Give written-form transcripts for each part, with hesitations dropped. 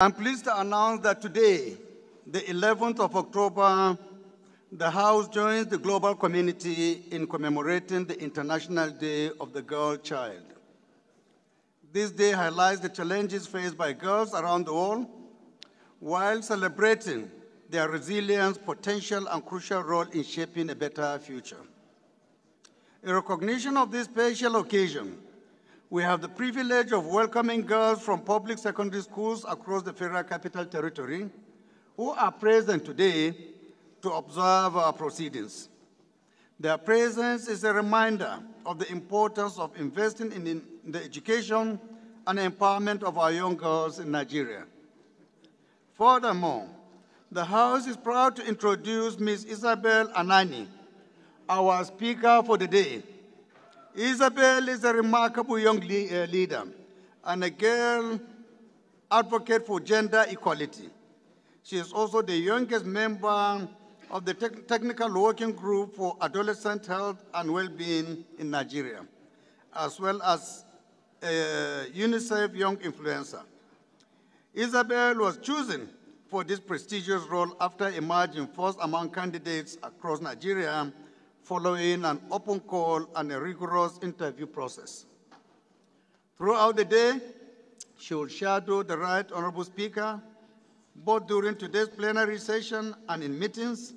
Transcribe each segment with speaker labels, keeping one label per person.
Speaker 1: I'm pleased to announce that today, the 11th of October, the House joins the global community in commemorating the International Day of the Girl Child. This day highlights the challenges faced by girls around the world while celebrating their resilience, potential, and crucial role in shaping a better future. In recognition of this special occasion, we have the privilege of welcoming girls from public secondary schools across the Federal Capital Territory who are present today to observe our proceedings. Their presence is a reminder of the importance of investing in the education and empowerment of our young girls in Nigeria. Furthermore, the House is proud to introduce Ms. Isabel Anani, our speaker for the day. Isabel is a remarkable young leader and a girl advocate for gender equality. She is also the youngest member of the Technical Working Group for Adolescent Health and Well-being in Nigeria, as well as a UNICEF Young Influencer. Isabel was chosen for this prestigious role after emerging first among candidates across Nigeria following an open call and a rigorous interview process. Throughout the day, she will shadow the Right Honorable Speaker, both during today's plenary session and in meetings,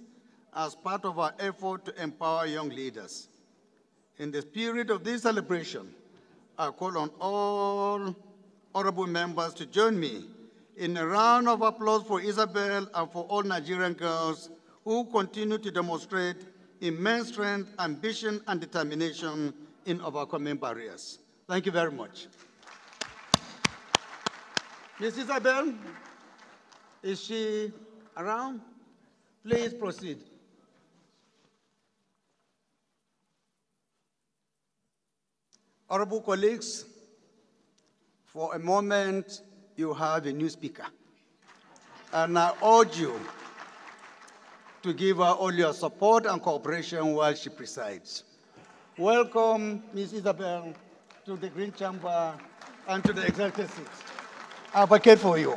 Speaker 1: as part of our effort to empower young leaders. In the spirit of this celebration, I call on all honorable members to join me in a round of applause for Isabel and for all Nigerian girls who continue to demonstrate immense strength, ambition, and determination in overcoming barriers. Thank you very much. Ms. Isabel, is she around? Please proceed. Honorable colleagues, for a moment, you have a new speaker. And I urge you to give her all your support and cooperation while she presides. Welcome, Ms. Isabel, to the Green Chamber and to the exalted seat. I advocate for you.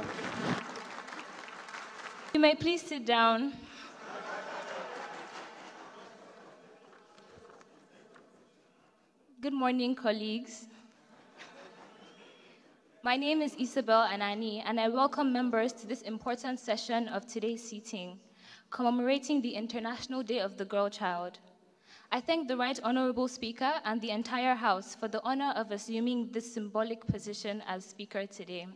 Speaker 2: You may please sit down. Good morning, colleagues. My name is Isabel Anani, and I welcome members to this important session of today's sitting, commemorating the International Day of the Girl Child. I thank the Right Honorable Speaker and the entire House for the honor of assuming this symbolic position as Speaker today.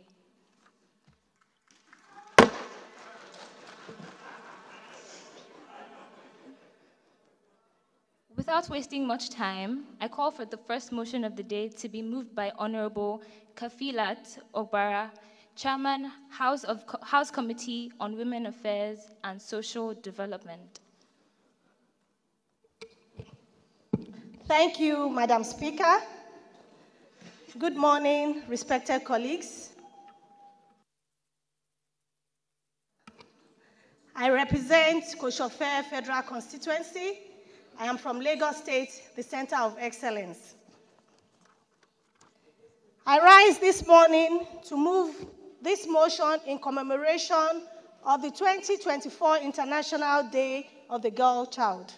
Speaker 2: Without wasting much time, I call for the first motion of the day to be moved by Honorable Kafilat Obara, Chairman, House Committee on Women Affairs and Social Development.
Speaker 3: Thank you, Madam Speaker. Good morning, respected colleagues. I represent Koshofe Federal Constituency. I am from Lagos State, the Center of Excellence. I rise this morning to move this motion in commemoration of the 2024 International Day of the Girl Child.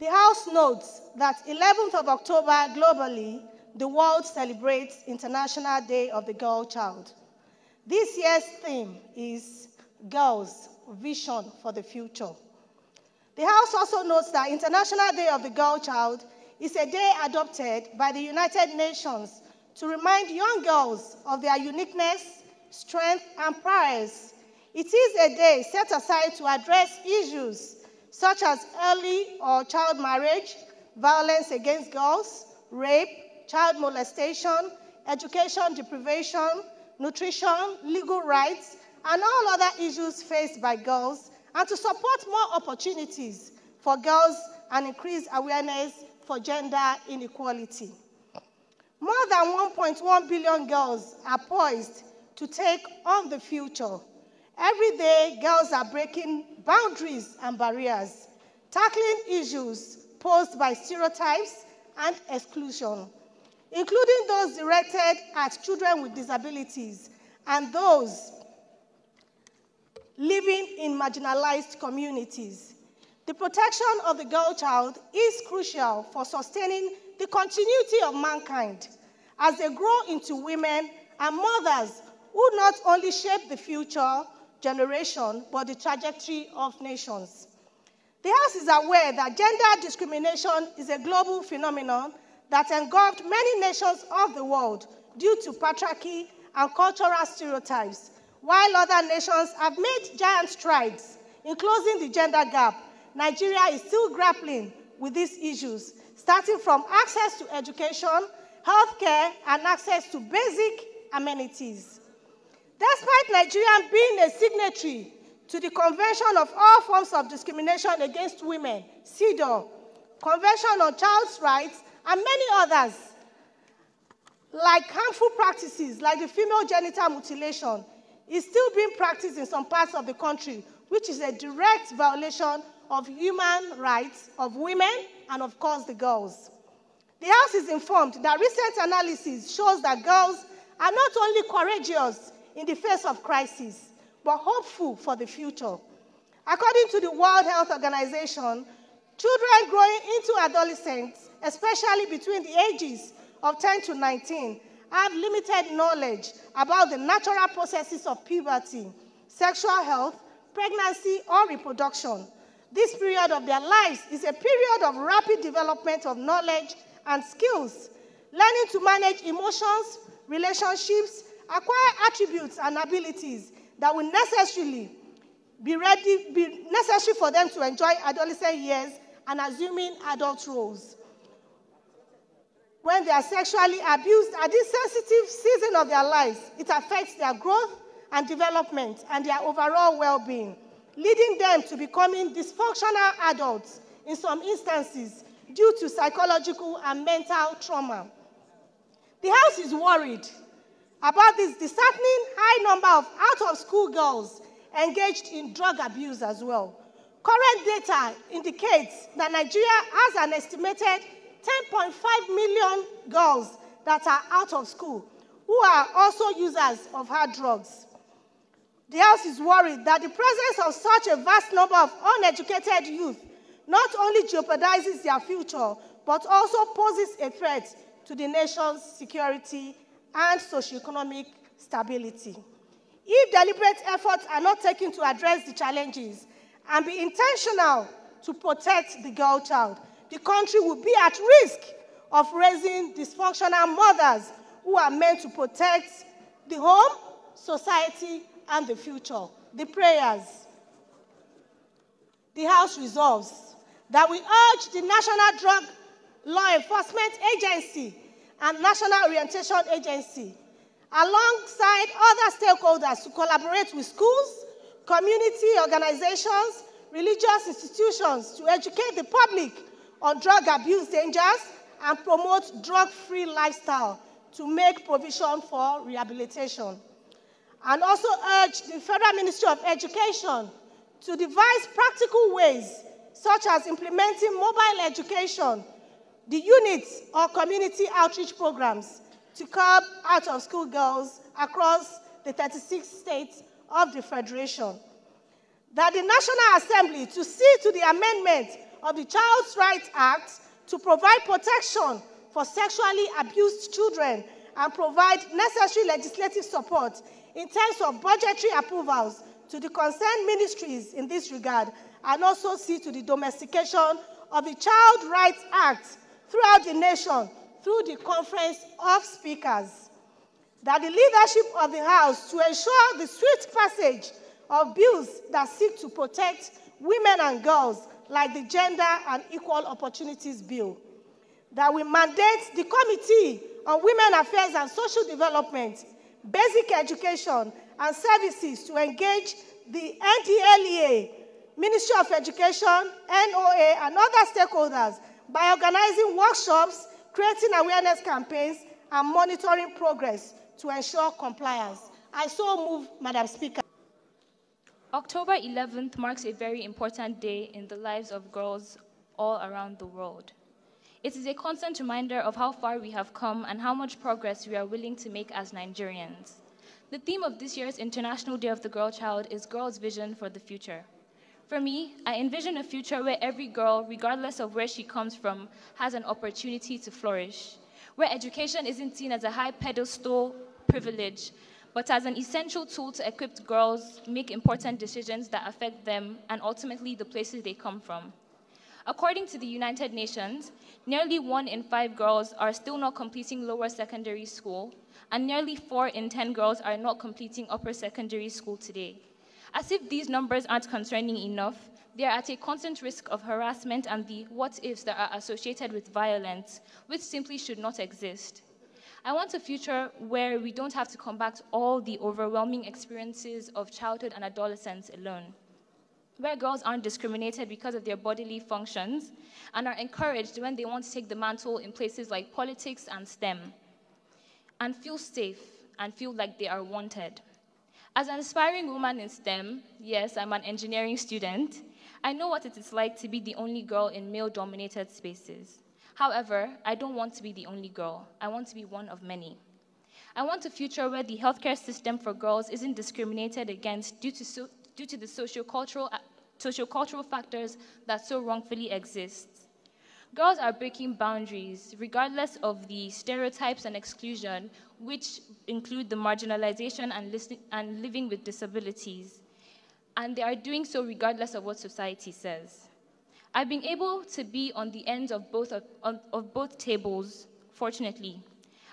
Speaker 3: The House notes that 11th of October globally, the world celebrates International Day of the Girl Child. This year's theme is Girls, Vision for the Future. The House also notes that International Day of the Girl Child is a day adopted by the United Nations to remind young girls of their uniqueness, strength, and prowess. It is a day set aside to address issues such as early or child marriage, violence against girls, rape, child molestation, education deprivation, nutrition, legal rights, and all other issues faced by girls, and to support more opportunities for girls and increase awareness for gender inequality. More than 1.1 billion girls are poised to take on the future. Every day, girls are breaking boundaries and barriers, tackling issues posed by stereotypes and exclusion, including those directed at children with disabilities and those living in marginalized communities. The protection of the girl child is crucial for sustaining the continuity of mankind as they grow into women and mothers who not only shape the future generation, but the trajectory of nations. The House is aware that gender discrimination is a global phenomenon that engulfed many nations of the world due to patriarchy and cultural stereotypes. While other nations have made giant strides in closing the gender gap, Nigeria is still grappling with these issues, starting from access to education, healthcare, and access to basic amenities. Despite Nigeria being a signatory to the Convention of All Forms of Discrimination Against Women, CEDAW, Convention on Child's Rights, and many others, like harmful practices like the female genital mutilation, is still being practiced in some parts of the country, which is a direct violation of human rights of women and, of course, the girls. The House is informed that recent analysis shows that girls are not only courageous in the face of crisis, but hopeful for the future. According to the World Health Organization, children growing into adolescence, especially between the ages of 10 to 19, have limited knowledge about the natural processes of puberty, sexual health, pregnancy, or reproduction. This period of their lives is a period of rapid development of knowledge and skills, learning to manage emotions, relationships, acquire attributes and abilities that will necessarily be necessary for them to enjoy adolescent years and assuming adult roles. When they are sexually abused at this sensitive season of their lives, it affects their growth and development and their overall well-being, leading them to becoming dysfunctional adults in some instances due to psychological and mental trauma. The House is worried about this disheartening high number of out-of-school girls engaged in drug abuse as well. Current data indicates that Nigeria has an estimated 10.5 million girls that are out of school who are also users of hard drugs. The House is worried that the presence of such a vast number of uneducated youth not only jeopardizes their future, but also poses a threat to the nation's security and socioeconomic stability. If deliberate efforts are not taken to address the challenges and be intentional to protect the girl child, the country will be at risk of raising dysfunctional mothers who are meant to protect the home, society, and the future. The prayers. The House resolves that we urge the National Drug Law Enforcement Agency and National Orientation Agency, alongside other stakeholders, to collaborate with schools, community organizations, religious institutions to educate the public on drug abuse dangers and promote drug-free lifestyle to make provision for rehabilitation. And also urge the Federal Ministry of Education to devise practical ways, such as implementing mobile education, the units or community outreach programs to curb out-of-school girls across the 36 states of the Federation. That the National Assembly to see to the amendment of the Child's Rights Act to provide protection for sexually abused children and provide necessary legislative support in terms of budgetary approvals to the concerned ministries in this regard, and also see to the domestication of the Child Rights Act throughout the nation through the Conference of Speakers. That the leadership of the House to ensure the swift passage of bills that seek to protect women and girls, like the Gender and Equal Opportunities Bill. That we mandate the Committee on Women Affairs and Social Development, Basic Education and Services to engage the NDLEA, Ministry of Education, NOA, and other stakeholders by organizing workshops, creating awareness campaigns, and monitoring progress to ensure compliance. I so move, Madam Speaker.
Speaker 2: October 11th marks a very important day in the lives of girls all around the world. It is a constant reminder of how far we have come and how much progress we are willing to make as Nigerians. The theme of this year's International Day of the Girl Child is Girls' Vision for the Future. For me, I envision a future where every girl, regardless of where she comes from, has an opportunity to flourish, where education isn't seen as a high pedestal privilege, but as an essential tool to equip girls make important decisions that affect them and ultimately the places they come from. According to the United Nations, nearly 1 in 5 girls are still not completing lower secondary school, and nearly 4 in 10 girls are not completing upper secondary school today. As if these numbers aren't concerning enough, they are at a constant risk of harassment and the what-ifs that are associated with violence, which simply should not exist. I want a future where we don't have to combat all the overwhelming experiences of childhood and adolescence alone, where girls aren't discriminated because of their bodily functions and are encouraged when they want to take the mantle in places like politics and STEM, and feel safe and feel like they are wanted. As an aspiring woman in STEM, yes, I'm an engineering student, I know what it is like to be the only girl in male-dominated spaces. However, I don't want to be the only girl. I want to be one of many. I want a future where the healthcare system for girls isn't discriminated against due to the sociocultural factors that so wrongfully exist. Girls are breaking boundaries, regardless of the stereotypes and exclusion, which include the marginalization and living with disabilities. And they are doing so regardless of what society says. I've been able to be on the ends of both tables, fortunately.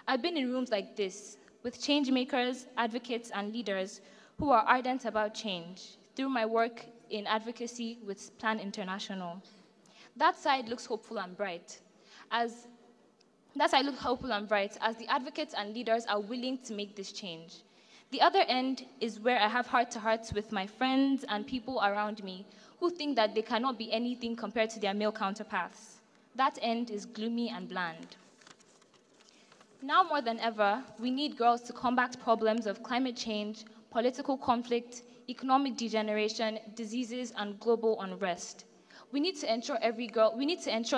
Speaker 2: I've been in rooms like this, with change makers, advocates, and leaders who are ardent about change, through my work in advocacy with Plan International. That side looks hopeful and bright. As the advocates and leaders are willing to make this change. The other end is where I have heart-to-hearts with my friends and people around me who think that they cannot be anything compared to their male counterparts. That end is gloomy and bland. Now more than ever, we need girls to combat problems of climate change, political conflict, economic degeneration, diseases, and global unrest. We need to ensure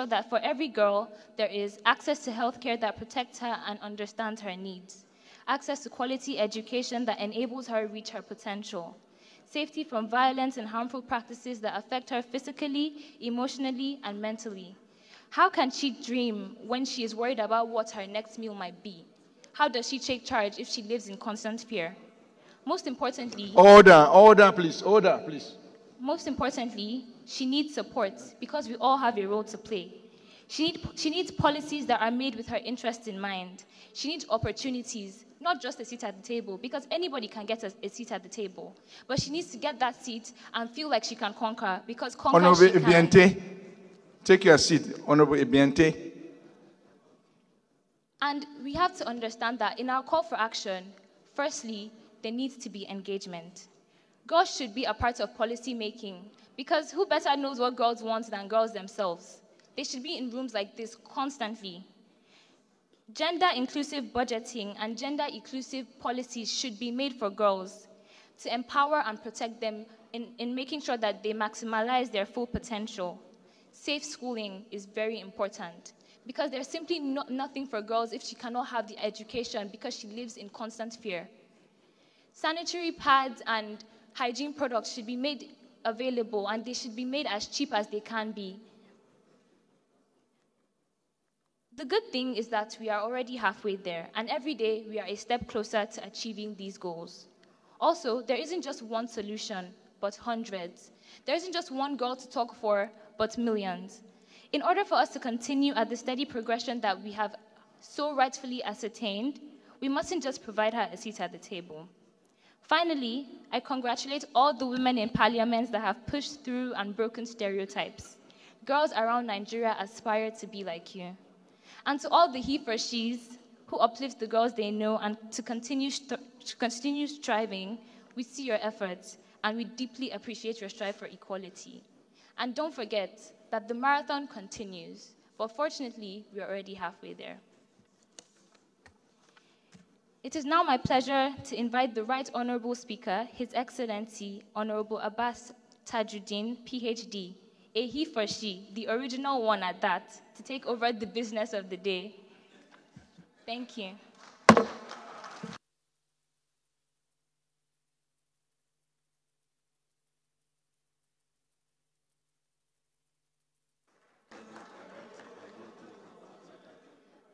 Speaker 2: that for every girl, there is access to healthcare that protects her and understands her needs, access to quality education that enables her to reach her potential, safety from violence and harmful practices that affect her physically, emotionally, and mentally. How can she dream when she is worried about what her next meal might be? How does she take charge if she lives in constant fear? Most importantly,
Speaker 1: Order, please.
Speaker 2: Most importantly, she needs support because we all have a role to play. She needs policies that are made with her interests in mind. She needs opportunities, not just a seat at the table, because anybody can get a seat at the table. But she needs to get that seat and feel like she can conquer, because conquer she can.
Speaker 1: Honorable Ebiente, take your seat, Honorable Ebiente.
Speaker 2: And we have to understand that in our call for action, firstly, there needs to be engagement. Girls should be a part of policy making, because who better knows what girls want than girls themselves? They should be in rooms like this constantly. Gender-inclusive budgeting and gender-inclusive policies should be made for girls to empower and protect them in making sure that they maximize their full potential. Safe schooling is very important, because there's simply nothing for girls if she cannot have the education because she lives in constant fear. Sanitary pads and hygiene products should be made available, and they should be made as cheap as they can be. The good thing is that we are already halfway there, and every day we are a step closer to achieving these goals. Also, there isn't just one solution, but hundreds. There isn't just one girl to talk for, but millions. In order for us to continue at the steady progression that we have so rightfully ascertained, we mustn't just provide her a seat at the table. Finally, I congratulate all the women in parliaments that have pushed through and broken stereotypes. Girls around Nigeria aspire to be like you. And to all the he-for-she's who uplift the girls they know and to continue striving, we see your efforts and we deeply appreciate your strive for equality. And don't forget that the marathon continues, but fortunately, we are already halfway there. It is now my pleasure to invite the Right Honorable Speaker, His Excellency, Honorable Abbas Tajuddin, PhD, a he for she, the original one at that, to take over the business of the day. Thank you.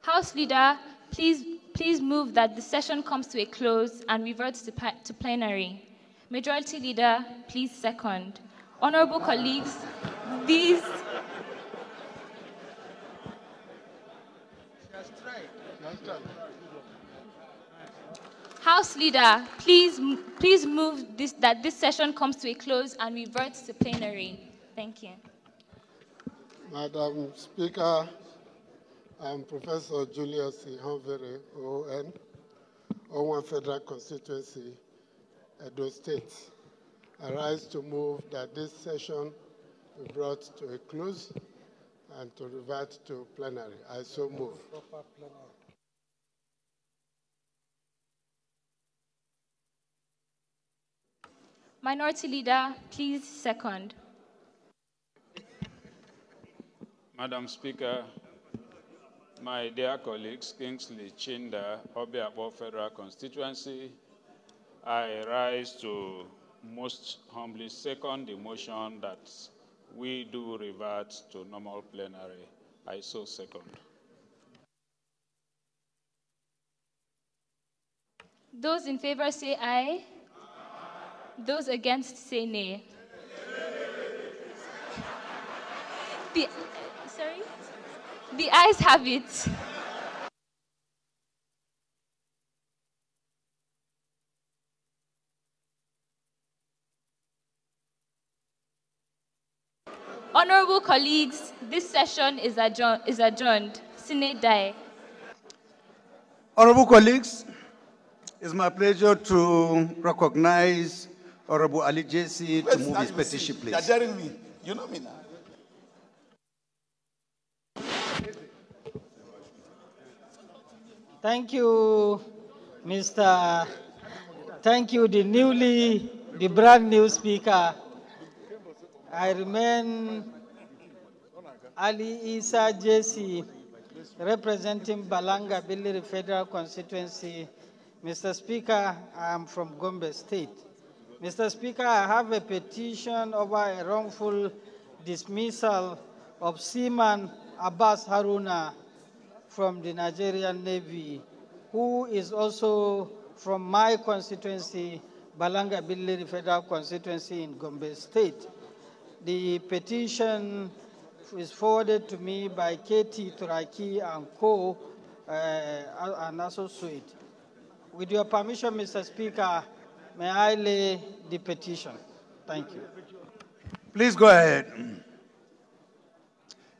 Speaker 2: House Leader, please move that the session comes to a close and reverts to plenary. Majority Leader, please second. Honorable colleagues, these... House Leader, please move that this session comes to a close and reverts to plenary. Thank you.
Speaker 4: Madam Speaker, I'm Professor Julius Ihonvere, ON, Owan Federal Constituency, Edo State. I rise to move that this session be brought to a close and to revert to plenary. I so move.
Speaker 2: Minority Leader, please second.
Speaker 5: Madam Speaker, my dear colleagues, Kingsley Chinda, Obiabo Federal Constituency, I rise to most humbly second the motion that we do revert to normal plenary. I so second.
Speaker 2: Those in favor say aye. Those against say nay. The ayes have it. Honorable colleagues, this session is adjourned. Sine die.
Speaker 1: Honorable colleagues, it's my pleasure to recognize Honorable Ali Jesse to move his petition, please.
Speaker 6: You're daring me. You know me now.
Speaker 7: Thank you, Thank you, the brand new speaker. I remain Ali Isa Jesse, representing Balanga Billiri Federal Constituency. Mr. Speaker, I am from Gombe State. Mr. Speaker, I have a petition over a wrongful dismissal of Seaman Abbas Haruna from the Nigerian Navy, who is also from my constituency, Balanga Billiri Federal Constituency in Gombe State. The petition is forwarded to me by KT Turaki and Co. An associate. With your permission, Mr. Speaker, may I lay the petition? Thank you.
Speaker 1: Please go ahead.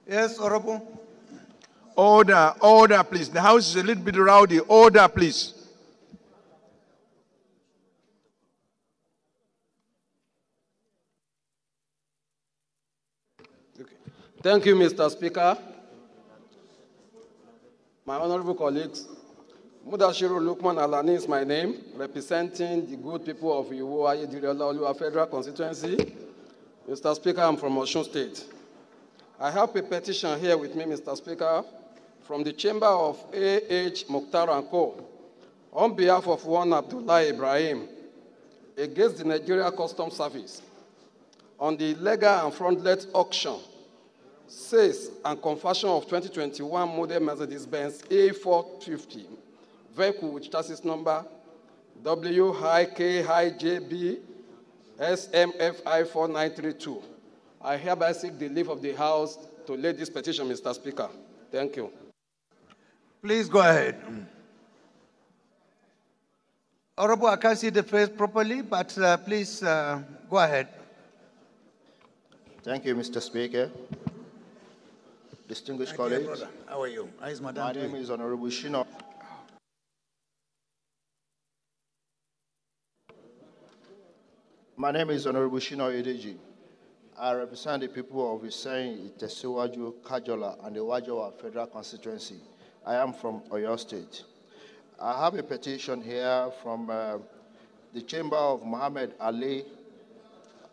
Speaker 1: Yes, Honorable.
Speaker 6: Order, please. The House is a little bit rowdy. Order, please.
Speaker 8: Okay. Thank you, Mr. Speaker. My honorable colleagues, Mudashiru Lukman Alani is my name, representing the good people of Iwo Ayedire Federal Constituency. Mr. Speaker, I'm from Osun State. I have a petition here with me, Mr. Speaker, from the chamber of A.H. Mukhtar and Co. on behalf of one Abdullah Ibrahim against the Nigeria Customs Service on the illegal and fraudulent auction, sales and conversion of 2021 model Mercedes-Benz A450 vehicle with chassis number WIKIJB SMFI 4932. I hereby seek the leave of the House to lay this petition, Mr. Speaker. Thank you.
Speaker 1: Please go ahead. Honorable, I can't see the face properly, but please go ahead.
Speaker 9: Thank you, Mr. Speaker. Distinguished colleagues.
Speaker 1: Brother. How are you? How is Madam
Speaker 9: My name is Honorable Shino. My name is Honorable Shino Edeji. I represent the people of Iseyin, Itesiwaju, Kajola, and the Wajowa Federal Constituency. I am from Oyo State. I have a petition here from the chamber of Muhammad Ali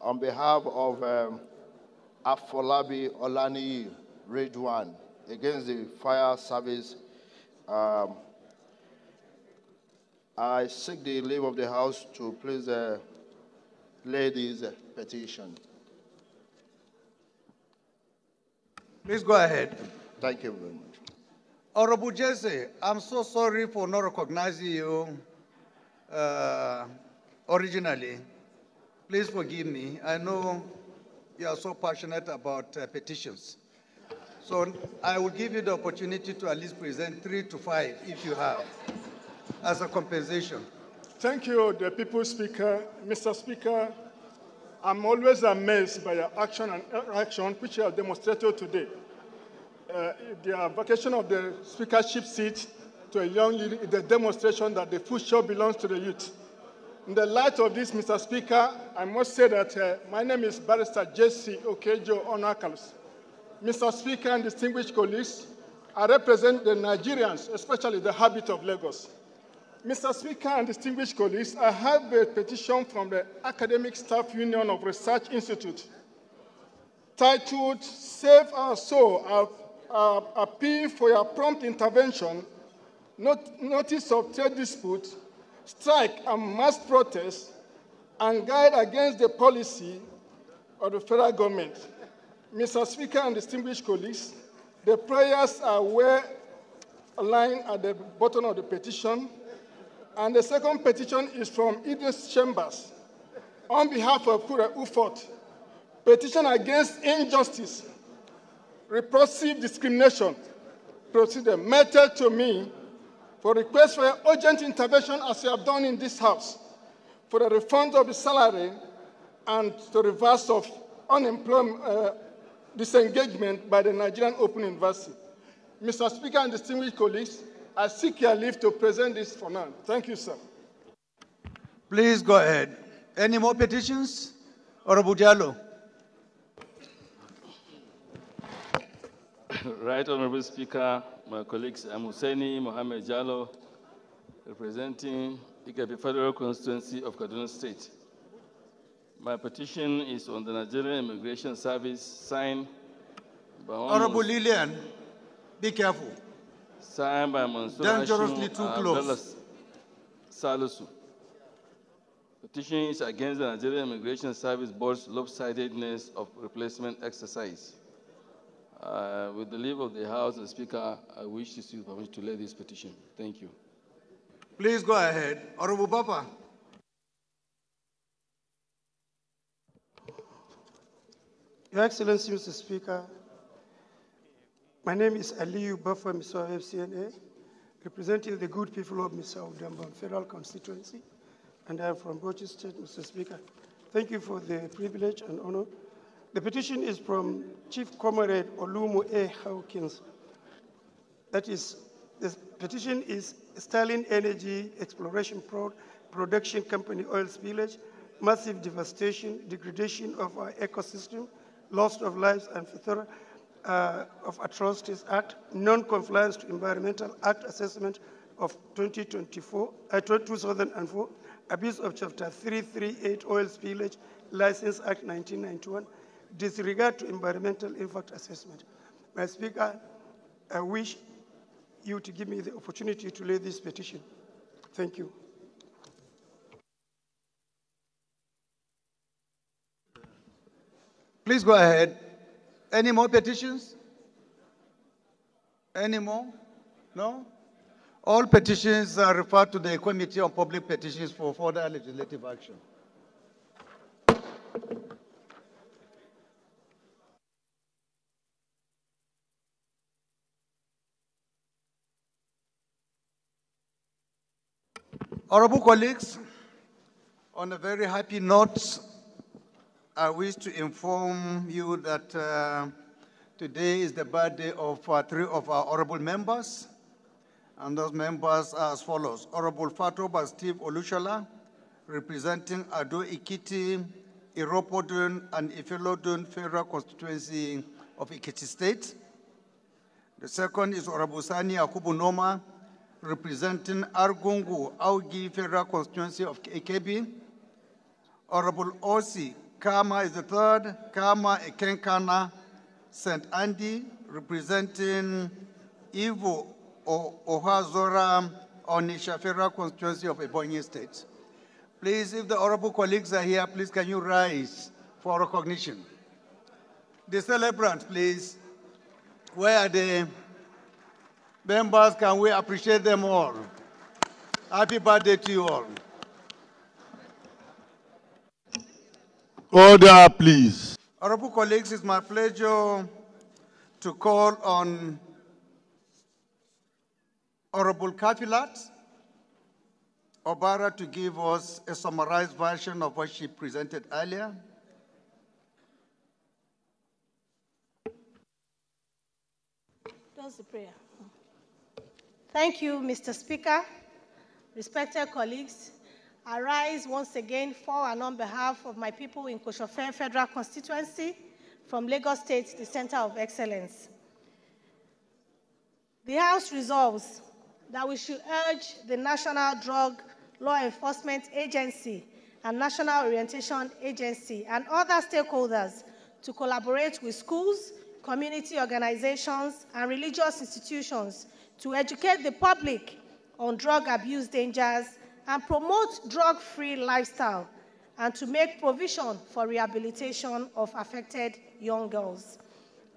Speaker 9: on behalf of Afolabi Olaniyi Redwan against the fire service. I seek the leave of the House to please lay this petition.
Speaker 1: Please go ahead.
Speaker 9: Thank you very much.
Speaker 1: Honorable Jesse, I'm so sorry for not recognizing you originally. Please forgive me. I know you are so passionate about petitions. So I will give you the opportunity to at least present 3 to 5 if you have, as a compensation.
Speaker 10: Thank you, the People's Speaker. Mr. Speaker, I'm always amazed by your action and action which you have demonstrated today. The vacation of the speakership seat to a young lady is a demonstration that the future belongs to the youth. In the light of this, Mr. Speaker, I must say that my name is Barrister Jesse Okejo Onakalos. Mr. Speaker and distinguished colleagues, I represent the Nigerians, especially the habit of Lagos. Mr. Speaker and distinguished colleagues, I have a petition from the Academic Staff Union of Research Institute titled Save Our Soul, appeal for your prompt intervention, notice of trade dispute, strike and mass protest, and guide against the policy of the federal government. Mr. Speaker and distinguished colleagues, the prayers are well aligned at the bottom of the petition. And the second petition is from Eden's Chambers on behalf of Kure Ufot. Petition against injustice, repressive discrimination procedure meted to me for request for urgent intervention as you have done in this House for the refund of the salary and the reverse of unemployment disengagement by the Nigerian Open University. Mr. Speaker and distinguished colleagues, I seek your leave to present this for now. Thank you, sir.
Speaker 1: Please go ahead. Any more petitions? Honorable Diallo.
Speaker 11: Right, Honorable Speaker, my colleagues, I'm Hussaini Mohammed Jallo, representing the Federal Constituency of Kaduna State. My petition is on the Nigerian Immigration Service, signed by
Speaker 1: Honorable Lillian, be careful.
Speaker 11: Signed by Mansour
Speaker 1: Dangerously too close.
Speaker 11: Salisu. Petition is against the Nigerian Immigration Service Board's lopsidedness of replacement exercise. With the leave of the House and Speaker, I wish to seek permission to lay this petition. Thank you.
Speaker 1: Please go ahead. Honorable Papa.
Speaker 12: Your Excellency, Mr. Speaker, my name is Aliyu Baffa Miso FCNA, representing the good people of Misau Dambam Federal Constituency, and I am from Bauchi State, Mr. Speaker. Thank you for the privilege and honor. The petition is from Chief Comrade Olumu A. Hawkins. That is, the petition is Sterling Energy Exploration Production Company oil spillage, massive devastation, degradation of our ecosystem, loss of lives and of Atrocities Act, non-compliance to Environmental Act Assessment of 2004, abuse of Chapter 338 Oil Spillage License Act 1991, disregard to Environmental Impact Assessment. My Speaker, I wish you to give me the opportunity to lay this petition. Thank you.
Speaker 1: Please go ahead. Any more petitions? Any more? No? All petitions are referred to the Committee on Public Petitions for further legislative action. Honorable colleagues, on a very happy note, I wish to inform you that today is the birthday of 3 of our honorable members, and those members are as follows. Honorable Fatoba Steve Olushola, representing Ado Ikiti, Iropodun, and Ifelodun Federal Constituency of Ikiti State. The second is Honorable Sani Akubu Noma, representing Argungu Augi Federal Constituency of AKB. Honorable Osi Kama is the third, Kama Ekenkana St. Andy, representing Ivo Ohazora Onisha Federal Constituency of Ebonyi State. Please, if the honorable colleagues are here, please can you rise for recognition? The celebrant, please. Where are they? Members, can we appreciate them all? Happy birthday to you all.
Speaker 6: Order, please.
Speaker 1: Honorable colleagues, it's my pleasure to call on Honorable Kafilat Obara to give us a summarized version of what she presented earlier.
Speaker 3: Does the prayer. Thank you, Mr. Speaker. Respected colleagues, I rise once again for and on behalf of my people in Koshofen Federal Constituency from Lagos State, the Center of Excellence. The House resolves that we should urge the National Drug Law Enforcement Agency and National Orientation Agency and other stakeholders to collaborate with schools, community organizations, and religious institutions to educate the public on drug abuse dangers and promote drug-free lifestyle, and to make provision for rehabilitation of affected young girls.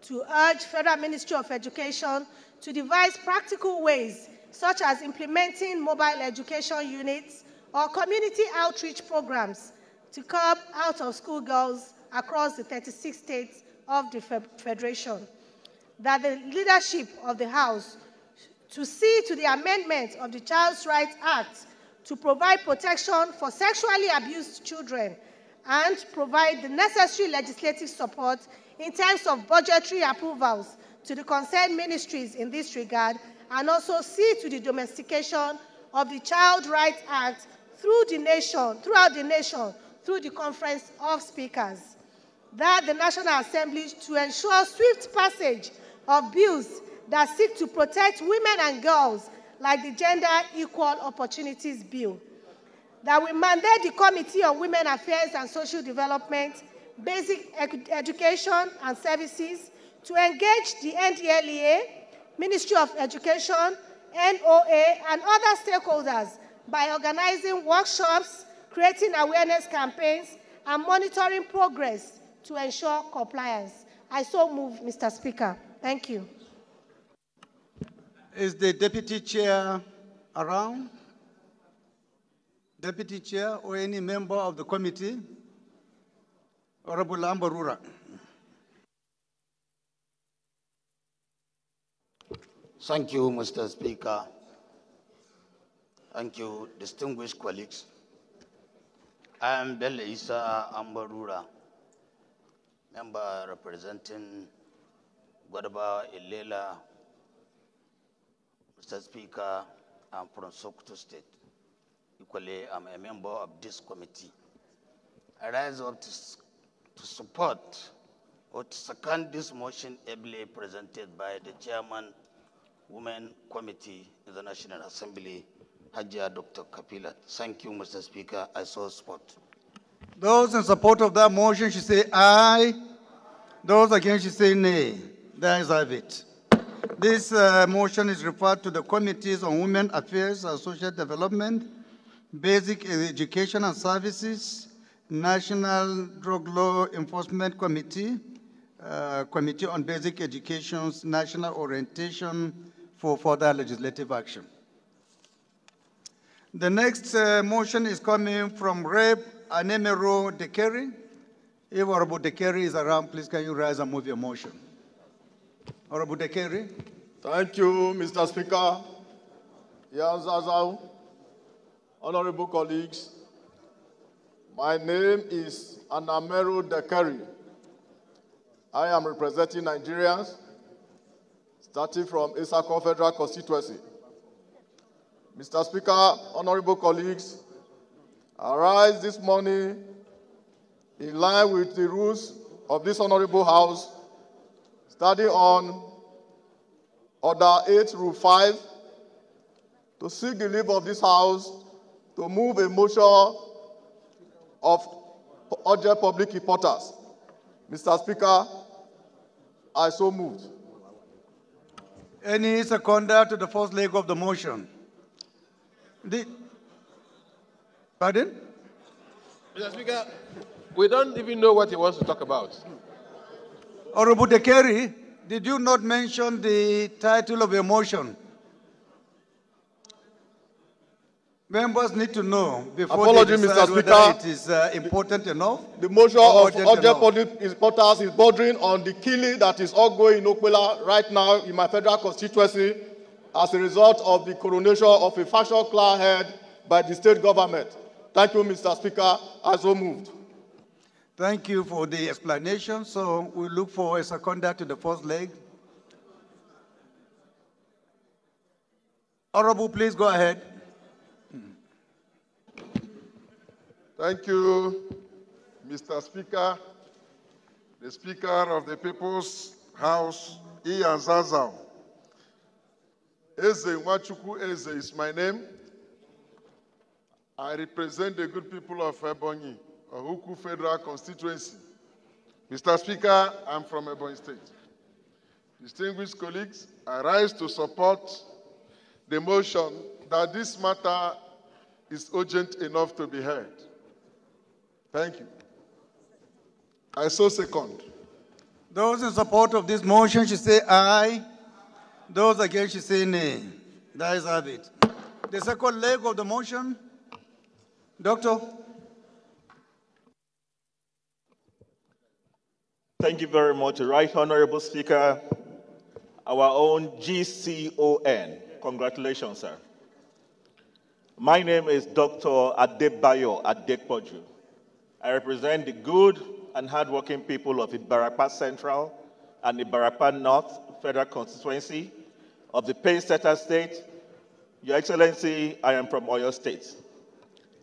Speaker 3: To urge Federal Ministry of Education to devise practical ways, such as implementing mobile education units or community outreach programs to curb out-of-school girls across the 36 states of the Federation. That the leadership of the House to see to the amendment of the Child Rights Act to provide protection for sexually abused children and provide the necessary legislative support in terms of budgetary approvals to the concerned ministries in this regard, and also see to the domestication of the Child Rights Act throughout the nation, through the Conference of Speakers. That the National Assembly to ensure swift passage of bills that seek to protect women and girls, like the Gender Equal Opportunities Bill. That we mandate the Committee on Women Affairs and Social Development, Basic Education and Services to engage the NDLEA, Ministry of Education, NOA, and other stakeholders by organizing workshops, creating awareness campaigns, and monitoring progress to ensure compliance. I so move, Mr. Speaker. Thank you.
Speaker 1: Is the Deputy Chair around? Deputy Chair or any member of the committee? Honorable Ambarura.
Speaker 13: Thank you, Mr. Speaker. Thank you, distinguished colleagues. I am Bello Isa Ambarura, member representing Gwadaba Ilela. Mr. Speaker, I'm from Sokoto State. Equally, I'm a member of this committee. I rise up to support or to second this motion ably presented by the Chairman, Women Committee in the National Assembly, Hajia Dr. Kapilat. Thank you, Mr. Speaker. I so support.
Speaker 1: Those in support of that motion should say aye. Those against should say nay. There is it. This motion is referred to the Committees on Women Affairs and Social Development, Basic Education and Services, National Drug Law Enforcement Committee, Committee on Basic Education's National Orientation for further legislative action. The next motion is coming from Rep. Anemero Dekeri. If Honorable Dekeri is around, please can you rise and move your motion. Honorable Dekeri.
Speaker 14: Thank you, Mr. Speaker. Yazazau, honorable colleagues, my name is Anemero Dekeri. I am representing Nigerians, starting from Isako Federal Constituency. Mr. Speaker, honorable colleagues, I rise this morning in line with the rules of this honorable House, starting on Order 8, Rule 5, to seek the leave of this House to move a motion of urgent public importance. Mr. Speaker, I so moved.
Speaker 1: Any seconder to the first leg of the motion? Pardon?
Speaker 15: Mr. Speaker, we don't even know what he wants to talk about.
Speaker 1: Honorable Dekeri, did you not mention the title of your motion? Members need to know before
Speaker 14: Apology,
Speaker 1: they decide
Speaker 14: Mr.
Speaker 1: whether
Speaker 14: Speaker.
Speaker 1: it is important enough.
Speaker 14: The motion
Speaker 1: or
Speaker 14: of
Speaker 1: urgent
Speaker 14: urgent
Speaker 1: enough.
Speaker 14: public importance is bordering on the killing that is ongoing in Okwela right now in my federal constituency as a result of the coronation of a faction clan head by the state government. Thank you, Mr. Speaker. I so moved.
Speaker 1: Thank you for the explanation. So we look for a seconder to the first leg. Honorable, please go ahead.
Speaker 6: Thank you, Mr. Speaker, the Speaker of the People's House, Ian Zazao. Eze Nwachukwu Eze is my name. I represent the good people of Ebonyi, Ohuku Federal Constituency. Mr. Speaker, I'm from Ebonyi State. Distinguished colleagues, I rise to support the motion that this matter is urgent enough to be heard. Thank you. I so second.
Speaker 1: Those in support of this motion should say aye. Those against should say nay. That is have it. The second leg of the motion, Doctor.
Speaker 16: Thank you very much, Right Honorable Speaker. Our own GCON. Congratulations, sir. My name is Dr. Adebayo Adekpoju. I represent the good and hardworking people of Ibarapa Central and Ibarapa North Federal Constituency of the Paysetter State. Your Excellency, I am from Oyo State.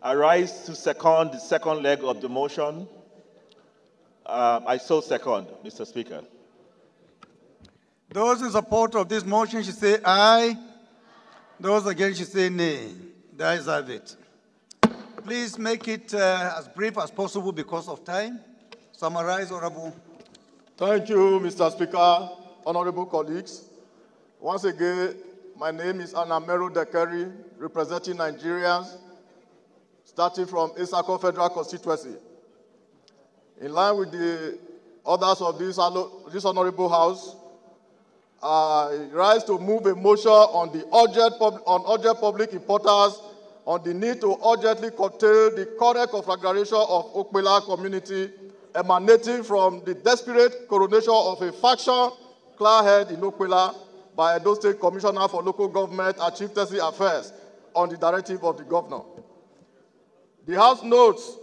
Speaker 16: I rise to second the second leg of the motion. I so second, Mr. Speaker.
Speaker 1: Those in support of this motion should say aye. Those against should say nay. That is have it. Please make it as brief as possible because of time. Summarize, Honorable.
Speaker 14: Thank you, Mr. Speaker, honorable colleagues. Once again, my name is Anameru Dekeri, representing Nigerians, starting from Isako Federal Constituency. In line with the others of this honorable house, I rise to move a motion on the urgent public importance on the need to urgently curtail the current conflagration of Okwela community emanating from the desperate coronation of a faction clan head in Okwela by Edo State Commissioner for Local Government and Chieftaincy Affairs on the directive of the governor. The House notes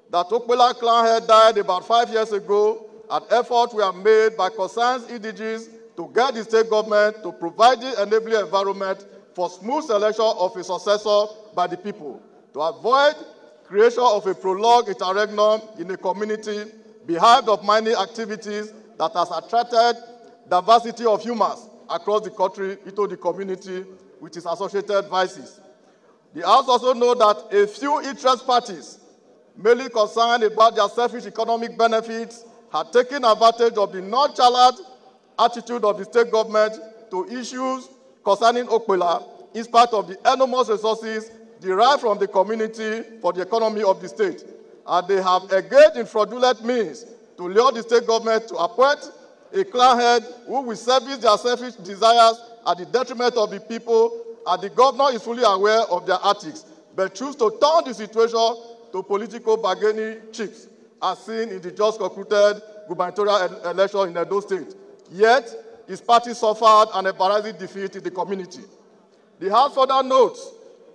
Speaker 14: that Okwela clan head died about 5 years ago, and efforts were made by concerned EDGs to get the state government to provide the enabling environment for smooth selection of a successor by the people, to avoid creation of a prolonged interregnum in a community behind of mining activities that has attracted diversity of humans across the country into the community with its associated vices. The House also knows that a few interest parties, mainly concerned about their selfish economic benefits, had taken advantage of the nonchalant attitude of the state government to issues concerning Okwela in spite of the enormous resources derived from the community for the economy of the state. And they have engaged in fraudulent means to lure the state government to appoint a clan head who will service their selfish desires at the detriment of the people, and the governor is fully aware of their antics, but choose to turn the situation to political bargaining chips, as seen in the just concluded gubernatorial election in Edo State. Yet, his party suffered an embarrassing defeat in the community. The House further notes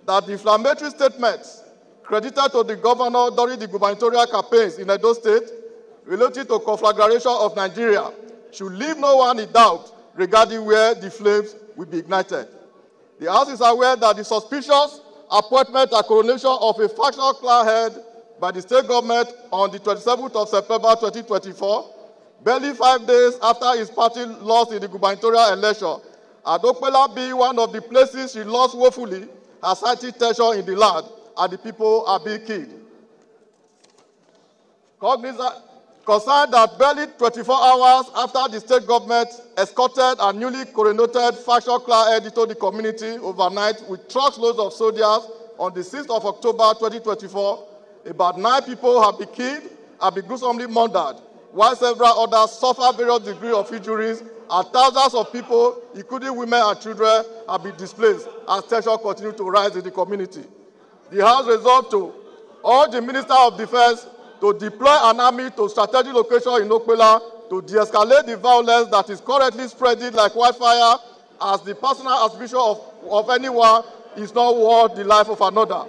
Speaker 14: that the inflammatory statements credited to the governor during the gubernatorial campaigns in Edo State related to conflagration of Nigeria should leave no one in doubt regarding where the flames will be ignited. The House is aware that the suspicious appointment and coronation of a factional clan head by the state government on the 27th of September 2024, barely 5 days after his party lost in the gubernatorial election, and Okwela being one of the places she lost woefully, has heightened tension in the land, and the people are being killed. Concerned that barely 24 hours after the state government escorted a newly coronated factional clan head into the community overnight with truckloads of soldiers on the 6th of October 2024, about 9 people have been killed and been gruesomely murdered, while several others suffer various degrees of injuries, and thousands of people, including women and children, have been displaced as tension continues to rise in the community. the House resolved to urge the Minister of Defense to deploy an army to strategic location in Okpela to de-escalate the violence that is currently spreading like wildfire, as the personal aspiration of anyone is not worth the life of another.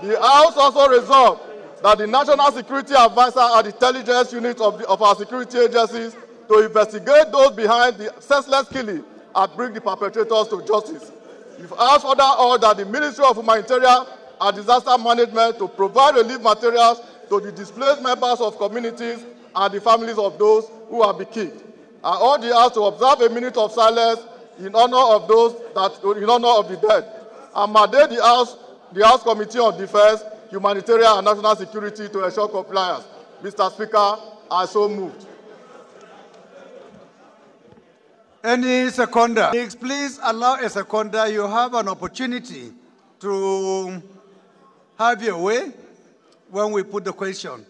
Speaker 14: The House also resolved that the National Security Advisor and intelligence unit of our security agencies to investigate those behind the senseless killing and bring the perpetrators to justice. We've asked further all that the Ministry of Humanitarian and Disaster Management to provide relief materials to the displaced members of communities and the families of those who have been killed. I urge the House to observe a minute of silence in honor of the dead, and mandate the House Committee on Defense, Humanitarian and National Security to ensure compliance. Mr. Speaker, I so moved.
Speaker 1: Any seconder? Please allow a seconder. You have an opportunity to have your way when we put the question.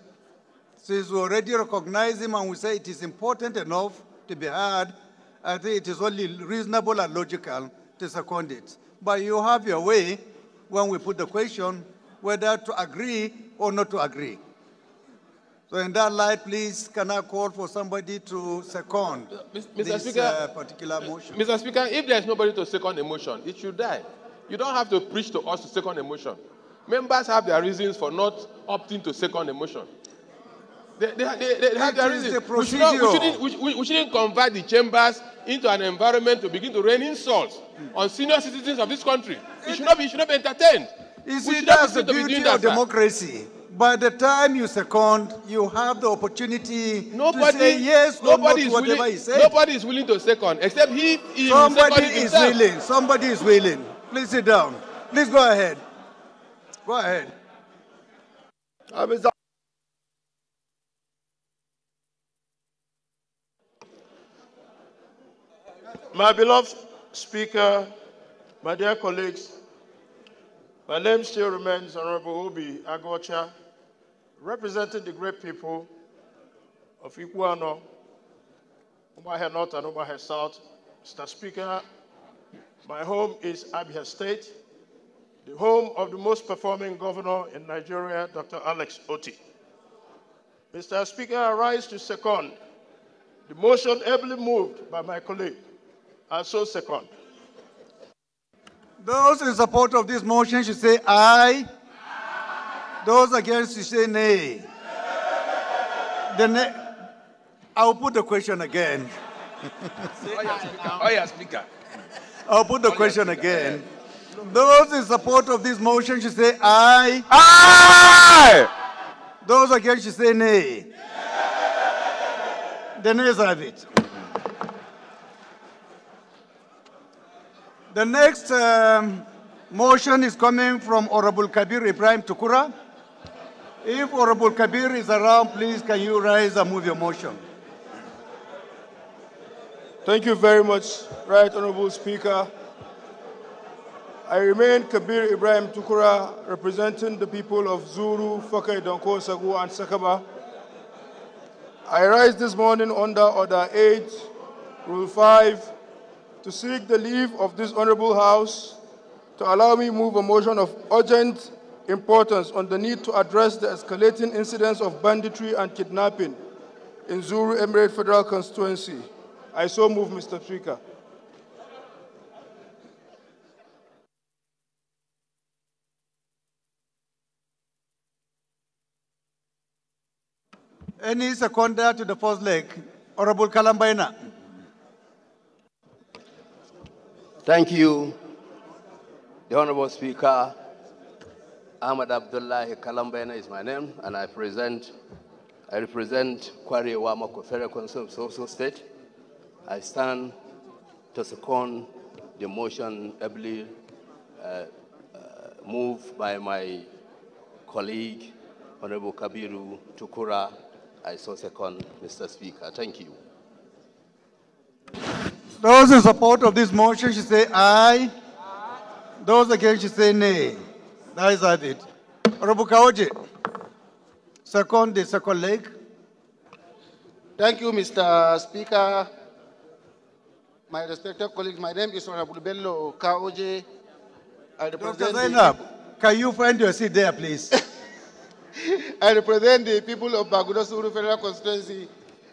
Speaker 1: Since we already recognize him and we say it is important enough to be heard, I think it is only reasonable and logical to second it. But you have your way when we put the question, whether to agree or not to agree. So in that light, please, can I call for somebody to second this particular motion?
Speaker 15: Mr. Speaker, if there is nobody to second a motion, it should die. You don't have to preach to us to second a motion. Members have their reasons for not opting to second a motion. They have their reasons. We shouldn't convert the chambers into an environment to begin to rain insults on senior citizens of this country. It should not be entertained.
Speaker 1: You see, that's the beauty of democracy. By the time you second, you have the opportunity to say yes or no to whatever he said.
Speaker 15: Nobody is willing to second, except he is
Speaker 1: willing. Somebody is willing. Please sit down. Please go ahead. Go ahead.
Speaker 17: My beloved Speaker, my dear colleagues, my name still remains Honorable Obi Agocha, representing the great people of Iguano, Umuahia North and Umuahia South. Mr. Speaker, my home is Abia State, the home of the most performing governor in Nigeria, Dr. Alex Otti. Mr. Speaker, I rise to second the motion ably moved by my colleague. I so second.
Speaker 1: Those in support of this motion should say aye. Those against should say nay. I will put the question again.
Speaker 15: Speaker.
Speaker 1: I'll put the question again. Those in support of this motion should say aye.
Speaker 15: Aye!
Speaker 1: Those against should say nay. The nays have it. The next motion is coming from Honorable Kabir Ibrahim Tukura. If Honorable Kabir is around, please can you rise and move your motion?
Speaker 17: Thank you very much, Right Honorable Speaker. I remain Kabir Ibrahim Tukura, representing the people of Zuru, Fakai, Donko, Sagu, and Sakaba. I rise this morning under Order 8, Rule 5, to seek the leave of this Honorable House to allow me move a motion of urgent importance on the need to address the escalating incidents of banditry and kidnapping in Zuru Emirate Federal Constituency. I so move, Mr. Speaker.
Speaker 1: Any seconder to the first leg? Honorable Kalambaina.
Speaker 18: Thank you, the Honorable Speaker. Ahmad Abdullahi Kalambaina is my name, and I represent Kwari Wamako Federal Constituency of Soso State. I stand to second the motion ably moved by my colleague, Honorable Kabiru Tukura. I so second, Mr. Speaker. Thank you.
Speaker 1: Those in support of this motion should say aye. Those against should say nay. That is it. Honorable Kaoje, second the second leg.
Speaker 19: Thank you, Mr. Speaker. My respected colleagues, my name is Honorable Bello Kaoje. I represent
Speaker 1: Dr. Zainab, Can you find your seat there, please?
Speaker 19: I represent the people of Bagudasuru Federal Constituency.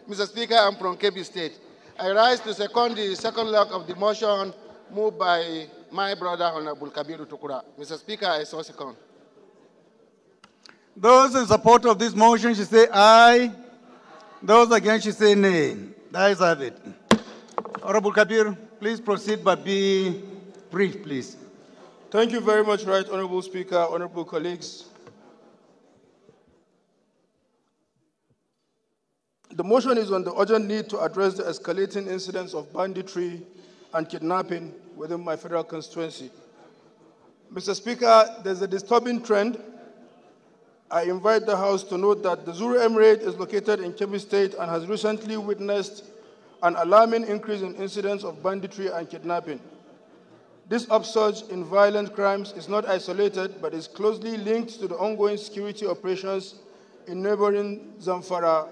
Speaker 19: Mr. Speaker, I'm from Kebbi State. I rise to second the second leg of the motion moved by my brother, Honorable Kabiru Tukura. Mr. Speaker, I so second.
Speaker 1: Those in support of this motion should say aye. Those against should say nay. The ayes have it. Honorable Kabir, please proceed, but be brief, please.
Speaker 17: Thank you very much, Right Honorable Speaker, honorable colleagues. The motion is on the urgent need to address the escalating incidents of banditry and kidnapping within my federal constituency. Mr. Speaker, there's a disturbing trend. I invite the House to note that the Zulu Emirate is located in Kebbi State and has recently witnessed an alarming increase in incidents of banditry and kidnapping. This upsurge in violent crimes is not isolated, but is closely linked to the ongoing security operations in neighboring Zamfara,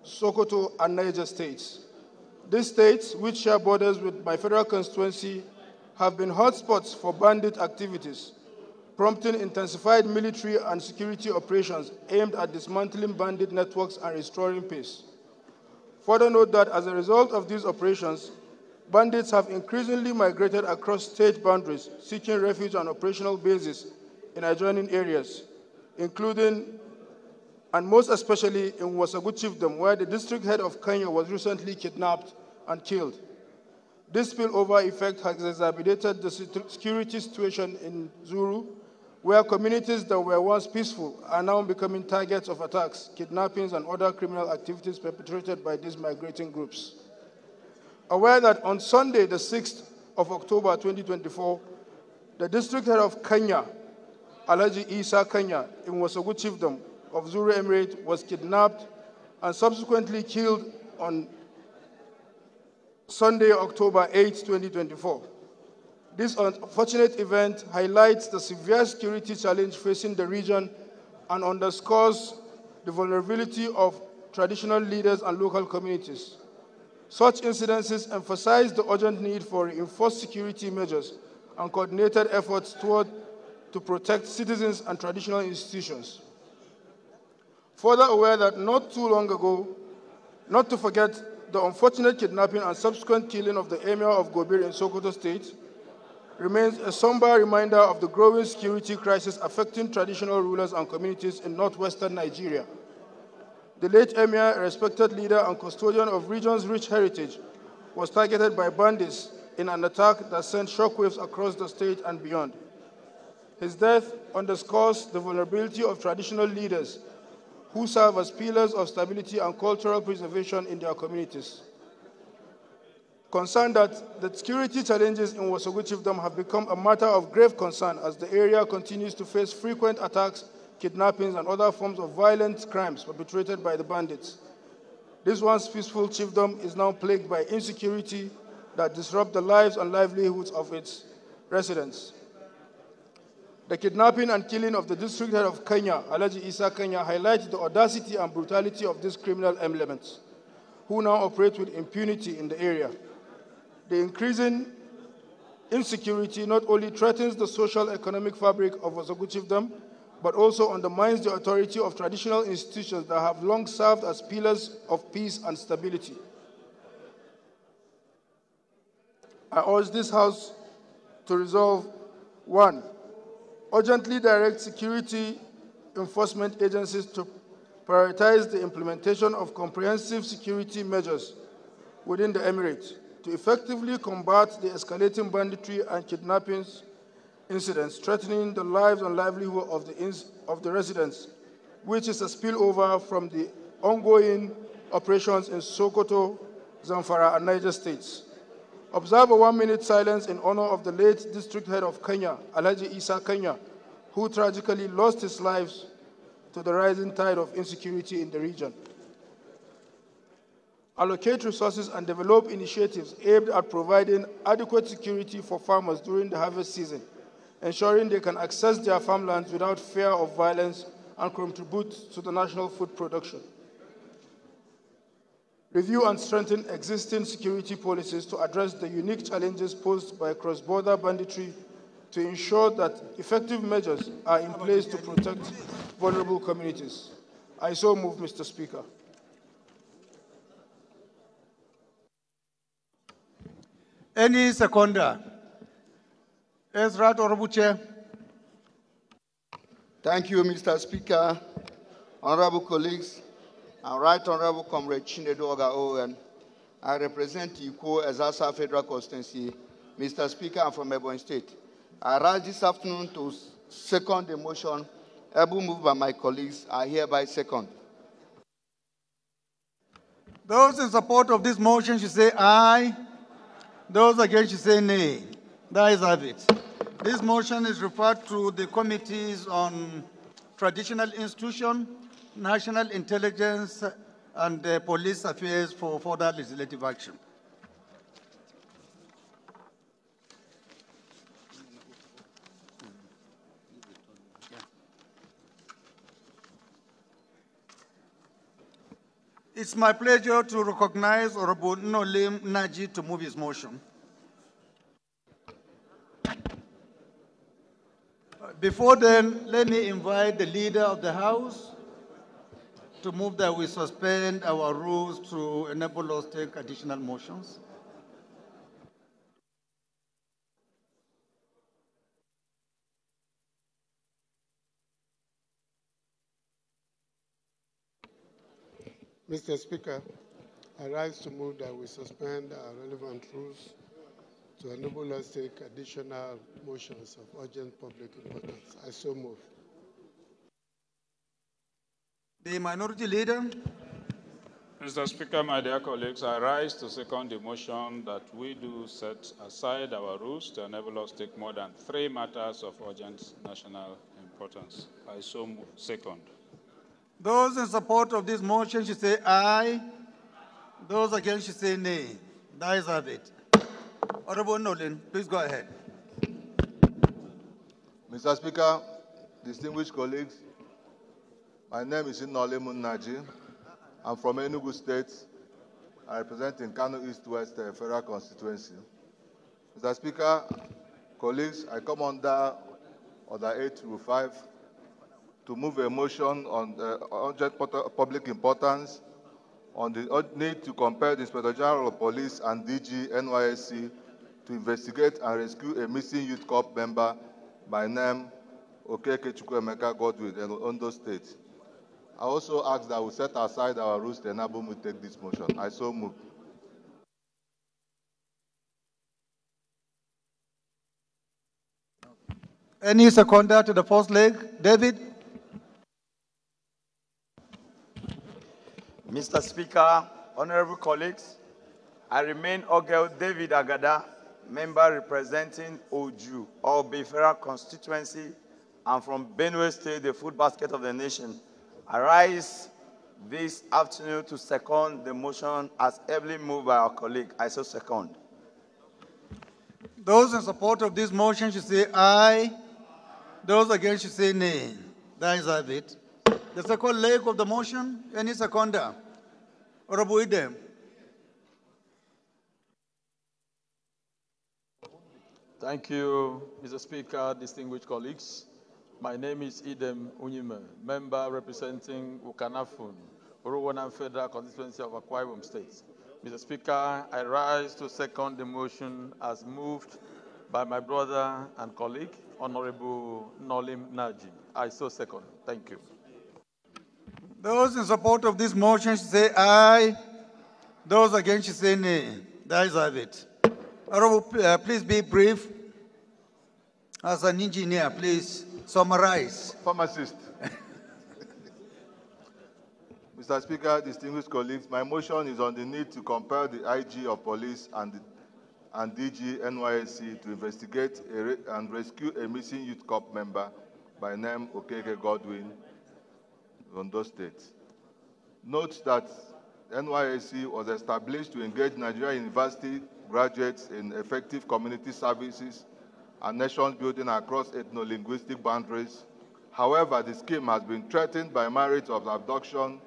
Speaker 17: Sokoto, and Niger states. These states, which share borders with my federal constituency, have been hotspots for bandit activities, prompting intensified military and security operations aimed at dismantling bandit networks and restoring peace. Further note that as a result of these operations, bandits have increasingly migrated across state boundaries, seeking refuge and operational bases in adjoining areas, including and most especially in Wasagu Chiefdom, where the district head of Kenya was recently kidnapped and killed. This spillover effect has exacerbated the security situation in Zuru, where communities that were once peaceful are now becoming targets of attacks, kidnappings, and other criminal activities perpetrated by these migrating groups. Aware that on Sunday, the 6th of October 2024, the district head of Kenya, Ala-Igbo Kenya, in Wasagu Chiefdom of Zuru Emirate, was kidnapped and subsequently killed on Sunday, October 8, 2024. This unfortunate event highlights the severe security challenge facing the region and underscores the vulnerability of traditional leaders and local communities. Such incidences emphasize the urgent need for reinforced security measures and coordinated efforts to protect citizens and traditional institutions. Further aware that not too long ago, not to forget the unfortunate kidnapping and subsequent killing of the Emir of Gobir in Sokoto State, remains a somber reminder of the growing security crisis affecting traditional rulers and communities in northwestern Nigeria. The late Emir, a respected leader and custodian of region's rich heritage, was targeted by bandits in an attack that sent shockwaves across the state and beyond. His death underscores the vulnerability of traditional leaders who serve as pillars of stability and cultural preservation in their communities. Concerned that the security challenges in Wasagu Chiefdom have become a matter of grave concern as the area continues to face frequent attacks, kidnappings, and other forms of violent crimes perpetrated by the bandits. This once peaceful chiefdom is now plagued by insecurity that disrupt the lives and livelihoods of its residents. The kidnapping and killing of the district head of Kenya, Ala-Igbo Kenya, highlight the audacity and brutality of these criminal elements, who now operate with impunity in the area. The increasing insecurity not only threatens the social economic fabric of Wasagu Chiefdom, but also undermines the authority of traditional institutions that have long served as pillars of peace and stability. I urge this House to resolve: 1. Urgently direct security enforcement agencies to prioritize the implementation of comprehensive security measures within the Emirate to effectively combat the escalating banditry and kidnappings incidents threatening the lives and livelihood of the residents, which is a spillover from the ongoing operations in Sokoto, Zamfara, and Niger states. Observe a 1-minute silence in honor of the late district head of Kenya, Ala-Igbo Kenya, who tragically lost his life to the rising tide of insecurity in the region. Allocate resources and develop initiatives aimed at providing adequate security for farmers during the harvest season, ensuring they can access their farmlands without fear of violence and contribute to the national food production. Review and strengthen existing security policies to address the unique challenges posed by cross-border banditry to ensure that effective measures are in place to protect vulnerable communities. I so move, Mr. Speaker.
Speaker 1: Any seconder? Yes, right, Honorable Chair.
Speaker 9: Thank you, Mr. Speaker. Honorable colleagues, and Right Honorable Comrade Chinedu Oga Owen, I represent Iko Ezasa Federal Constituency. Mr. Speaker, I'm from Ebonyi State. I rise this afternoon to second the motion. Able moved by my colleagues, I hereby second.
Speaker 1: Those in support of this motion should say aye. Those against should say nay. That is have it. This motion is referred to the committees on traditional institution, national intelligence, and police affairs for further legislative action. It's my pleasure to recognize Honorable Nolim Naji to move his motion. Before then, let me invite the leader of the House to move that we suspend our rules to enable us to take additional motions.
Speaker 4: Mr. Speaker, I rise to move that we suspend our relevant rules to enable us to take additional motions of urgent public importance. I so move.
Speaker 1: The minority leader.
Speaker 5: Mr. Speaker, my dear colleagues, I rise to second the motion that we do set aside our rules to enable us to take more than 3 matters of urgent national importance. I so move. Second.
Speaker 1: Those in support of this motion should say aye. Those against should say nay. That is have it. Honorable Nolan, please go ahead.
Speaker 20: Mr. Speaker, distinguished colleagues, my name is Nolim Naji. I'm from Enugu State. I represent in Kano East-West Federal Constituency. Mr. Speaker, colleagues, I come under Order 825 to move a motion on urgent public importance on the need to compel the Inspector General of Police and DG NYSC to investigate and rescue a missing Youth Corps member by name Okeke Chukwuemeka Godwin in Ondo State. I also ask that we set aside our rules to enable me to take this motion. I so move.
Speaker 1: Any seconder to the first leg? David?
Speaker 21: Mr. Speaker, honorable colleagues, I remain Ogel David Agada, member representing Oju, Obi Federal Constituency, and from Benue State, the food basket of the nation. I rise this afternoon to second the motion as ably moved by our colleague. I so second.
Speaker 1: Those in support of this motion should say aye. Those against should say nay. That is have it. The second leg of the motion, any seconder? Honorable Idem.
Speaker 11: Thank you, Mr. Speaker, distinguished colleagues. My name is Idem Unyime, member representing Ukanafun, Uruwana Federal Constituency of Akwa Ibom State. Mr. Speaker, I rise to second the motion as moved by my brother and colleague, Honorable Nolim Naji. I so second. Thank you.
Speaker 1: Those in support of this motion should say aye. Those against should say nay. That is have it. Honorable, please be brief. As an engineer, please summarize.
Speaker 20: Pharmacist. Mr. Speaker, distinguished colleagues, my motion is on the need to compel the IG of Police and DG NYSC to investigate and rescue a missing Youth Corps member by name Okeke Godwin, Ondo State. Note that NYSC was established to engage Nigerian university graduates in effective community services and nation building across ethno-linguistic boundaries. However, the scheme has been threatened by marriage of abduction,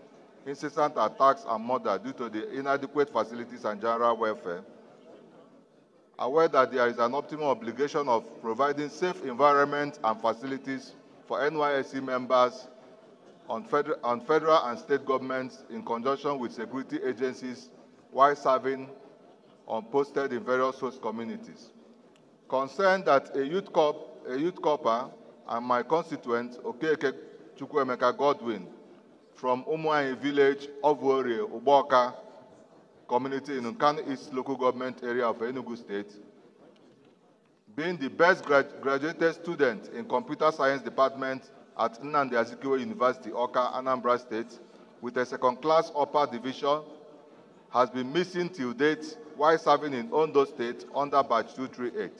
Speaker 20: incessant attacks, and murder due to the inadequate facilities and general welfare. aware that there is an optimal obligation of providing safe environment and facilities for NYSC members on federal and state governments in conjunction with security agencies while serving posted in various host communities. Concerned that a youth corper and my constituent, Okeke Chukwuemeka Godwin, from Umuayi village of Warrior, Uboka community in Nkanu East local government area of Enugu State, being the best graduated student in computer science department at Nnamdi Azikiwe University, Awka, Anambra State, with a second-class upper division, has been missing till date while serving in Ondo State under batch 238.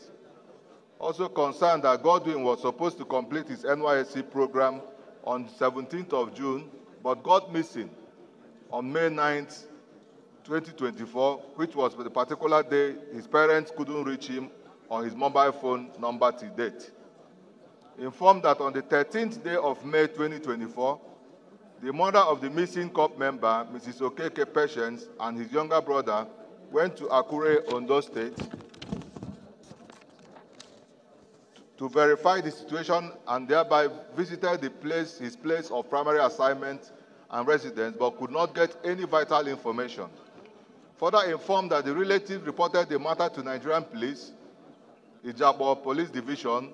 Speaker 20: Also concerned that Godwin was supposed to complete his NYSC program on the 17th of June, but got missing on May 9th, 2024, which was the particular day his parents couldn't reach him on his mobile phone number to date. Informed that on the 13th day of May 2024, the mother of the missing corps member, Mrs. Okeke Patience, and his younger brother went to Akure, Ondo State, to verify the situation and thereby visited his place of primary assignment and residence, but could not get any vital information. Further informed that the relative reported the matter to Nigerian police, Ijabo Police Division,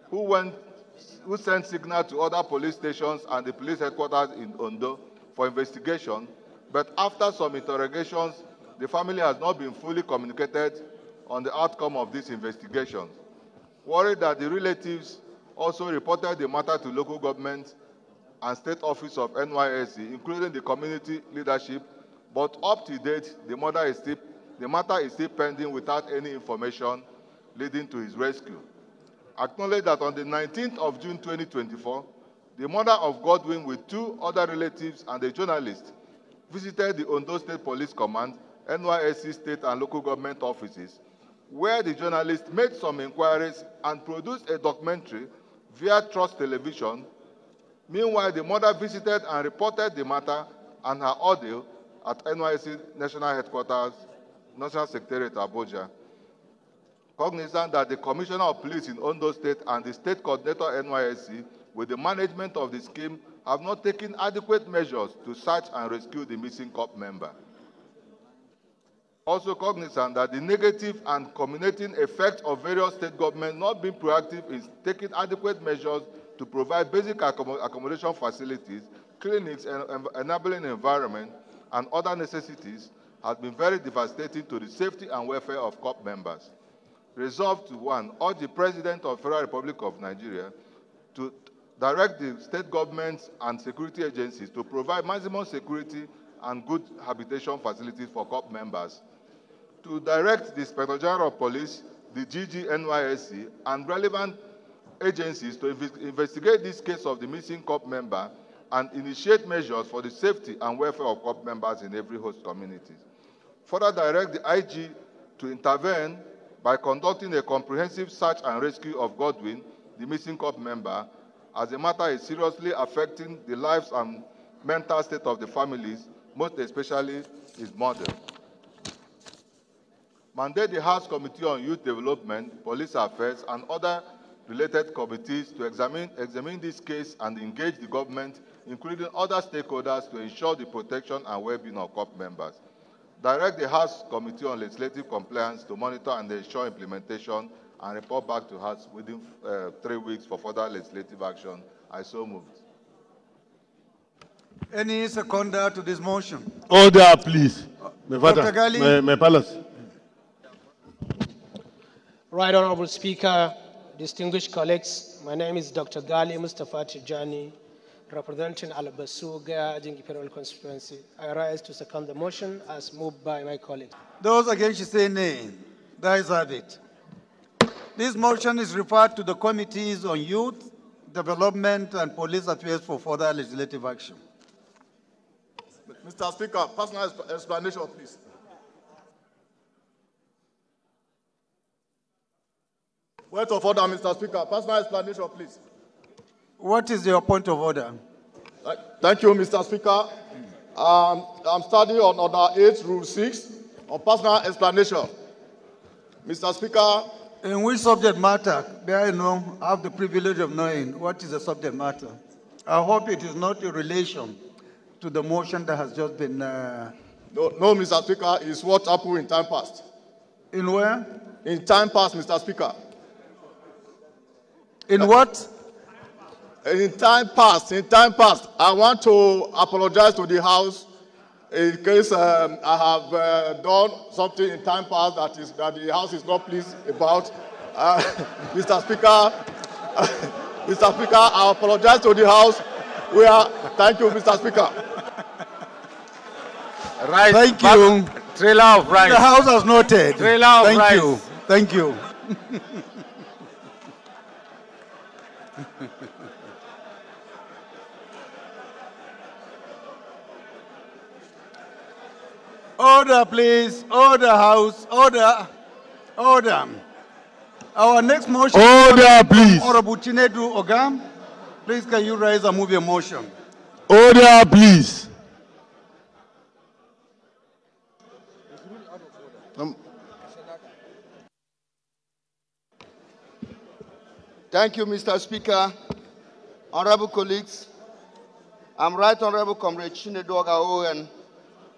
Speaker 20: who sent signal to other police stations and the police headquarters in Ondo for investigation, but after some interrogations, the family has not been fully communicated on the outcome of this investigation. Worried that the relatives also reported the matter to local government and state office of NYSC, including the community leadership, but up to date, the matter is still pending without any information leading to his rescue. Acknowledge that on the 19th of June 2024, the mother of Godwin with two other relatives and a journalist visited the Ondo State Police Command, NYSC state and local government offices, where the journalist made some inquiries and produced a documentary via Trust Television. Meanwhile, the mother visited and reported the matter and her audio at NYSC National Headquarters, National Secretariat, Abuja. Cognizant that the Commissioner of Police in Ondo State and the State Coordinator NYSC, with the management of the scheme, have not taken adequate measures to search and rescue the missing corps member. Also cognizant that the negative and culminating effect of various state governments not being proactive in taking adequate measures to provide basic accommodation facilities, clinics, and enabling environment, and other necessities has been very devastating to the safety and welfare of corps members. Resolved to, one, urge the President of the Federal Republic of Nigeria to direct the state governments and security agencies to provide maximum security and good habitation facilities for corps members, to direct the Inspector General of Police, the GG NYSC, and relevant agencies to investigate this case of the missing corps member and initiate measures for the safety and welfare of corps members in every host community. Further direct the IG to intervene by conducting a comprehensive search and rescue of Godwin, the missing corps member, as the matter is seriously affecting the lives and mental state of the families, most especially his mother. Mandate the House Committee on Youth Development, Police Affairs, and other related committees to examine this case and engage the government, including other stakeholders, to ensure the protection and well-being of corps members. Direct the House Committee on Legislative Compliance to monitor and ensure implementation and report back to House within 3 weeks for further legislative action. I so moved.
Speaker 1: Any seconder to this motion?
Speaker 2: Order, please.
Speaker 1: Dr. Gali.
Speaker 2: My palace.
Speaker 22: Right Honorable Speaker, distinguished colleagues, my name is Dr. Gali Mustafa Tijani, representing Ala-Igbo Jingi Federal Constituency. I rise to second the motion as moved by my colleagues.
Speaker 1: Those against you say nay. The ayes have it. This motion is referred to the Committees on Youth, Development, and Police Affairs for further legislative action.
Speaker 14: Mr. Speaker, personal explanation, please. Point of order, Mr. Speaker. Personal explanation, please.
Speaker 1: What is your point of order?
Speaker 14: Thank you, Mr. Speaker. I'm studying on Order 8, Rule 6, on personal explanation. Mr. Speaker.
Speaker 1: In which subject matter? May I know? I have the privilege of knowing what is the subject matter. I hope it is not in relation to the motion that has just been... No,
Speaker 14: Mr. Speaker, it's what happened in time past.
Speaker 1: In where?
Speaker 14: In time past, Mr. Speaker.
Speaker 1: In what?
Speaker 14: In time past, I want to apologize to the House in case I have done something in time past that the House is not pleased about. Mr. Speaker, Mr. Speaker, I apologize to the House. Thank you, Mr. Speaker.
Speaker 1: Right. Thank you.
Speaker 2: Trailer of rice.
Speaker 1: The House has noted.
Speaker 2: Trailer of rice.
Speaker 1: Thank you. Thank you. Order, please. Order, House. Order. Order. Our next motion.
Speaker 2: Order, please.
Speaker 1: Honorable Chinedu Ogam. Please, can you raise and move your motion?
Speaker 2: Order, please.
Speaker 19: Thank you, Mr. Speaker. Honorable colleagues, I'm Right Honorable Comrade Chinedu Ogaowen.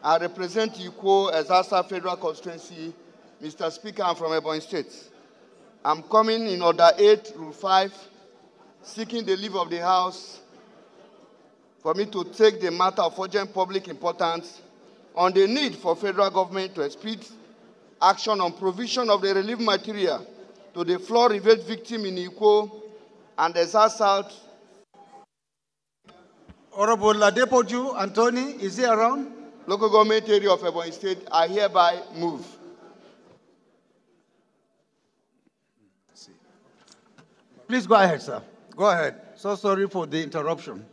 Speaker 19: I represent Ikwo Ezasa Federal Constituency. Mr. Speaker, I'm from Ebonyi State. I'm coming in Order 8, Rule 5, seeking the leave of the House for me to take the matter of urgent public importance on the need for federal government to speed action on provision of the relief material to the flood ravage victim in Ikwo and Ezasa South.
Speaker 1: Honorable Adepoju Anthony, is he around?
Speaker 19: Local government area of Ebonyi State, I hereby move.
Speaker 1: Please go ahead, sir. Go ahead. So sorry for the interruption.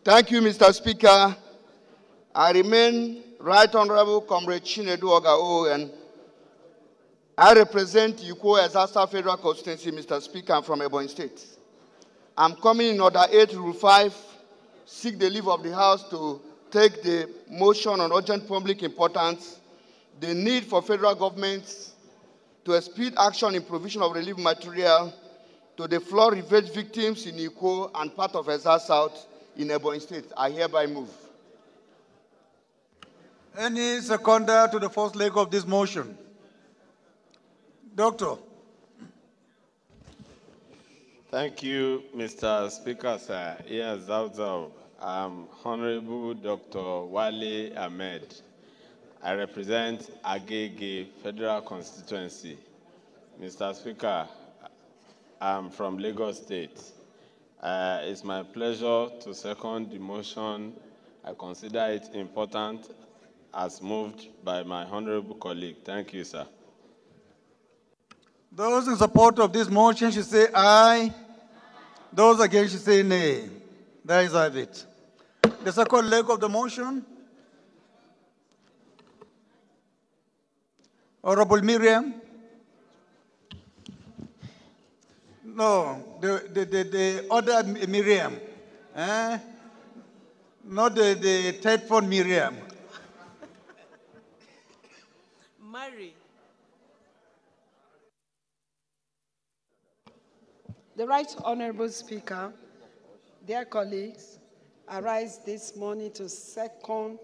Speaker 19: Thank you, Mr. Speaker. I remain Right Honorable Comrade Chinedu Ogaowen. I represent Ikwo Ezasa Federal Constituency, Mr. Speaker. I'm from Ebonyi State. I'm coming in Order 8, Rule 5, seek the leave of the House to take the motion on urgent public importance, the need for federal government to speed action in provision of relief material to the flood ravage victims in Ikwo and part of Ezasa South in Ebonyi State. I hereby move.
Speaker 1: Any seconder to the first leg of this motion? Doctor.
Speaker 7: Thank you, Mr. Speaker, sir. Yes, I'm Honorable Dr. Wale Ahmed. I represent Agege Federal Constituency. Mr. Speaker, I'm from Lagos State. It's my pleasure to second the motion. I consider it important as moved by my honorable colleague. Thank you, sir.
Speaker 1: Those in support of this motion should say aye. Those against should say nay. There is it. The second leg of the motion. Honorable Miriam. No, the other Miriam. Not the third one Miriam.
Speaker 23: Mary.
Speaker 24: The Right Honorable Speaker, dear colleagues, I rise this morning to second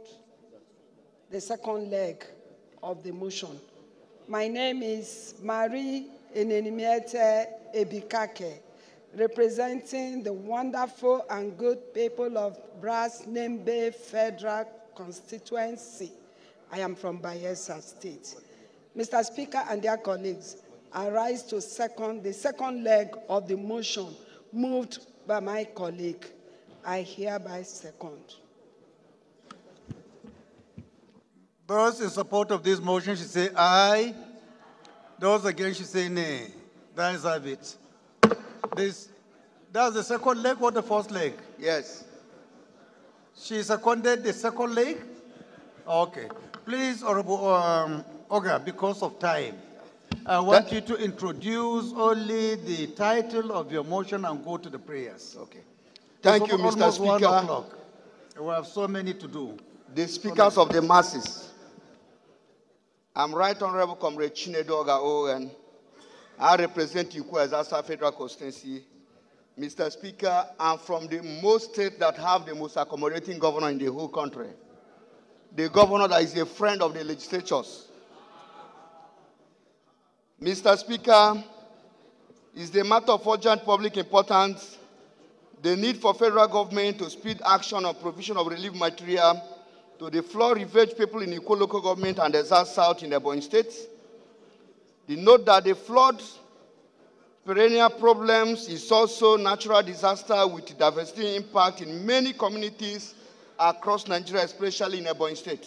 Speaker 24: the second leg of the motion. My name is Marie Enenimiete Ebikake, representing the wonderful and good people of Brass Nembe Federal Constituency. I am from Bayelsa State. Mr. Speaker and dear colleagues, I rise to second the second leg of the motion moved by my colleague. I hereby second.
Speaker 1: Those in support of this motion should say aye. Those against should say nay. That is it. That's the second leg or the first leg?
Speaker 19: Yes.
Speaker 1: She seconded the second leg? Okay. Please, Honorable Oga, because of time, I want you to introduce only the title of your motion and go to the prayers.
Speaker 19: Okay. Thank you, Mr. Speaker.
Speaker 1: 1 o'clock. We have so many to do.
Speaker 19: The speakers of the masses. I'm Right Honorable Comrade Chinedu Oga-Owen. I represent Ikwo-Ezasa Federal Constituency. Mr. Speaker, I'm from the most state that have the most accommodating governor in the whole country. The governor that is a friend of the legislatures. Mr. Speaker, it's the matter of urgent public importance, the need for federal government to speed action on provision of relief material to the flood-ravaged people in Ikwo local government and the South in Ebonyi State. The note that the flood perennial problems is also natural disaster with devastating impact in many communities across Nigeria, especially in Ebonyi State.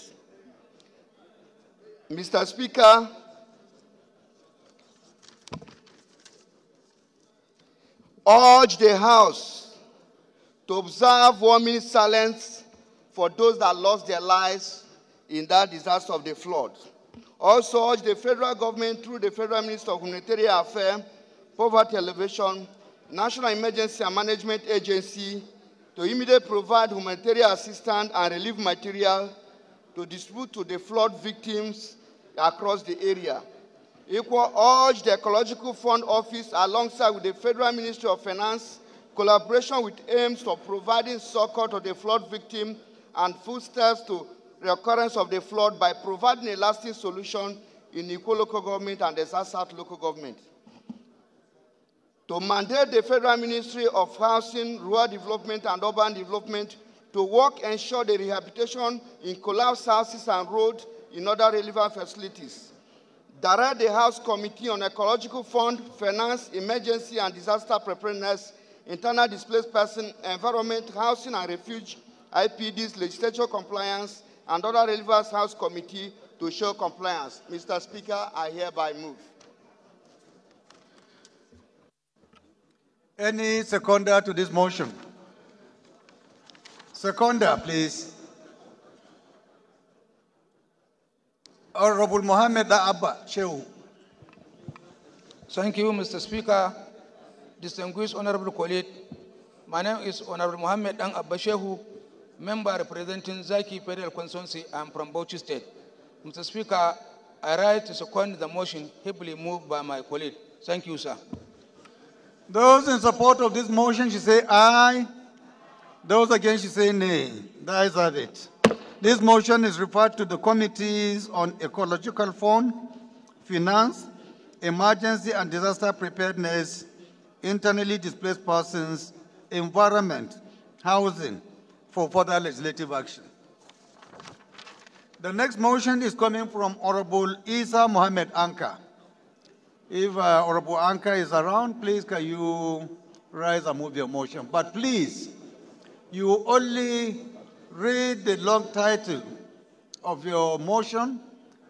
Speaker 19: Mr. Speaker, urge the House to observe 1 minute silence for those that lost their lives in that disaster of the flood. Also urge the federal government through the Federal Minister of Humanitarian Affairs, Poverty Alleviation, National Emergency and Management Agency to immediately provide humanitarian assistance and relief material to distribute to the flood victims across the area. Ikwo urge the Ecological Fund Office alongside with the Federal Ministry of Finance, collaboration with aims of providing succor to the flood victim and footsteps to recurrence of the flood by providing a lasting solution in Ikwo local government and the South local government. To mandate the Federal Ministry of Housing, Rural Development and Urban Development to work and ensure the rehabilitation in collapsed houses and roads in other relevant facilities. Direct the House Committee on Ecological Fund, Finance, Emergency and Disaster Preparedness, Internal Displaced Person, Environment, Housing and Refuge, IPDs, Legislature Compliance, and other relevant House Committee to show compliance. Mr. Speaker, I hereby move.
Speaker 1: Any seconder to this motion? Seconder, please. Honorable Mohammed Abba Shehu.
Speaker 3: Thank you, Mr. Speaker. Distinguished Honorable colleague, my name is Honorable Mohammed Abba Shehu, member representing Zaki Federal Constituency. I'm from Bauchi State. Mr. Speaker, I rise to second the motion heavily moved by my colleague. Thank you, sir.
Speaker 1: Those in support of this motion should say aye. Those against should say nay. The ayes have it. This motion is referred to the Committees on Ecological Fund, Finance, Emergency and Disaster Preparedness, Internally Displaced Persons, Environment, Housing, for further legislative action. The next motion is coming from Honorable Isa Mohammed Anka. If Honorable Anka is around, please can you rise and move your motion. But please, you only read the long title of your motion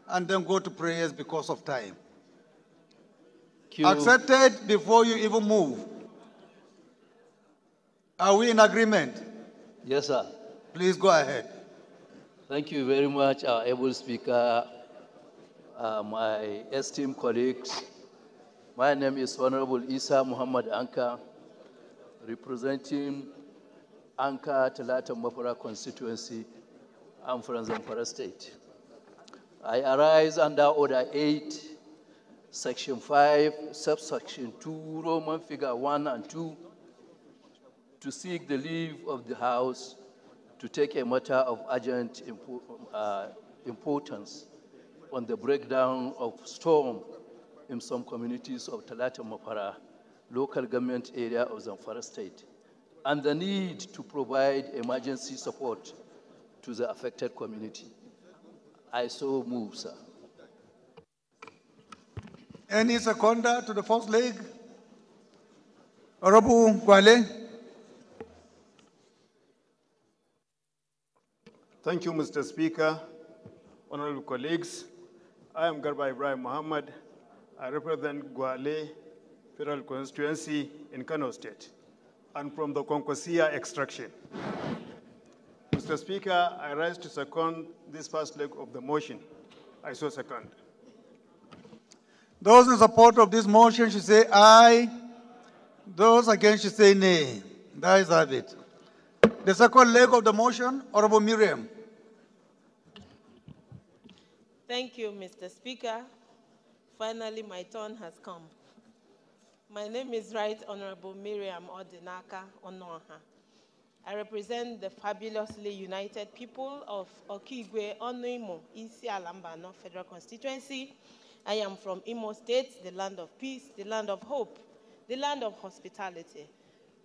Speaker 1: and then go to prayers because of time. Accepted before you even move. Are we in agreement?
Speaker 8: Yes, sir.
Speaker 1: Please go ahead.
Speaker 8: Thank you very much, our able speaker, my esteemed colleagues. My name is Honorable Isa Muhammad Anka, representing Anka Talata Mapara constituency. I'm from Zamfara State. I arise under Order 8, Section 5, Subsection 2, Roman Figure 1 and 2, to seek the leave of the House to take a matter of urgent importance on the breakdown of storm in some communities of Talata Mapara, local government area of Zamfara State, and the need to provide emergency support to the affected community. I so move, sir.
Speaker 1: Any seconder to the first leg? Honorable Kwale.
Speaker 10: Thank you, Mr. Speaker. Honorable colleagues, I am Garba Ibrahim Muhammad. I represent Gwale Federal Constituency in Kano State, and from the Konkosia extraction. Mr. Speaker, I rise to second this first leg of the motion. I so second.
Speaker 1: Those in support of this motion should say aye. Those against should say nay. The ayes have it. The second leg of the motion, Honorable Miriam.
Speaker 6: Thank you, Mr. Speaker. Finally, my turn has come. My name is Right Honorable Miriam Odinaka Onoha. I represent the fabulously united people of Okigwe, Onoimo, Isi Alambano Federal Constituency. I am from Imo State, the land of peace, the land of hope, the land of hospitality.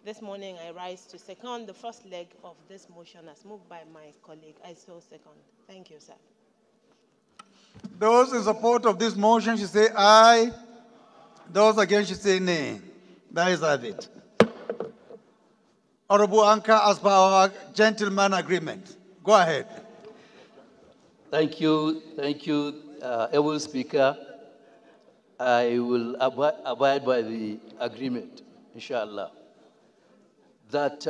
Speaker 6: This morning, I rise to second the first leg of this motion as moved by my colleague. I so second. Thank you, sir.
Speaker 1: Those in support of this motion should say aye. Those against should say nay. That is it. Honorable Anka, as per our gentleman agreement. Go ahead.
Speaker 8: Thank you, able Speaker. I will abide by the agreement, inshallah, that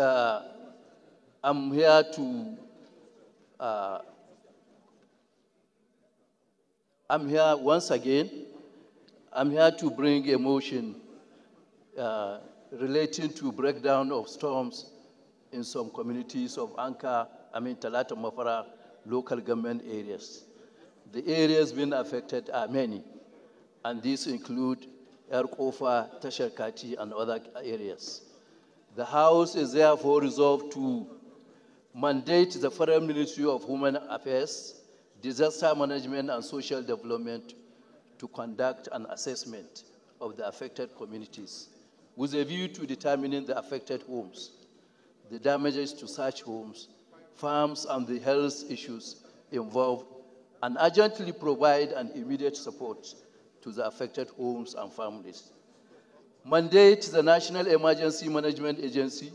Speaker 8: I'm here once again. I'm here to bring a motion relating to breakdown of storms in some communities of Talata Mafara local government areas. The areas being affected are many, and these include Erkofa, Tasharkati, and other areas. The House is therefore resolved to mandate the Federal Ministry of Human Affairs, Disaster Management and Social Development to conduct an assessment of the affected communities with a view to determining the affected homes, the damages to such homes, farms, and the health issues involved, and urgently provide an immediate support to the affected homes and families. Mandate the National Emergency Management Agency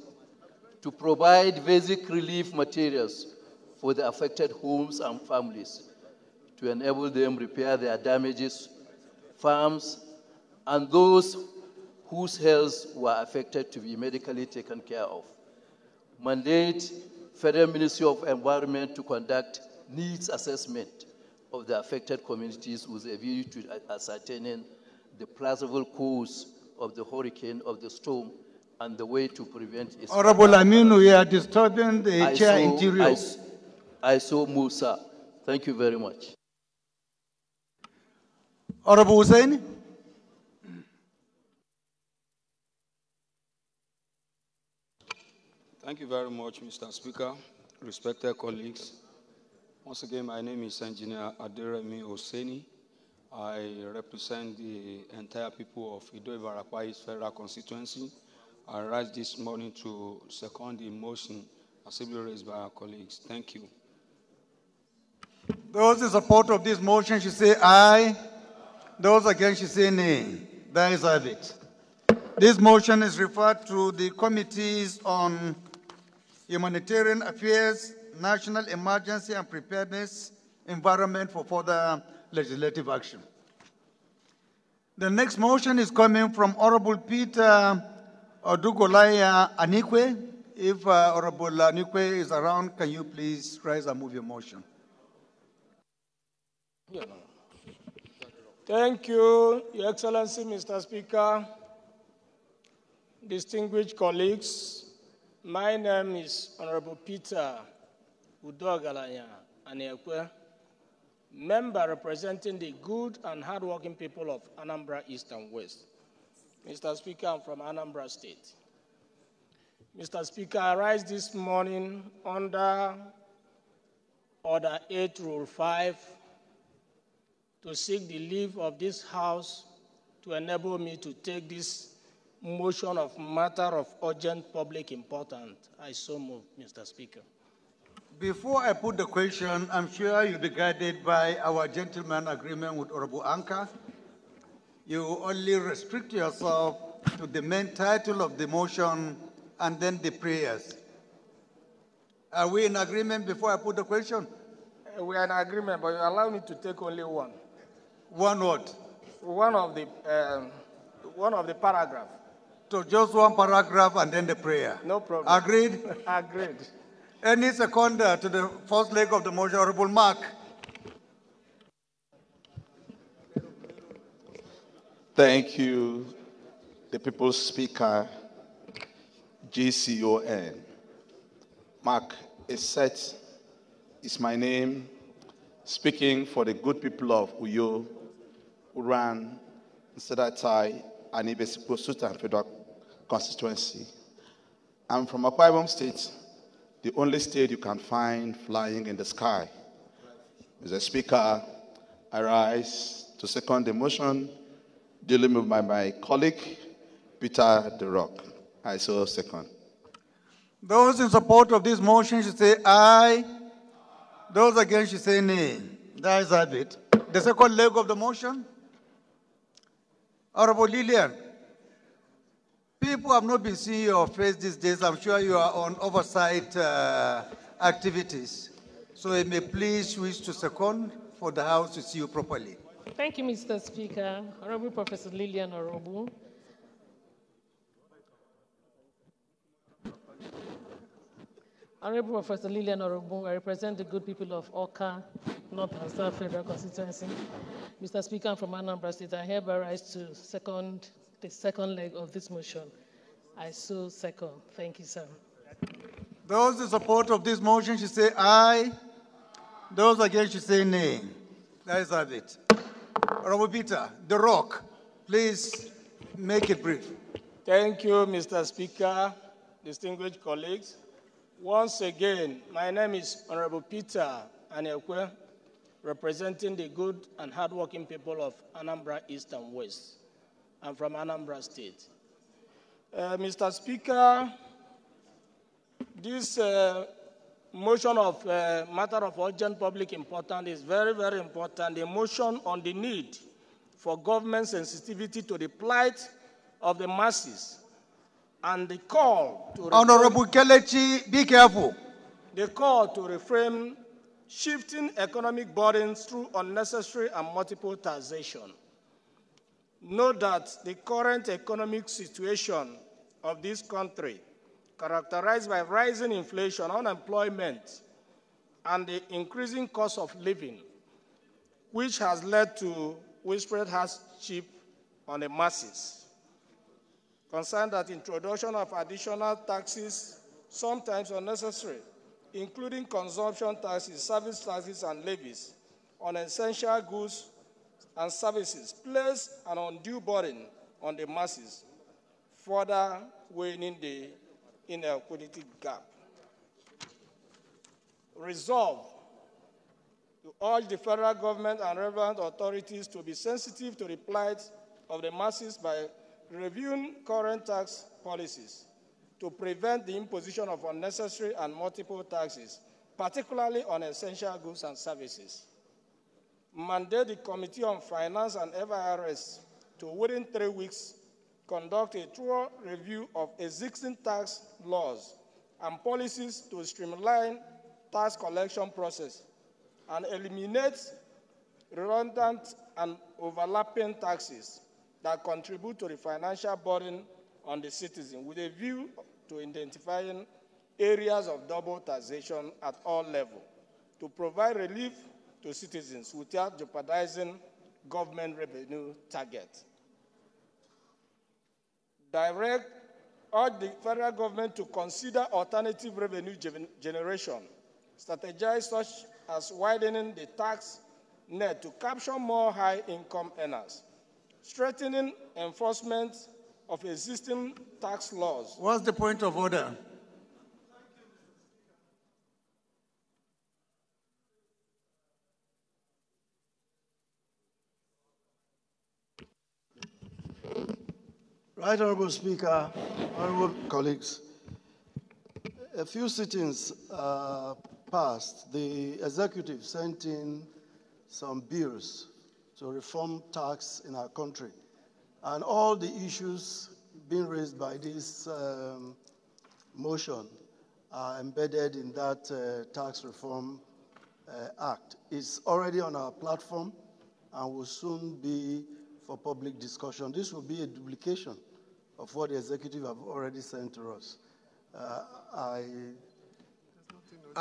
Speaker 8: to provide basic relief materials for the affected homes and families to enable them repair their damages, farms, and those whose health were affected to be medically taken care of. Mandate Federal Ministry of Environment to conduct needs assessment of the affected communities with a view to ascertaining the plausible cause of the hurricane, of the storm, and the way to prevent its...
Speaker 1: Honorable Aminu, you are disturbing the chair interior.
Speaker 8: I so move, sir. Thank you very much.
Speaker 1: Honorable Hussein.
Speaker 12: Thank you very much, Mr. Speaker. Respected colleagues. Once again, my name is Engineer Aderemi Oseni. I represent the entire people of Ido-Ibarapa Federal Constituency. I rise this morning to second the motion as raised by our colleagues. Thank you.
Speaker 1: Those in support of this motion should say aye. Those against should say nay. That is it. This motion is referred to the committees on Humanitarian Affairs, National Emergency and Preparedness, Environment for further legislative action. The next motion is coming from Honorable Peter Odugolaya Anikwe. If Honorable Anikwe is around, can you please rise and move your motion?
Speaker 13: Thank you, Your Excellency, Mr. Speaker. Distinguished colleagues, my name is Honorable Peter Udogalaya Aniekwe, member representing the good and hardworking people of Anambra East and West. Mr. Speaker, I'm from Anambra State. Mr. Speaker, I rise this morning under Order 8, Rule 5, to seek the leave of this House to enable me to take this motion of matter of urgent public importance. I so move, Mr. Speaker.
Speaker 1: Before I put the question, I'm sure you'll be guided by our gentleman agreement with Honorable Anka. You only restrict yourself to the main title of the motion and then the prayers. Are we in agreement before I put the question?
Speaker 13: We are in agreement, but you allow me to take only one.
Speaker 1: One what?
Speaker 13: One of the paragraph.
Speaker 1: So just one paragraph and then the prayer.
Speaker 13: No problem.
Speaker 1: Agreed?
Speaker 13: Agreed.
Speaker 1: Any seconder to the first leg of the motion, Honorable Mark.
Speaker 16: Thank you, the People's Speaker, GCON. Mark, is my name. speaking for the good people of Uyo, Uran, Sedatai, and Ibesikpo Sultan Federal Constituency. I'm from Akwa Ibom State, the only state you can find flying in the sky. Mr. Speaker, I rise to second the motion dealing with my colleague, Peter The Rock. I so second.
Speaker 1: Those in support of this motion should say aye. Those against should say nay. That is it. The second leg of the motion. Honorable Lillian, people have not been seeing your face these days. I'm sure you are on oversight activities. So you may please switch to second for the House to see you properly.
Speaker 9: Thank you, Mr. Speaker. Honorable Professor Lillian Orobu. Honorable Professor Lillian Orobu, I represent the good people of Oka, North and South Federal Constituency. Mr. Speaker, from Anambra State, I hereby rise to second the second leg of this motion. I so second. Thank you, sir.
Speaker 1: Those in support of this motion should say aye. Those against should say nay. That is it. Honorable Peter, The Rock, please make it brief.
Speaker 13: Thank you, Mr. Speaker, distinguished colleagues. Once again, my name is Honorable Peter Anekwe, representing the good and hardworking people of Anambra East and West. I'm from Anambra State. Mr. Speaker, this motion of matter of urgent public importance is very, very important. The motion on the need for government sensitivity to the plight of the masses and the call to
Speaker 1: Honorable Kelechi, be careful.
Speaker 13: The call to reframe shifting economic burdens through unnecessary and multiple taxation. Note that the current economic situation of this country, characterized by rising inflation, unemployment, and the increasing cost of living, which has led to widespread hardship on the masses. Concerned that introduction of additional taxes, sometimes unnecessary, including consumption taxes, service taxes, and levies on essential goods and services, place an undue burden on the masses, further widening the inequality gap. Resolve to urge the federal government and relevant authorities to be sensitive to the plight of the masses by reviewing current tax policies to prevent the imposition of unnecessary and multiple taxes, particularly on essential goods and services. Mandate the Committee on Finance and FIRS to, within 3 weeks, conduct a thorough review of existing tax laws and policies to streamline tax collection process and eliminate redundant and overlapping taxes that contribute to the financial burden on the citizen, with a view to identifying areas of double taxation at all levels to provide relief to citizens without jeopardizing government revenue targets. Urge the federal government to consider alternative revenue generation, strategize such as widening the tax net to capture more high-income earners, strengthening enforcement of existing tax laws.
Speaker 1: What's the point of order?
Speaker 15: Right Honorable Speaker, honorable colleagues, a few sittings past, the executive sent in some bills to reform tax in our country. And all the issues being raised by this motion are embedded in that tax reform act. It's already on our platform and will soon be for public discussion. This will be a duplication of what the executive have already sent to us.
Speaker 1: Are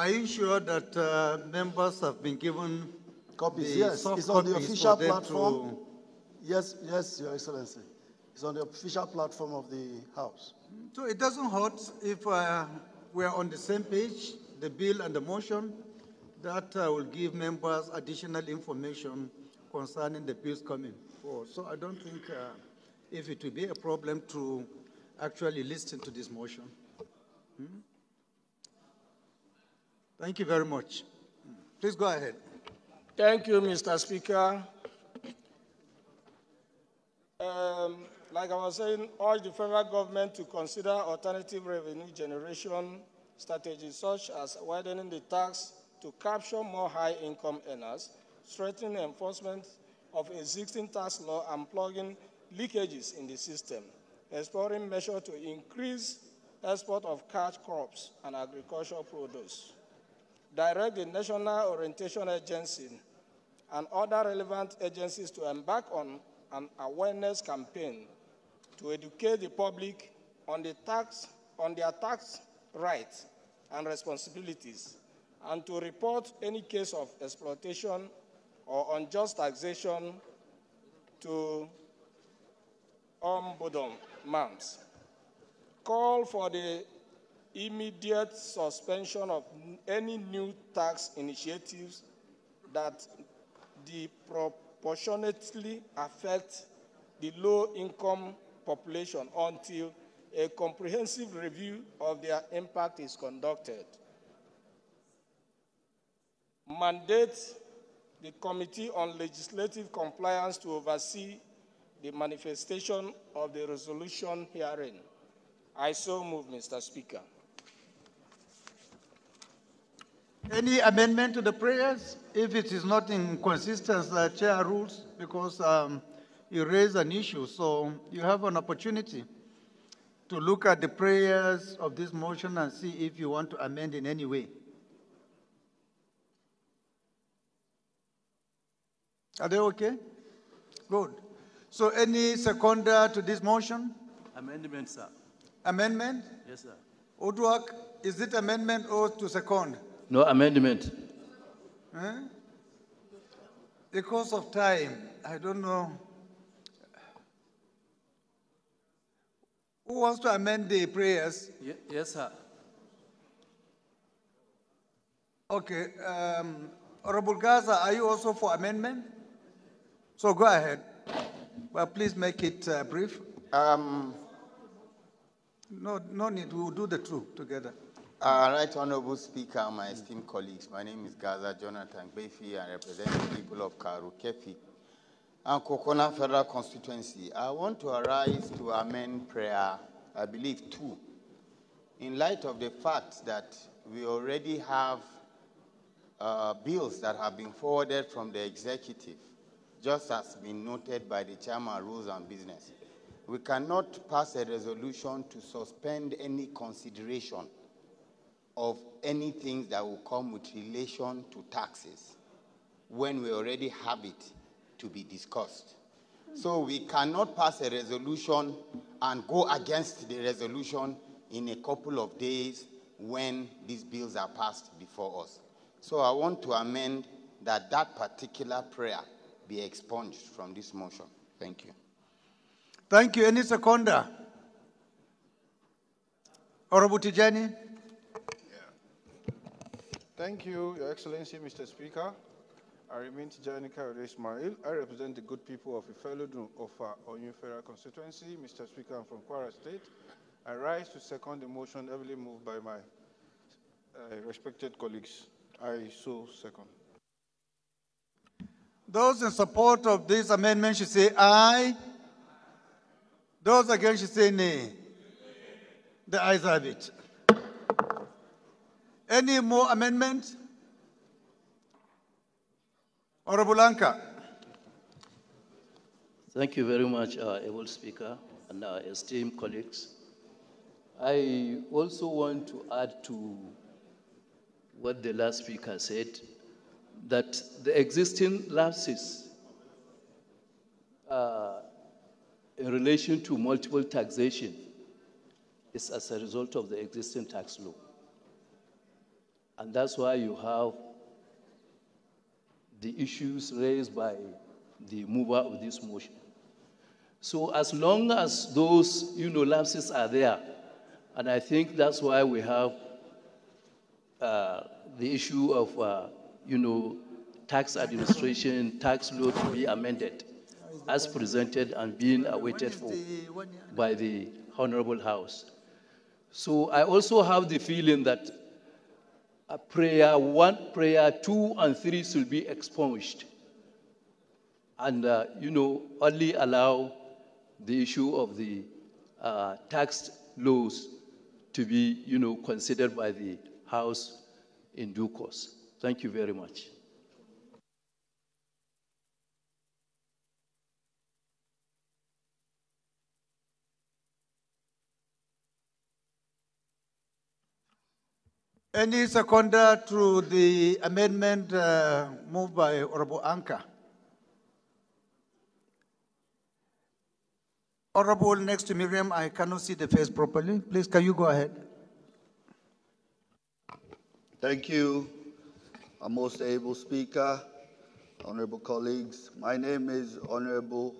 Speaker 1: you sure that members have been given
Speaker 15: copies? Yes, it's on the official platform. Yes, Your Excellency. It's on the official platform of the House.
Speaker 1: So it doesn't hurt if we are on the same page, the bill and the motion, That will give members additional information concerning the bills coming forward. So I don't think if it will be a problem to actually listen to this motion. Thank you very much. Please go ahead.
Speaker 13: Thank you, Mr. Speaker. Like I was saying, urge the federal government to consider alternative revenue generation strategies such as widening the tax to capture more high-income earners, strengthening enforcement of existing tax law, and plugging leakages in the system, exploring measures to increase export of cash crops and agricultural produce. Direct the National Orientation Agency and other relevant agencies to embark on an awareness campaign to educate the public on their tax rights and responsibilities, and to report any case of exploitation or unjust taxation to ombudsman. Call for the immediate suspension of any new tax initiatives that disproportionately affect the low-income population until a comprehensive review of their impact is conducted. Mandate the Committee on Legislative Compliance to oversee the manifestation of the resolution herein. I so move, Mr. Speaker.
Speaker 1: Any amendment to the prayers? If it is not in consistence, the chair rules, because you raise an issue, so you have an opportunity to look at the prayers of this motion and see if you want to amend in any way. Are they okay? Good. So any seconder to this motion?
Speaker 8: Amendment, sir.
Speaker 1: Amendment?
Speaker 8: Yes, sir.
Speaker 1: Oduak, is it amendment or to second?
Speaker 8: No amendment.
Speaker 1: Because of time, I don't know. Who wants to amend the prayers?
Speaker 8: Yes, sir.
Speaker 1: Okay. Honorable Gaza, are you also for amendment? So go ahead. But please make it brief. No need. We'll do the two together.
Speaker 4: Right Honorable Speaker, my esteemed colleagues, my name is Gaza Jonathan Befi. I represent the people of Karu Kefi and Kokona Federal Constituency. I want to arise to amend prayer, I believe, 2, in light of the fact that we already have bills that have been forwarded from the executive, just as been noted by the Chairman, Rules and Business. We cannot pass a resolution to suspend any consideration of anything that will come with relation to taxes when we already have it to be discussed. So we cannot pass a resolution and go against the resolution in a couple of days when these bills are passed before us. So I want to amend that that particular prayer be expunged from this motion. Thank you.
Speaker 1: Thank you. Any seconder? Honorable Tijani?
Speaker 5: Thank you, Your Excellency, Mr. Speaker. I remain Tijani Kayode Ismail. I represent the good people of Ifelodun of Oyun Federal Constituency. Mr. Speaker, I'm from Kwara State. I rise to second the motion heavily moved by my respected colleagues. I so second.
Speaker 1: Those in support of this amendment should say aye. Those against should say nay. The ayes have it. Any more amendments? Honorable Anka.
Speaker 8: Thank you very much, able Speaker and esteemed colleagues. I also want to add to what the last speaker said, that the existing lapses in relation to multiple taxation is as a result of the existing tax law. And that's why you have the issues raised by the mover of this motion. So as long as those, lapses are there, and I think that's why we have the issue of tax administration, tax law to be amended as presented and being awaited for by the Honorable House. So I also have the feeling that prayer 1, prayer 2, and 3 should be expunged and, only allow the issue of the tax laws to be, considered by the House in due course. Thank you very much.
Speaker 1: Any seconder to the amendment moved by Honorable Anka? Honorable next to Miriam, I cannot see the face properly. Please, can you go ahead?
Speaker 11: Thank you, our most able speaker, honorable colleagues. My name is Honorable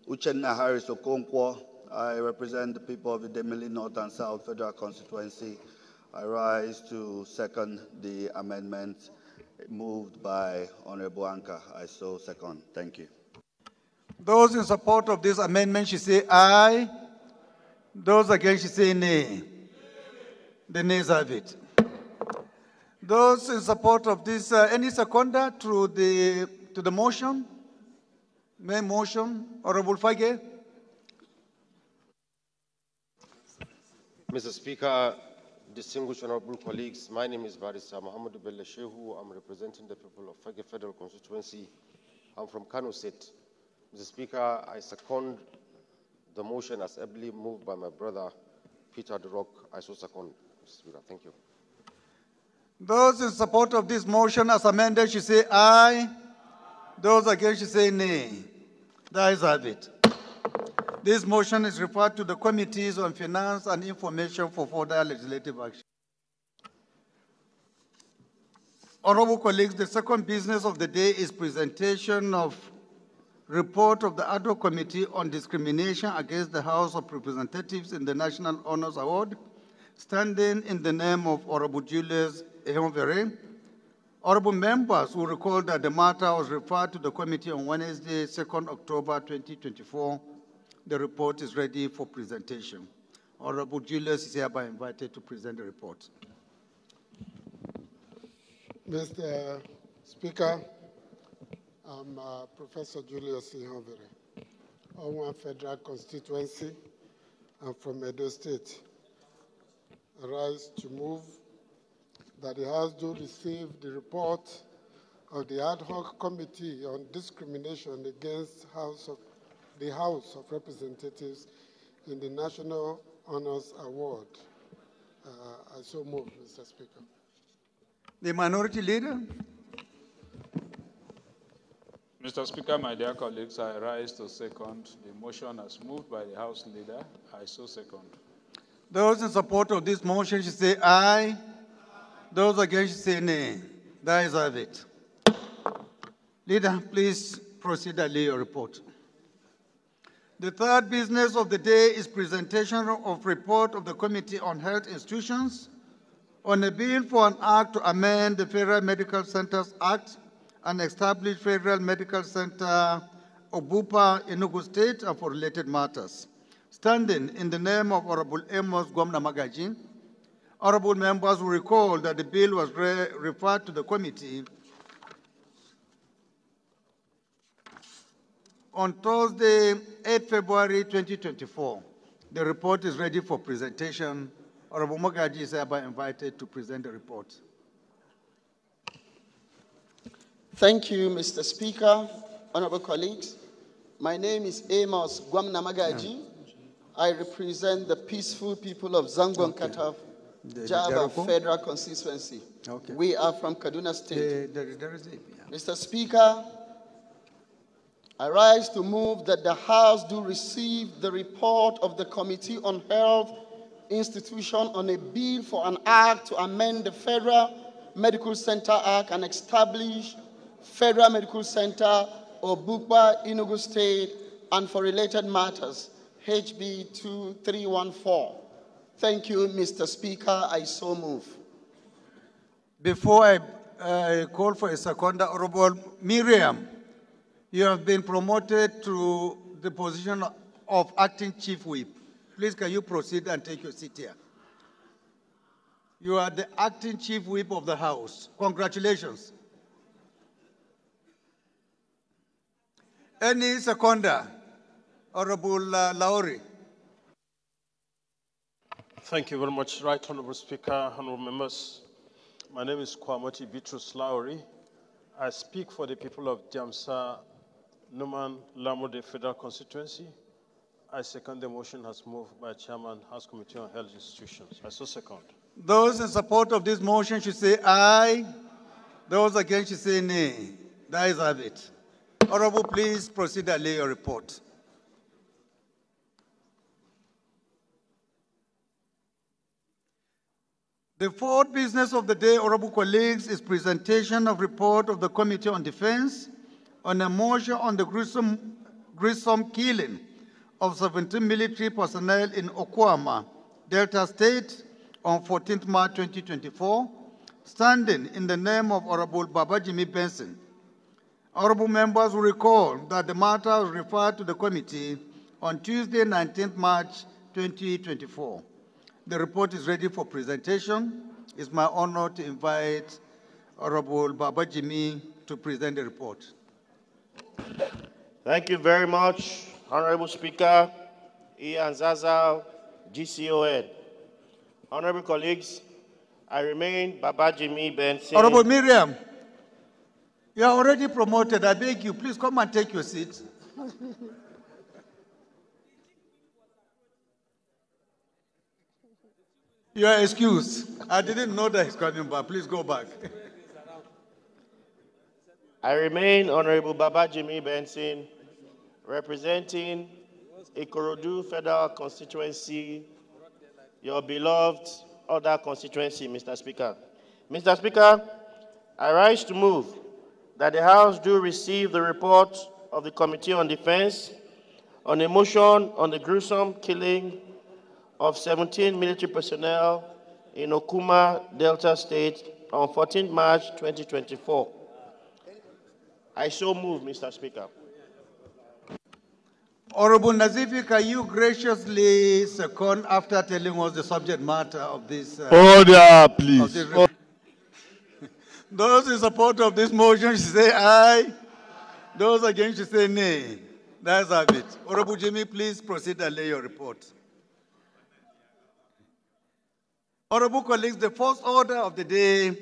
Speaker 11: Uchenna Harris Okonkwo. I represent the people of the Demili North and South Federal Constituency. I rise to second the amendment moved by Honorable Anka. I so second. Thank you.
Speaker 1: Those in support of this amendment should say aye. Those against should say nay. The nays have it. Those in support of this, any seconder to the motion? Main motion, Honorable Fage.
Speaker 17: Mr. Speaker, distinguished honorable colleagues, my name is Barrister Muhammad Bello Shehu. I'm representing the people of Fage Federal Constituency. I'm from Kano State. Mr. Speaker, I second the motion as ably moved by my brother, Peter Durok. I so second, Mr. Speaker. Thank you.
Speaker 1: Those in support of this motion as amended should say aye. Those against should say nay. The ayes have it. This motion is referred to the Committees on Finance and Information for further legislative action. Honorable colleagues, the second business of the day is presentation of report of the ad hoc committee on discrimination against the House of Representatives in the National Honors Award, standing in the name of Honorable Julius Ehonvere. Honorable members will recall that the matter was referred to the committee on Wednesday, 2nd October 2024. The report is ready for presentation. Honorable Julius is hereby invited to present the report.
Speaker 18: Mr. Speaker, I'm Professor Julius Ehonvere, Owan Federal Constituency. I'm from Edo State. I rise to move that the House do receive the report of the ad hoc committee on discrimination against the House of Representatives in the National Honors Award. I so move, Mr. Speaker.
Speaker 1: The Minority Leader.
Speaker 21: Mr. Speaker, my dear colleagues, I rise to second the motion as moved by the House Leader. I so second.
Speaker 1: Those in support of this motion should say aye. Those against should say nay. The ayes have it. Leader, please proceed and lay your report. The third business of the day is presentation of report of the Committee on Health Institutions on a bill for an act to amend the Federal Medical Centers Act and establish Federal Medical Center Obupa, Enugu State, and for related matters. Standing in the name of Honorable Amos Gwamna Magaji, honorable members will recall that the bill was referred to the committee on Thursday, 8 February 2024. The report is ready for presentation. Honorable Magaji is hereby invited to present the report.
Speaker 25: Thank you, Mr. Speaker, honorable colleagues. My name is Amos Gwamna Magaji. I represent the peaceful people of Zangon Kataf, Java Federal Constituency. Okay. We are from Kaduna State. Mr. Speaker, I rise to move that the House do receive the report of the Committee on Health Institution on a bill for an act to amend the Federal Medical Center Act and establish Federal Medical Center Obupa, Enugu State, and for related matters, HB 2314. Thank you, Mr. Speaker. I so move.
Speaker 1: Before I I call for a seconder. Honorable Miriam, you have been promoted to the position of acting chief whip. Please, can you proceed and take your seat here? You are the acting chief whip of the House. Congratulations. Any seconder? Honorable Lauri.
Speaker 2: Thank you very much, Right Honorable Speaker, honorable members. My name is Kwamoti Bitrus Lauri. I speak for the people of Jamsa, Numan, Lamode Federal Constituency. I second the motion as moved by Chairman, House Committee on Health Institutions. I so second.
Speaker 1: Those in support of this motion should say aye. Those against should say nay. The ayes have it. Honorable, please proceed and lay your report. The fourth business of the day, honorable colleagues, is presentation of report of the Committee on Defense on a motion on the gruesome killing of 17 military personnel in Okwama, Delta State, on 14th March 2024, standing in the name of Honorable Babajimi Benson. Honorable members will recall that the matter was referred to the committee on Tuesday, 19th March 2024. The report is ready for presentation. It's my honor to invite Honorable Babajimi to present the report.
Speaker 7: Thank you very much, Honorable Speaker, Ian Zaza, GCON. Honorable colleagues, I remain Babajimi Benson.
Speaker 1: Honorable Miriam, you are already promoted. I beg you, please come and take your seat. You are excused. I didn't know that he's coming back. Please go back.
Speaker 7: I remain Honorable Babajimi Benson, representing Ikorodu Federal Constituency, your beloved other constituency, Mr. Speaker. Mr. Speaker, I rise to move that the House do receive the report of the Committee on Defense on a motion on the gruesome killing of 17 military personnel in Okuma, Delta State on 14 March 2024. I so move, Mr. Speaker.
Speaker 1: Honorable Nazifi, can you graciously second after telling us the subject matter of this?
Speaker 14: Order, please.
Speaker 1: Those in support of this motion should say aye. Those against should say nay. That's a bit. Honorable Jimmy, please proceed and lay your report. Honorable colleagues, the first order of the day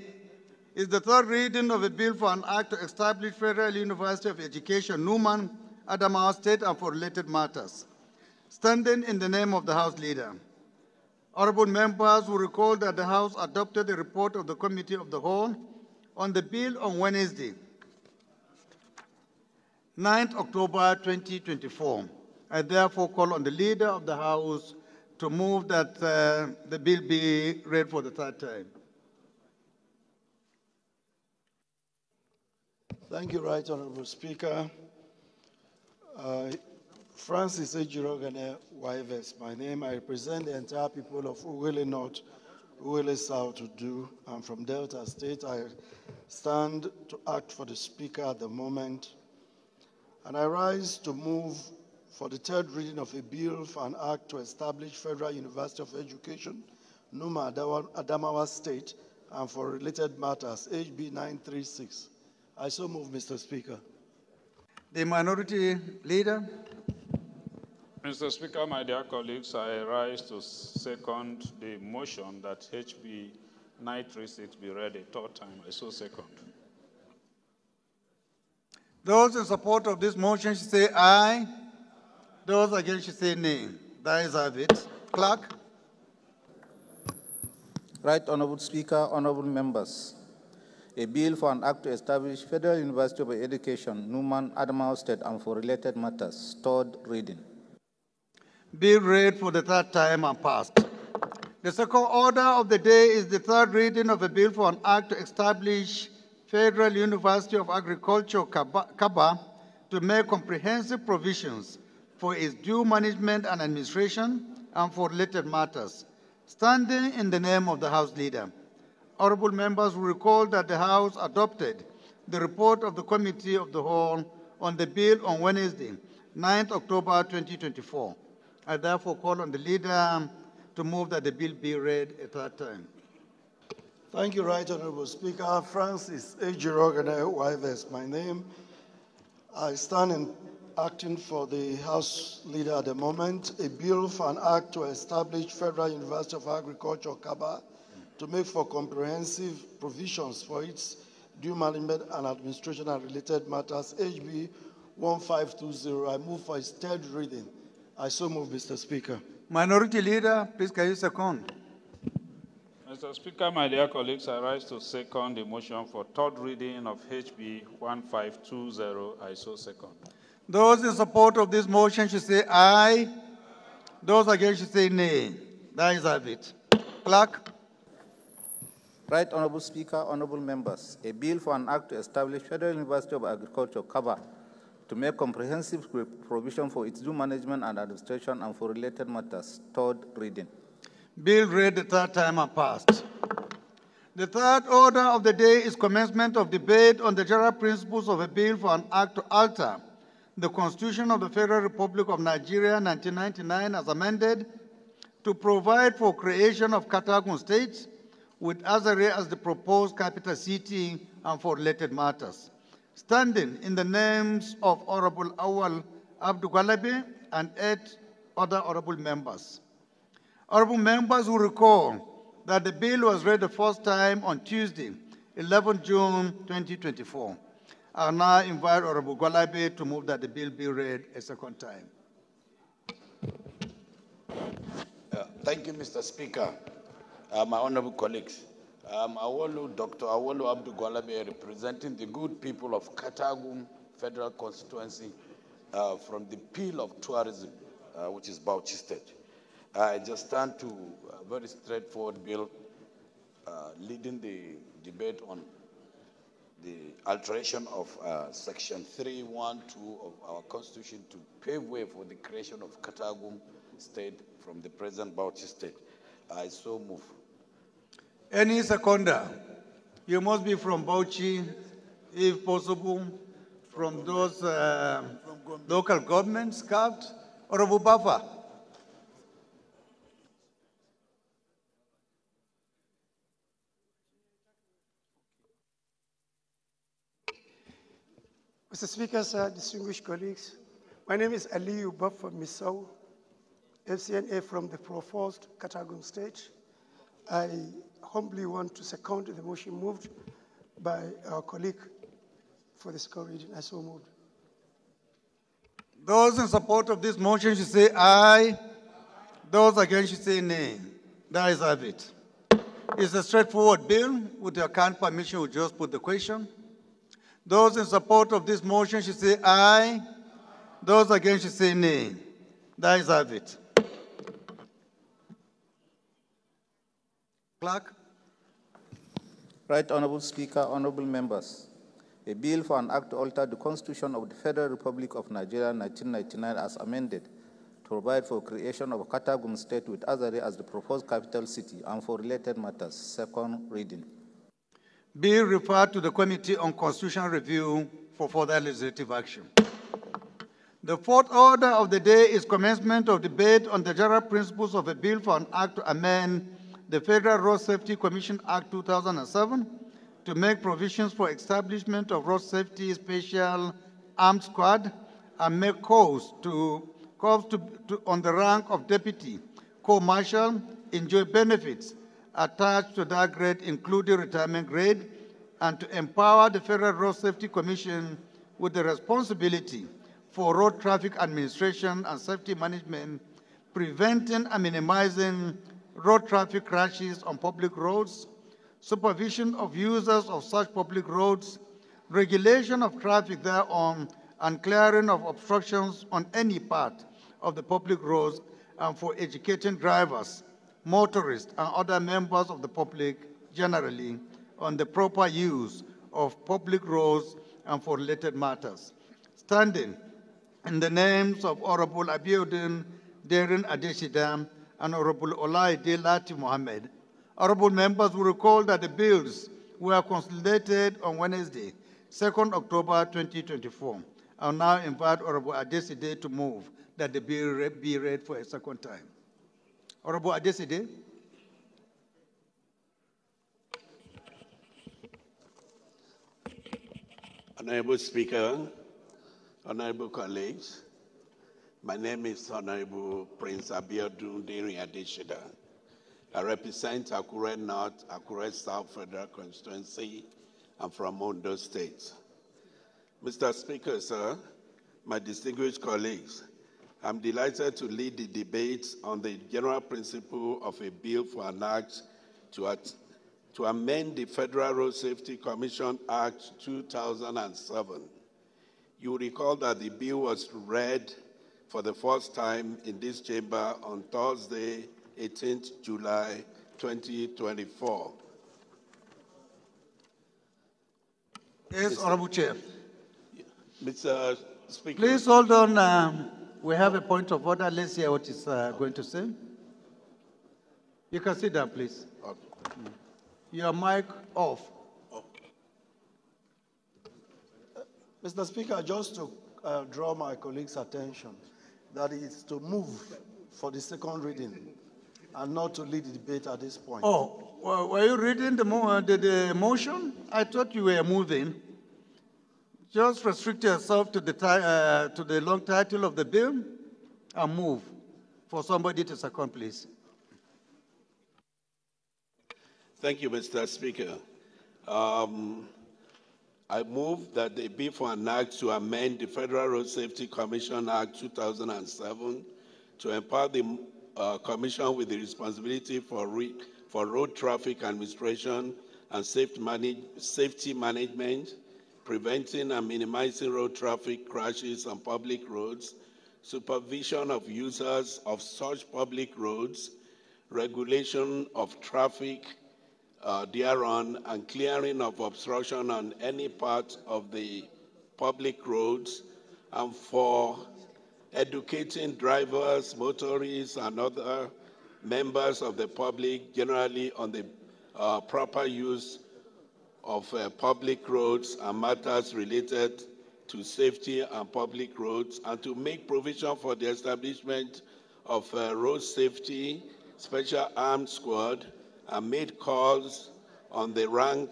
Speaker 1: is the third reading of a bill for an act to establish Federal University of Education, Numan, Adamawa State, and for related matters. Standing in the name of the House Leader. Honorable members will recall that the House adopted the report of the Committee of the Whole on the bill on Wednesday, 9th October 2024. I therefore call on the Leader of the House to move that the bill be read for the third time.
Speaker 15: Thank you, Right Honorable Speaker. Francis Ejirogane Waives, my name. I represent the entire people of Uwele North, Uwele South, Udu. I'm from Delta State. I stand to act for the Speaker at the moment. And I rise to move for the third reading of a bill for an act to establish Federal University of Education, Numa, Adamawa State, and for related matters, HB 936. I so move, Mr. Speaker.
Speaker 1: The Minority Leader.
Speaker 21: Mr. Speaker, my dear colleagues, I rise to second the motion that HB 936 be read a third time. I so second.
Speaker 1: Those in support of this motion should say aye. Those against should say nay. The ayes have it. Clerk.
Speaker 20: Right Honorable Speaker, honorable members. A bill for an act to establish Federal University of Education, Numan, Adamawa State, and for related matters. Third reading.
Speaker 1: Bill read for the third time and passed. The second order of the day is the third reading of a bill for an act to establish Federal University of Agriculture, Kaba, to make comprehensive provisions for its due management and administration and for related matters, standing in the name of the House Leader. Honorable members will recall that the House adopted the report of the Committee of the Whole on the bill on Wednesday, 9th October 2024. I therefore call on the leader to move that the bill be read a third time.
Speaker 15: Thank you, Right Honorable Speaker. Francis Ejirogane, YVS, my name. I stand in acting for the House Leader at the moment, a bill for an act to establish Federal University of Agriculture, Kaba, to make for comprehensive provisions for its due management and administration and related matters, HB 1520. I move for its third reading. I so move, Mr. Speaker.
Speaker 1: Minority Leader, please can you second?
Speaker 21: Mr. Speaker, my dear colleagues, I rise to second the motion for third reading of HB 1520. I so second.
Speaker 1: Those in support of this motion should say aye. Those against should say nay. That is have it. Clerk.
Speaker 20: Right Honorable Speaker, honorable members, a bill for an act to establish Federal University of Agriculture, Kaba, to make comprehensive provision for its due management and administration and for related matters. Third reading.
Speaker 1: Bill read the third time and passed. The third order of the day is commencement of debate on the general principles of a bill for an act to alter the Constitution of the Federal Republic of Nigeria 1999 as amended to provide for creation of Katagun State with Azare as the proposed capital city and for related matters. Standing in the names of Honorable Awal Abdugalabe and 8 other honorable members. Honorable members will recall that the bill was read the first time on Tuesday, 11 June 2024. I now invite Honorable Gwalabe to move that the bill be read a second time.
Speaker 3: Thank you, Mr. Speaker. My honorable colleagues. Dr. Awolu Abdul Gwalabe, representing the good people of Katagum Federal Constituency from the Peel of Tourism, which is Bauchi State. I just stand to a very straightforward bill leading the debate on the alteration of Section 312 of our Constitution to pave way for the creation of Katagum State from the present Bauchi State. I so move.
Speaker 1: Any seconder? You must be from Bauchi, if possible, from those local governments carved, or Abu Bafa.
Speaker 19: Mr. Speaker, sir, distinguished colleagues, my name is Aliyu Bab from Misau, FCNA from the proposed Katagum State. I humbly want to second the motion moved by our colleague for the second reading. I so moved.
Speaker 1: Those in support of this motion should say aye. Those against should say nay. That is have it. It's a straightforward bill. With your kind permission, we'll just put the question. Those in support of this motion should say aye. Those against should say nay. That is have it. Clerk.
Speaker 20: Right Honorable Speaker, honorable members. A bill for an act to alter the Constitution of the Federal Republic of Nigeria 1999 as amended to provide for creation of a Katagum State with Azare as the proposed capital city and for related matters. Second reading.
Speaker 1: Bill referred to the Committee on Constitutional Review for further legislative action. The fourth order of the day is commencement of debate on the general principles of a bill for an act to amend the Federal Road Safety Commission Act 2007 to make provisions for establishment of road safety special armed squad and make calls on the rank of deputy co-marshal enjoy benefits attached to that grade, including retirement grade, and to empower the Federal Road Safety Commission with the responsibility for road traffic administration and safety management, preventing and minimizing road traffic crashes on public roads, supervision of users of such public roads, regulation of traffic thereon, and clearing of obstructions on any part of the public roads, and for educating drivers, motorists, and other members of the public generally on the proper use of public roads and for related matters. Standing in the names of Honorable Abiodun Derin Adeshidam and Honorable Olaide Lati Mohammed, Honorable members will recall that the bills were consolidated on Wednesday, 2nd October 2024. I'll now invite Honorable Adeside to move that the bill be read for a second time. Honorable Adeside.
Speaker 6: Honorable Speaker, honorable colleagues, my name is Honorable Prince Abiodun Diri Adeshida. I represent Akure North, Akure South Federal Constituency. I'm from Ondo State. Mr. Speaker, sir, my distinguished colleagues, I'm delighted to lead the debate on the general principle of a bill for an act to amend the Federal Road Safety Commission Act 2007. You recall that the bill was read for the first time in this chamber on Thursday, 18th July 2024.
Speaker 1: Yes, Honorable Chair.
Speaker 6: Mr. Speaker.
Speaker 1: Please hold on. We have a point of order. Let's hear what he's going to say. You can sit down, please.
Speaker 6: Okay.
Speaker 1: Your mic off.
Speaker 15: Mr. Speaker, just to draw my colleagues' attention, that is to move for the second reading and not to lead the debate at this point.
Speaker 1: Oh, well, were you reading the motion? I thought you were moving. Just restrict yourself to the long title of the bill and move for somebody to second, please.
Speaker 6: Thank you, Mr. Speaker. I move that there be for an act to amend the Federal Road Safety Commission Act 2007 to empower the Commission with the responsibility for road traffic administration and safety management, preventing and minimizing road traffic crashes on public roads, supervision of users of such public roads, regulation of traffic thereon, and clearing of obstruction on any part of the public roads, and for educating drivers, motorists, and other members of the public generally on the proper use of public roads and matters related to safety and public roads, and to make provision for the establishment of road safety special armed squad, and made calls on the rank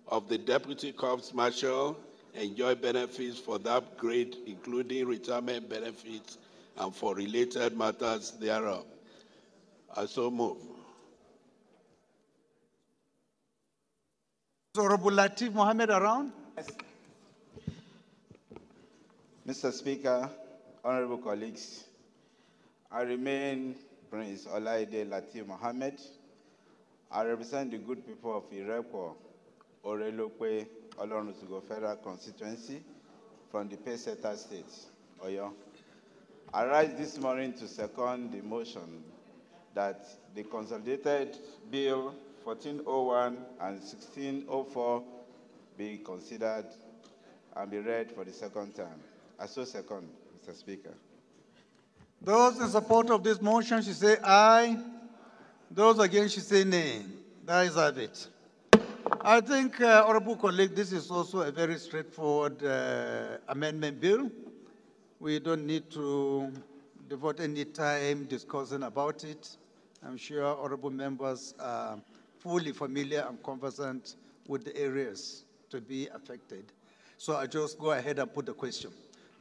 Speaker 6: of the Deputy Corps Marshal, enjoy benefits for that grade, including retirement benefits, and for related matters thereof. I so move.
Speaker 1: Honorable Latif Mohammed around?
Speaker 20: Yes. Mr. Speaker, honorable colleagues, I remain Prince Ala-Igbo Latif Mohammed. I represent the good people of Irepo, Orelokwe, Olorunsugbo Federal Constituency from the Peseta State, Oyo. I rise this morning to second the motion that the consolidated bill 1401 and 1604 be considered and be read for the second time. I so second, Mr. Speaker.
Speaker 1: Those in support of this motion should say aye. Those against should say nay. That is it. I think, honorable colleague, this is also a very straightforward amendment bill. We don't need to devote any time discussing about it. I'm sure honorable members are fully familiar and conversant with the areas to be affected. So I just go ahead and put the question.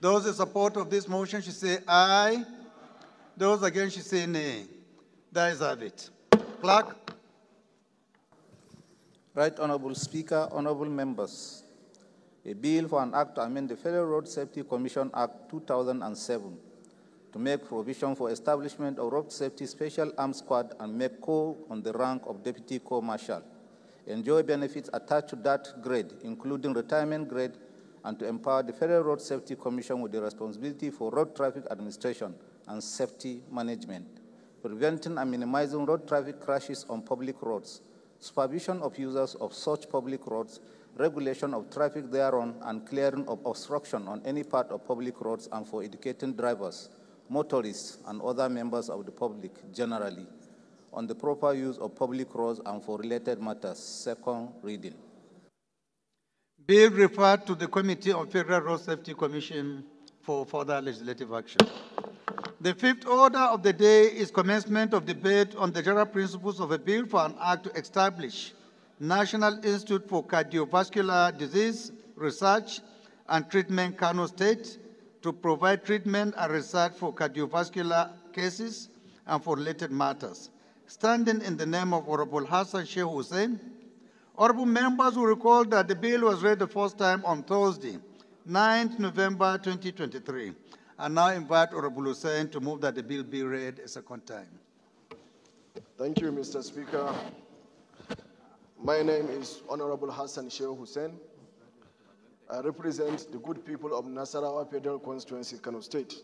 Speaker 1: Those in support of this motion should say aye. Those against should say nay. That is it. Clerk.
Speaker 20: Right Honorable Speaker, honorable members, a bill for an act to amend the Federal Road Safety Commission Act 2007 to make provision for establishment of Road Safety Special Armed Squad and make call on the rank of Deputy Co-Marshal, enjoy benefits attached to that grade, including retirement grade, and to empower the Federal Road Safety Commission with the responsibility for road traffic administration and safety management, preventing and minimizing road traffic crashes on public roads, supervision of users of such public roads, regulation of traffic thereon, and clearing of obstruction on any part of public roads, and for educating drivers, motorists, and other members of the public generally on the proper use of public roads and for related matters. Second reading.
Speaker 1: Bill referred to the Committee on Federal Road Safety Commission for further legislative action. The fifth order of the day is commencement of debate on the general principles of a bill for an act to establish National Institute for Cardiovascular Disease Research and Treatment, Kano State, to provide treatment and research for cardiovascular cases and for related matters. Standing in the name of Honorable Hassan Sheikh Hussein, honorable members will recall that the bill was read the first time on Thursday, 9th November 2023. I now invite Honorable Hussein to move that the bill be read a second time.
Speaker 10: Thank you, Mr. Speaker. My name is Honorable Hassan Sheikh Hussein. I represent the good people of Nasarawa Federal Constituency, Kano State.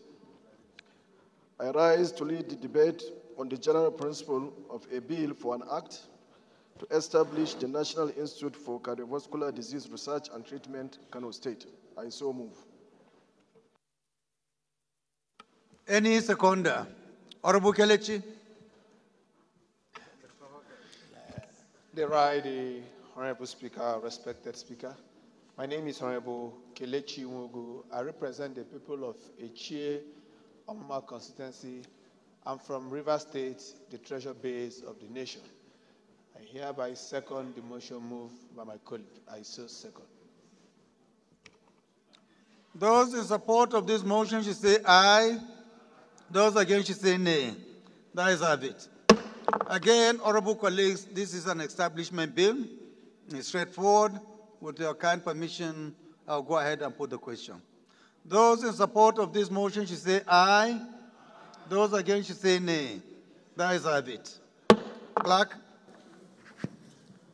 Speaker 10: I rise to lead the debate on the general principle of a bill for an act to establish the National Institute for Cardiovascular Disease Research and Treatment, Kano State. I so move.
Speaker 1: Any seconder? Honorable Kelechi.
Speaker 12: The Honorable Speaker, respected Speaker. My name is Honorable Kelechi Mugu. I represent the people of Echie, Omama constituency. I'm from River State, the treasure base of the nation. I hereby second the motion moved by my colleague. I so second.
Speaker 1: Those in support of this motion should say aye. Those against should say nay. That is have it. Again, honorable colleagues, this is an establishment bill. It's straightforward. With your kind permission, I'll go ahead and put the question. Those in support of this motion should say aye. Those against should say nay. That is have it. Clerk.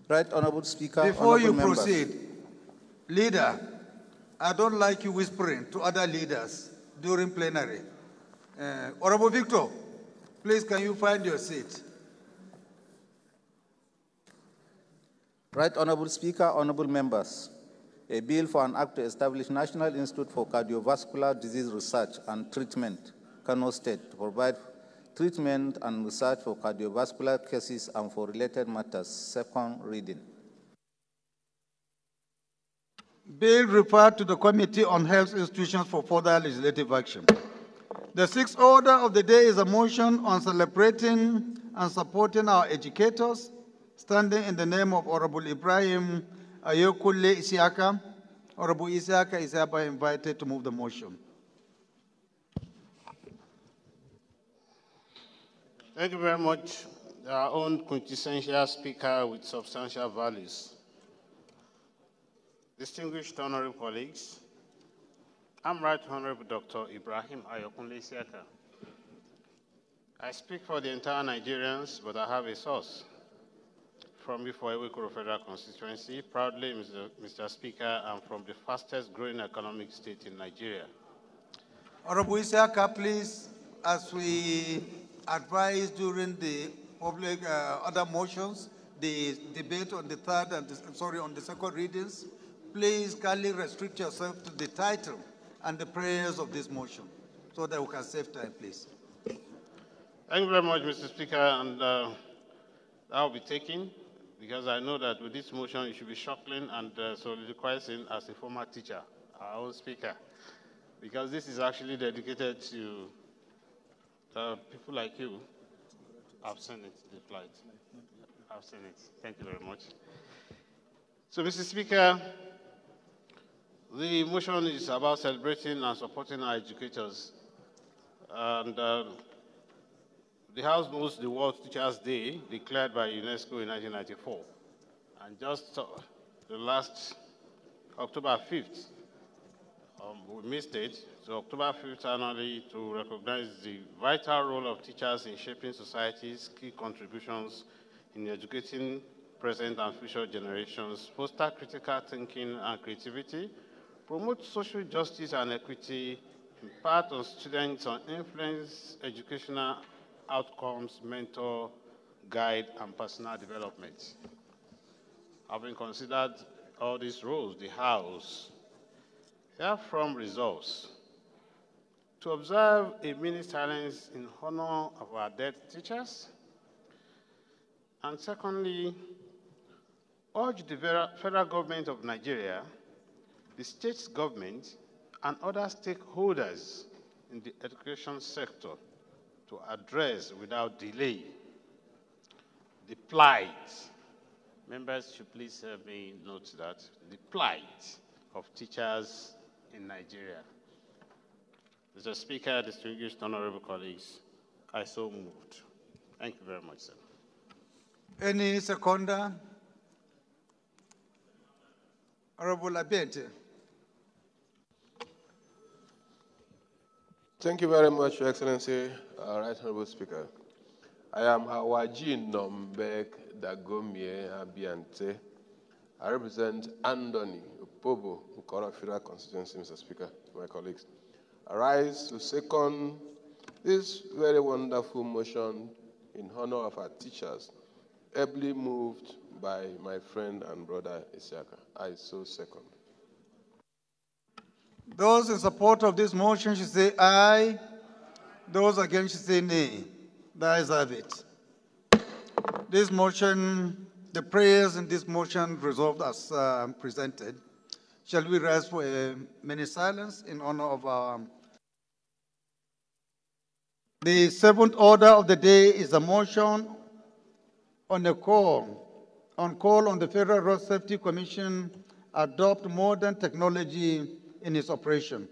Speaker 20: Right, Honorable Speaker.
Speaker 1: Before you
Speaker 20: members.
Speaker 1: proceed, leader, I don't like you whispering to other leaders during plenary. Honorable Victor, please can you find your seat?
Speaker 20: Right, Honorable Speaker, honorable members. A bill for an act to establish National Institute for Cardiovascular Disease Research and Treatment, Kano State, to provide treatment and research for cardiovascular cases and for related matters. Second reading.
Speaker 1: Bill referred to the Committee on Health Institutions for further legislative action. The sixth order of the day is a motion on celebrating and supporting our educators, standing in the name of Honorable Ibrahim Ayokule Isiaka. Honorable Isiaka is hereby invited to move the motion.
Speaker 2: Thank you very much. Our own quintessential speaker with substantial values. Distinguished honorable colleagues, I'm Right Honorable Dr. Ibrahim Ayokunle Isiaka. I speak for the entire Nigerians, but I have a source. From before Ewekoro Federal Constituency, proudly, Mr. Speaker, I'm from the fastest growing economic state in Nigeria.
Speaker 1: Honorable Isiaka, please, as we advised during the public other motions, the debate on the third and on the second readings, please kindly restrict yourself to the title and the prayers of this motion so that we can save time, please.
Speaker 2: Thank you very much, Mr. Speaker, and that will be taken because I know that with this motion you should be shuffling and soliloquizing as a former teacher, our own speaker, because this is actually dedicated to people like you. I've seen it, the flight. I've seen it. Thank you very much. So, Mr. Speaker, the motion is about celebrating and supporting our educators. And the House knows the World Teachers' Day, declared by UNESCO in 1994. And just the last October 5th, we missed it. So October 5th annually to recognize the vital role of teachers in shaping society's key contributions in educating present and future generations, foster critical thinking and creativity, promote social justice and equity, impart on students and influence educational outcomes, mentor, guide, and personal development. Having considered all these roles, the House herefrom resolves to observe a minute silence in honor of our dead teachers,
Speaker 9: And secondly, urge the federal government of Nigeria, the state government, and other stakeholders in the education sector to address without delay the plight. Members should please help me note that, the plight of teachers in Nigeria. Mr. Speaker, distinguished honorable colleagues, I so moved. Thank you very much, sir.
Speaker 1: Any seconder? Honorable Abente.
Speaker 16: Thank you very much, Your Excellency, Right Honorable Speaker. I am Hawaji Nombek Dagomie Abiante. I represent Andoni Upobo, Ukora Federal Constituency, Mr. Speaker, my colleagues. I rise to second this very wonderful motion in honor of our teachers, ably moved by my friend and brother Isiaka. I so second.
Speaker 1: Those in support of this motion should say aye. Those against should say nay. The ayes have it. This motion, the prayers in this motion resolved as presented. Shall we rise for a minute silence in honor of our... The seventh order of the day is a motion on a call on the Federal Road Safety Commission adopt modern technology in its operation.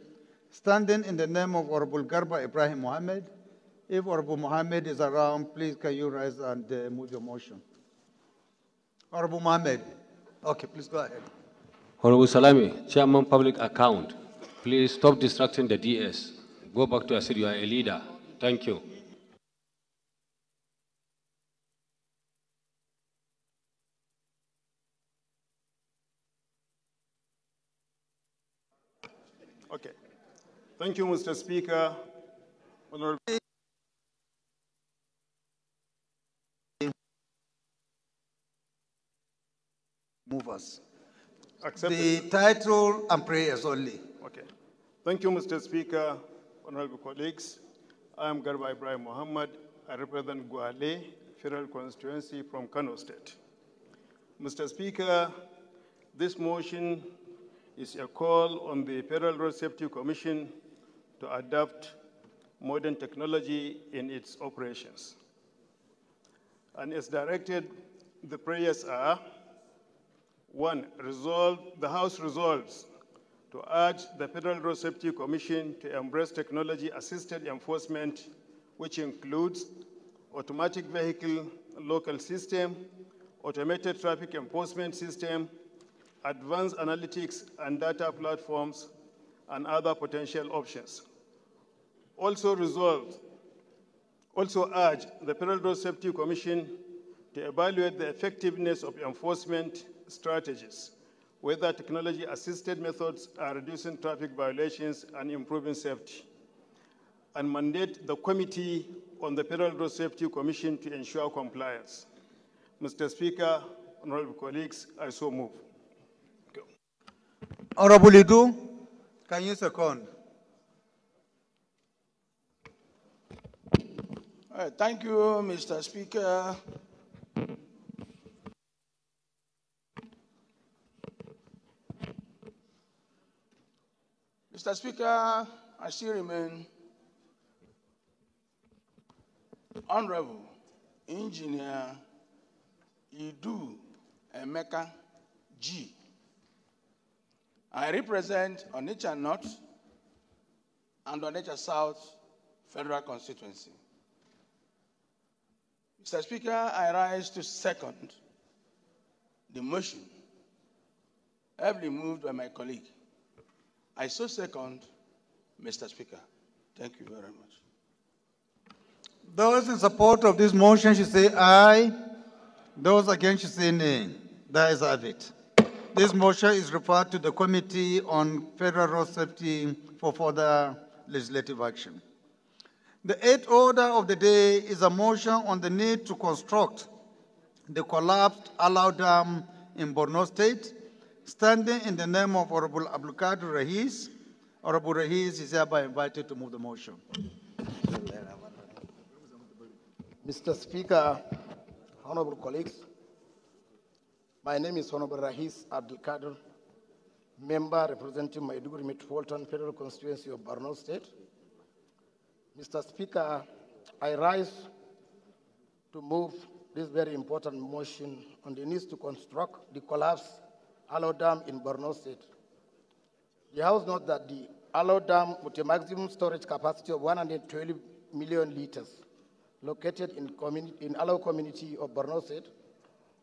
Speaker 1: Standing in the name of Honorable Garba Ibrahim Mohammed, if Honorable Mohammed is around, please can you rise and move your motion. Honorable Mohammed. Okay, please go ahead.
Speaker 22: Honorable Salami, Chairman Public Account, please stop distracting the DS. Go back to your seat, you are a leader. Thank you.
Speaker 23: Okay. Thank you, Mr. Speaker. Honorable
Speaker 1: Movers.
Speaker 23: Accepted.
Speaker 1: The title and prayers only.
Speaker 23: Okay. Thank you, Mr. Speaker, honorable colleagues. I am Garba Ibrahim Muhammad. I represent Gwale Federal Constituency from Kano State. Mr. Speaker, this motion is a call on the Federal Road Safety Commission to adopt modern technology in its operations. And as directed, the prayers are: 1, the House resolves to urge the Federal Road Safety Commission to embrace technology-assisted enforcement, which includes automatic vehicle local system, automated traffic enforcement system, advanced analytics and data platforms, and other potential options. Also urge the Federal Road Safety Commission to evaluate the effectiveness of enforcement strategies, whether technology-assisted methods are reducing traffic violations and improving safety, and mandate the Committee on the Federal Road Safety Commission to ensure compliance. Mr. Speaker, honorable colleagues, I so move.
Speaker 1: Honorable Idu, can you second?
Speaker 24: Thank you, Mr. Speaker. Mr. Speaker, I still remain Honorable Engineer Idu Emeka G. I represent Onitsha North and Onitsha South Federal Constituency. Mr. Speaker, I rise to second the motion, heavily moved by my colleague. I so second, Mr. Speaker. Thank you very much.
Speaker 1: Those in support of this motion should say aye. Those against should say nay. The ayes have it. This motion is referred to the Committee on Federal Road Safety for further legislative action. The eighth order of the day is a motion on the need to construct the collapsed Alau Dam in Borno State. Standing in the name of Honorable Abdulkadir Rahis, Honorable Rahis is hereby invited to move the motion.
Speaker 26: Mr. Speaker,
Speaker 4: honorable colleagues. My name is Honorable Rahis Abdulkader, member representing Maiduguri Metropolitan Federal Constituency of Borno State. Mr. Speaker, I rise to move this very important motion on the need to construct the collapsed Alo Dam in Borno State. The House notes that the Alo Dam, with a maximum storage capacity of 120 million liters, located in Alo community of Borno State,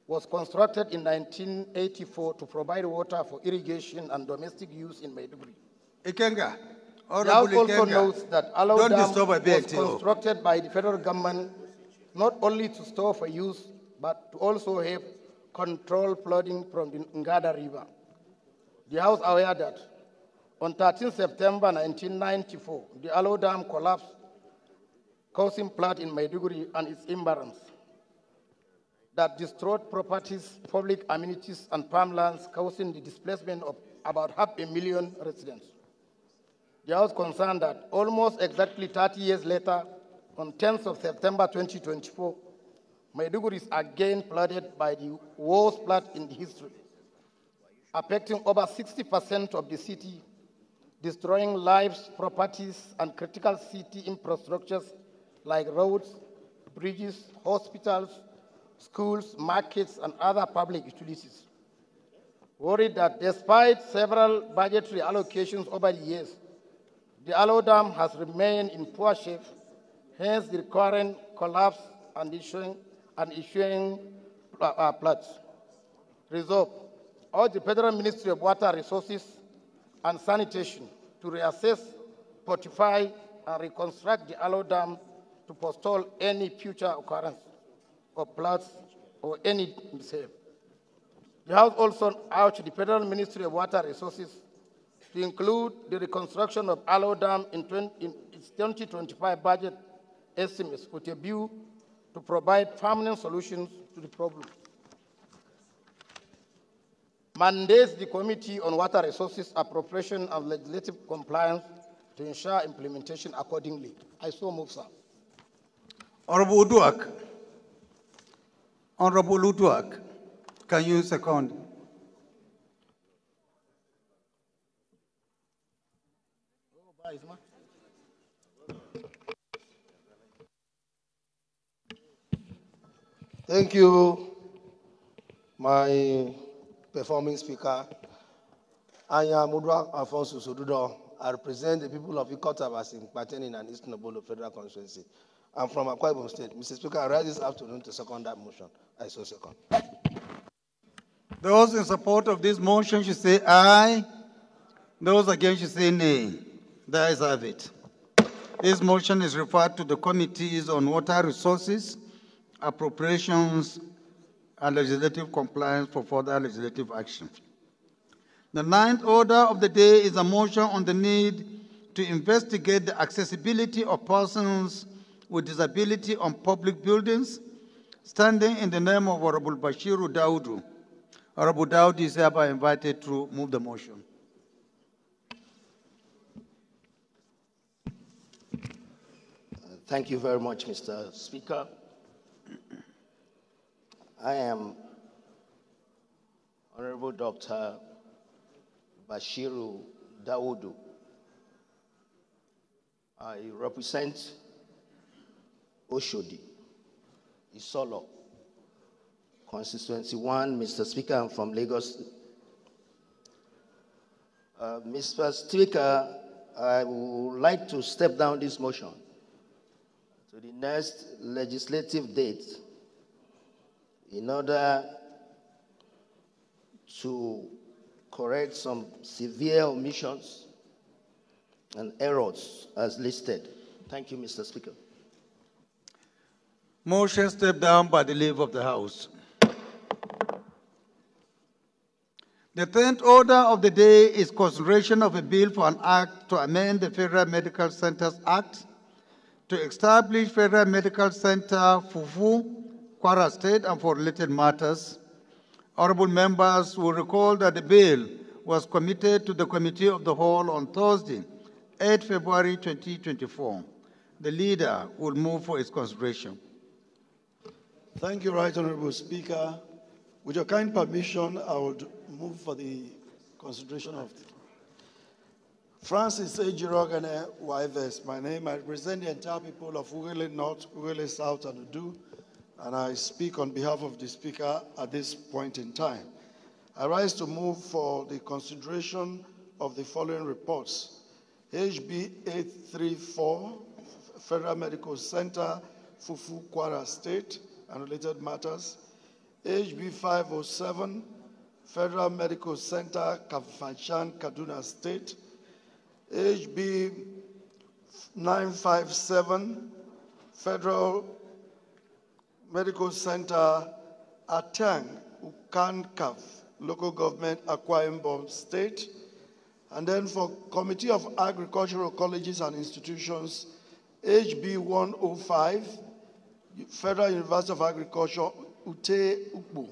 Speaker 4: was constructed in 1984 to provide water for irrigation and domestic use in Maiduguri.
Speaker 1: Ikenga.
Speaker 4: The House also notes that Alo Dam was constructed by the federal government not only to store for use, but to also have control flooding from the Ngada River. The House aware that on 13 September 1994, the Alo Dam collapsed, causing flood in Maiduguri and its environs that destroyed properties, public amenities, and farmlands, causing the displacement of about 500,000 residents. The House concerned that almost exactly 30 years later, on 10th of September 2024, Maiduguri is again flooded by the worst flood in the history, affecting over 60% of the city, destroying lives, properties, and critical city infrastructures like roads, bridges, hospitals, schools, markets, and other public utilities. Worried that despite several budgetary allocations over the years, the Alo Dam has remained in poor shape, hence the current collapse and issuing floods. Resolve, urge the Federal Ministry of Water Resources and Sanitation to reassess, fortify, and reconstruct the Alo Dam to forestall any future occurrence of floods or any mishap. The House also urged the Federal Ministry of Water Resources to include the reconstruction of Alo Dam in its 2025 budget estimates with a view to provide permanent solutions to the problem. Mandates the Committee on Water Resources Appropriation and Legislative Compliance to ensure implementation accordingly. I so move, sir.
Speaker 1: Honorable Uduak. Honorable Uduak, can you second?
Speaker 5: Thank you, my performing speaker. I am Uduak Alfonso Sodudo. I represent the people of Ikota pertaining and Eastern Obolo Federal Constituency. I'm from Akwa State. Mr. Speaker, I rise this afternoon to second that motion. I so second.
Speaker 1: Those in support of this motion should say aye. Those against should say nay. The ayes have it. This motion is referred to the Committees on Water Resources, Appropriations, and Legislative Compliance for further legislative action. The ninth order of the day is a motion on the need to investigate the accessibility of persons with disability on public buildings, standing in the name of Honorable Bashiru Daudu. Honorable Daudu is hereby invited to move the motion.
Speaker 5: Thank you very much, Mr. Speaker. I am Honorable Dr. Bashiru Daudu. I represent Oshodi, Isolo, Constituency 1. Mr. Speaker, I'm from Lagos. Mr. Speaker, I would like to step down this motion to the next legislative date in order to correct some severe omissions and errors as listed. Thank you, Mr. Speaker.
Speaker 1: Motion stepped down by the leave of the House. The 10th order of the day is consideration of a bill for an act to amend the Federal Medical Centers Act to establish Federal Medical Center Fufu, Kwara State, and for related matters. Honorable members will recall that the bill was committed to the Committee of the Whole on Thursday, 8 February 2024. The leader will move for its consideration.
Speaker 15: Thank you, Right Honorable Speaker. With your kind permission, I would move for the consideration of Francis Ejirogane Waives. My name, I represent the entire people of Ugele North, Ugele South, and Udu, and I speak on behalf of the Speaker at this point in time. I rise to move for the consideration of the following reports. HB 834, Federal Medical Center, Fufu, Kwara State, and related matters. HB 507, Federal Medical Center, Kafanchan, Kaduna State. HB 957, Federal Medical Center, Atang, Ukankaf, Local Government, Akwa Ibom State. And then for Committee of Agricultural Colleges and Institutions, HB 105, Federal University of Agriculture, Ute Ukbu.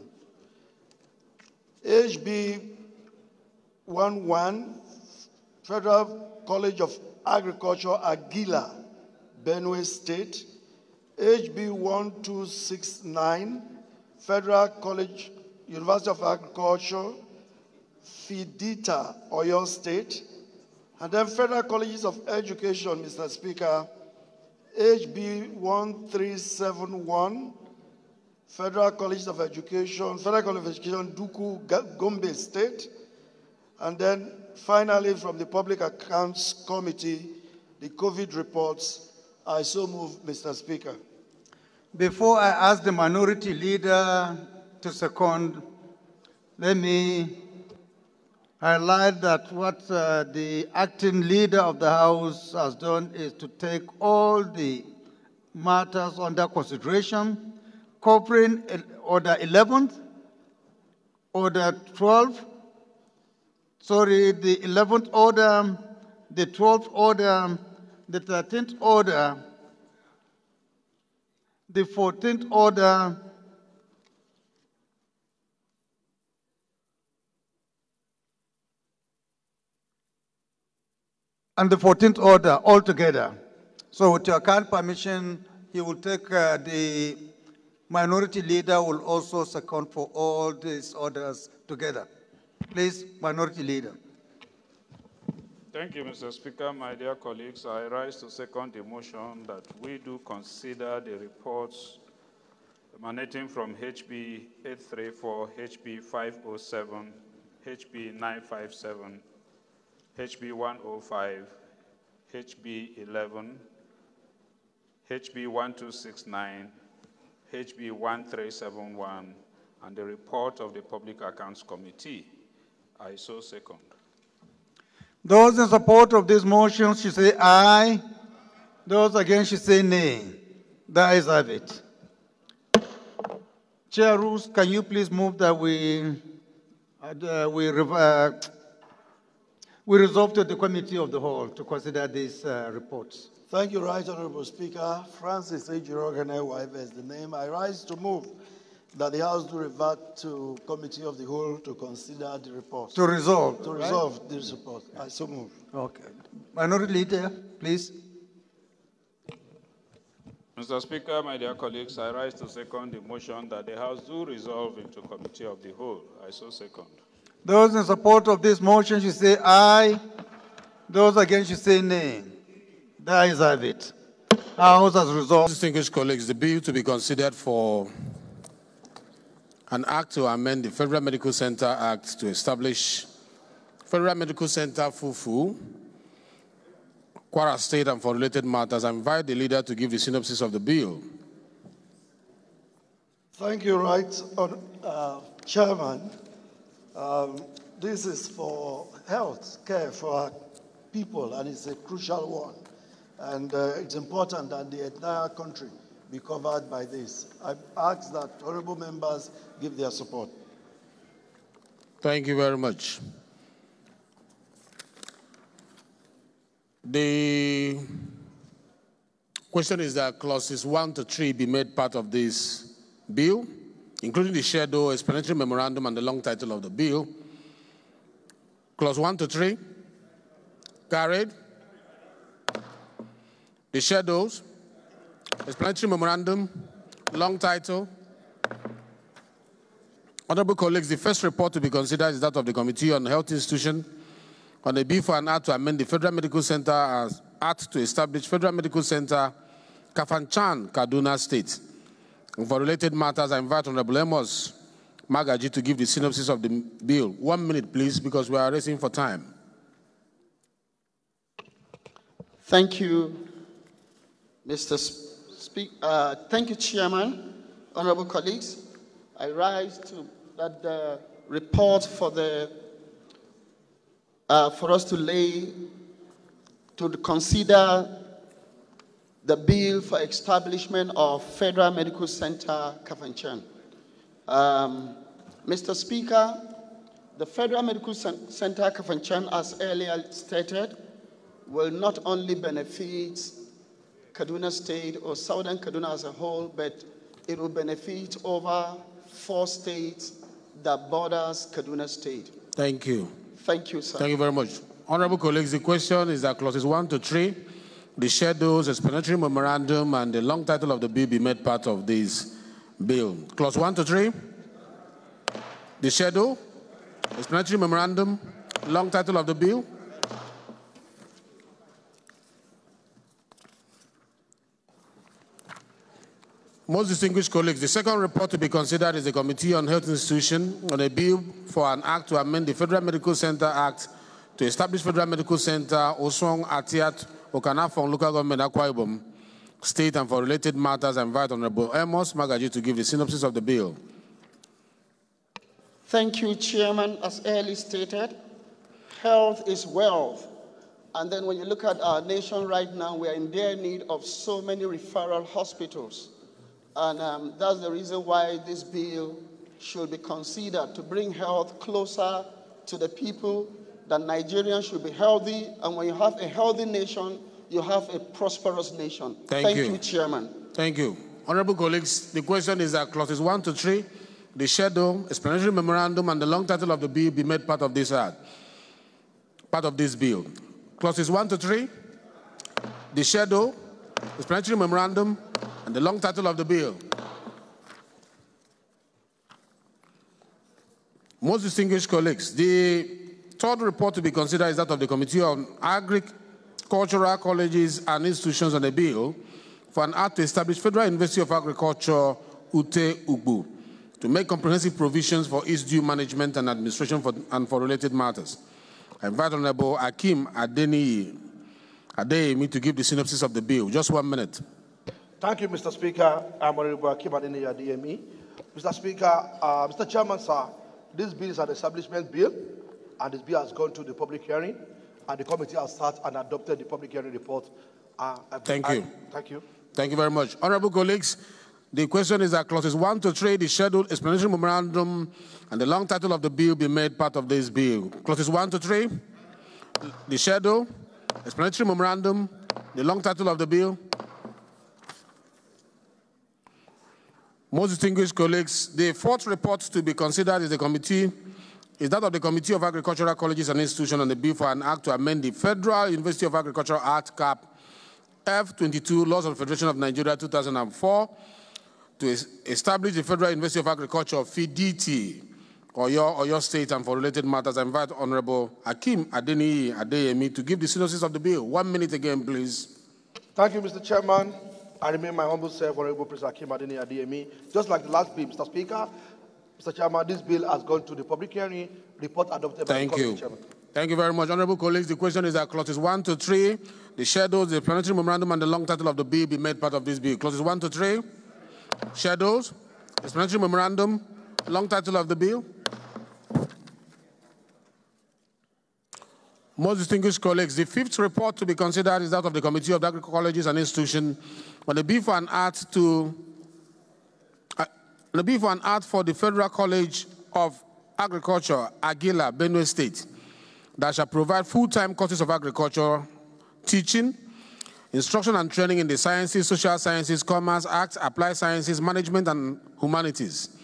Speaker 15: HB 11, Federal College of Agriculture, Aguila, Benue State. HB 1269, Federal College, University of Agriculture, Fidita, Oyo State. And then Federal Colleges of Education, Mr. Speaker, HB 1371, Federal College of Education, Federal College of Education, Duku, Gombe State. And then finally, from the Public Accounts Committee, the COVID reports. I so move, Mr. Speaker.
Speaker 1: Before I ask the minority leader to second, let me highlight that what the acting leader of the House has done is to take all the matters under consideration, covering Order 11, Order 12, the 11th Order, the 12th Order, the 13th Order, the 14th Order, and the 14th Order altogether. So with your kind permission, he will take the minority leader will also second for all these orders together. Please, minority leader.
Speaker 21: Thank you, Mr. Speaker. My dear colleagues, I rise to second the motion that we do consider the reports emanating from HB 834, HB 507, HB 957, HB 105, HB 11, HB 1269, HB 1371, and the report of the Public Accounts Committee. I so second.
Speaker 1: Those in support of this motion should say aye. Those against should say nay. The ayes have it. Chair Roos, can you please move that we resolve to the Committee of the Whole to consider these reports.
Speaker 15: Thank you, Right Honorable Speaker. Francis Ejirogane Waive is the name. I rise to move that the House do revert to Committee of the Whole to consider the report.
Speaker 1: To resolve.
Speaker 15: To resolve this report. I so move.
Speaker 1: Okay. Minority Leader, please.
Speaker 21: Mr. Speaker, my dear colleagues, I rise to second the motion that the House do resolve into Committee of the Whole. I so second.
Speaker 1: Those in support of this motion should say aye. Those against should say nay. The ayes have it. House has resolved.
Speaker 8: Distinguished colleagues, the bill to be considered for an act to amend the Federal Medical Center Act to establish Federal Medical Center Fufu, Kwara State, and for related matters. I invite the leader to give the synopsis of the bill.
Speaker 15: Thank you, Right Chairman. This is for health care for our people, and it's a crucial one. And it's important that the entire country be covered by this. I ask that honorable members give their support.
Speaker 8: Thank you very much. The question is that clauses 1 to 3 be made part of this bill, including the schedule, explanatory memorandum, and the long title of the bill. Clause 1 to 3, carried. The schedules, explanatory memorandum, long title, Honorable colleagues, the first report to be considered is that of the Committee on Health Institution on a bill for an act to amend the Federal Medical Center as Act to establish Federal Medical Center, Kafanchan, Kaduna State. And for related matters, I invite Honorable Amos Magaji to give the synopsis of the bill. 1 minute, please, because we are racing for time.
Speaker 11: Thank you, Mr. Speaker. Thank you, Chairman. Honorable colleagues, I rise to that the report for us to consider the bill for establishment of Federal Medical Center, Kafanchan. Mr. Speaker, the Federal Medical Center, Kafanchan, as earlier stated, will not only benefit Kaduna State or Southern Kaduna as a whole, but it will benefit over 4 states that borders Kaduna State.
Speaker 8: Thank you.
Speaker 11: Thank you, sir.
Speaker 8: Thank you very much. Honorable colleagues, the question is that clauses 1 to 3, the schedules, explanatory memorandum, and the long title of the bill be made part of this bill. Clause 1 to 3, the schedule, explanatory memorandum, long title of the bill. Most distinguished colleagues, the second report to be considered is the Committee on Health Institution on a bill for an act to amend the Federal Medical Center Act to establish Federal Medical Center, Osong, Atiat, Okanafong, Local Government, Akwa Ibom State, and for related matters, I invite Honorable Amos Magaji to give the synopsis of the bill.
Speaker 11: Thank you, Chairman. As earlier stated, health is wealth. And then when you look at our nation right now, we are in dire need of so many referral hospitals. And that's the reason why this bill should be considered to bring health closer to the people, that Nigerians should be healthy. And when you have a healthy nation, you have a prosperous nation. Thank you, Chairman.
Speaker 8: Thank you. Honorable colleagues, the question is that clauses 1 to 3, the schedule, explanatory memorandum, and the long title of the bill be made part of this bill. Clauses 1 to 3, the schedule, explanatory memorandum, and the long title of the bill. Most distinguished colleagues, the third report to be considered is that of the Committee on Agricultural Colleges and Institutions on a bill for an act to establish Federal University of Agriculture, Ute-Ugbu, to make comprehensive provisions for its due management and administration and for related matters. I invite Honorable Akim Adeyemi to give the synopsis of the bill. Just 1 minute.
Speaker 5: Thank you, Mr. Speaker. I'm Honorable Akim Adeyemi. Mr. Speaker, Mr. Chairman, sir, this bill is an establishment bill, and this bill has gone to the public hearing, and the committee has sat and adopted the public hearing report.
Speaker 8: Thank you.
Speaker 5: Thank you.
Speaker 8: Thank you very much. Honorable colleagues, the question is that clauses 1 to 3, the scheduled explanatory memorandum, and the long title of the bill be made part of this bill. Clauses 1 to 3, the schedule, explanatory memorandum, the long title of the bill. Most distinguished colleagues, the fourth report to be considered is that of the Committee of Agricultural Colleges and Institutions on the bill for an act to amend the Federal University of Agriculture Act, CAP F22, Laws of the Federation of Nigeria 2004, to establish the Federal University of Agriculture, FIDIT, or your state, and for related matters. I invite Honorable Akim Adeyemi to give the synopsis of the bill. 1 minute again, please.
Speaker 5: Thank you, Mr. Chairman. I remain my humble self, Honorable Professor Akim Adeyemi. Just like the last bill, Mr. Speaker, Mr. Chairman, this bill has gone to the public hearing, report adopted by the Committee, Chairman.
Speaker 8: Thank you very much. Honorable colleagues, the question is that clauses 1 to 3, the schedules, the explanatory memorandum, and the long title of the bill be made part of this bill. Clauses 1 to 3, schedules, explanatory memorandum, long title of the bill. Most distinguished colleagues, the fifth report to be considered is that of the Committee of Agricultural Colleges and Institutions on the bill for an act for the Federal College of Agriculture, Agila, Benue State, that shall provide full-time courses of agriculture, teaching, instruction and training in the sciences, social sciences, commerce, arts, applied sciences, management, and humanities,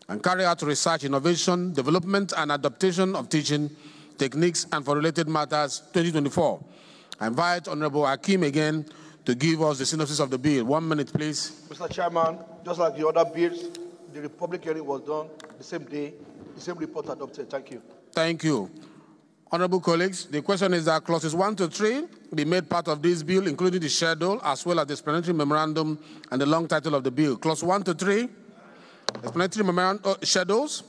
Speaker 8: and carry out research, innovation, development, and adaptation of teaching techniques, and for related matters, 2024. I invite Honorable Akim again to give us the synopsis of the bill. 1 minute, please.
Speaker 5: Mr. Chairman, just like the other bills,
Speaker 15: the public hearing was done the same day, the same report adopted. Thank you.
Speaker 8: Thank you. Honorable colleagues, the question is that clauses 1 to 3 be made part of this bill, including the schedule, as well as the explanatory memorandum and the long title of the bill. Clause 1 to 3, explanatory memorandum, schedules,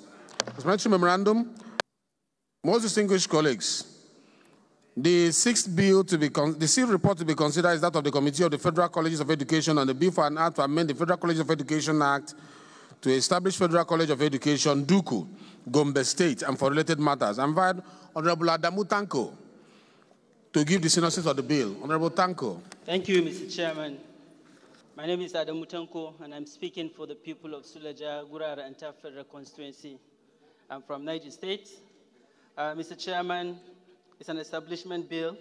Speaker 8: explanatory memorandum. Most distinguished colleagues, the sixth report to be considered is that of the Committee of the Federal Colleges of Education on the bill for an act to amend the Federal College of Education Act to establish Federal College of Education, Duku, Gombe State, and for related matters. I invite Honorable Adamu Tanko to give the synopsis of the bill. Honorable Tanko.
Speaker 7: Thank you, Mr. Chairman. My name is Adamu Tanko, and I'm speaking for the people of Suleja, Gurara, and Taf Federal Constituency. I'm from Niger State. Mr. Chairman, it's an establishment bill,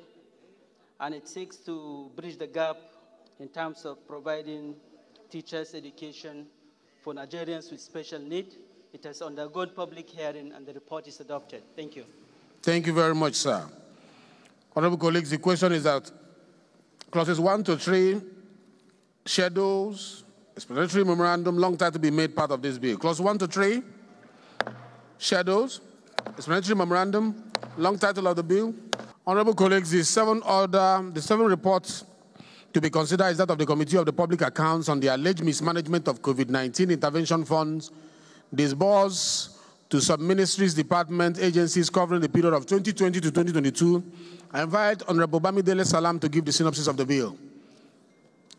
Speaker 7: and it seeks to bridge the gap in terms of providing teachers' education for Nigerians with special need. It has undergone public hearing, and the report is adopted. Thank you.
Speaker 8: Thank you very much, sir. Honorable colleagues, the question is that clauses 1 to 3, schedules, explanatory memorandum, long title be made part of this bill. Clause 1 to 3, schedules, explanatory memorandum, long title of the bill. Honorable colleagues, the seven reports to be considered is that of the Committee of the Public Accounts on the alleged mismanagement of COVID-19 intervention funds disbursed to sub-ministries, departments, agencies covering the period of 2020 to 2022. I invite Honorable Bamidele Salam to give the synopsis of the bill.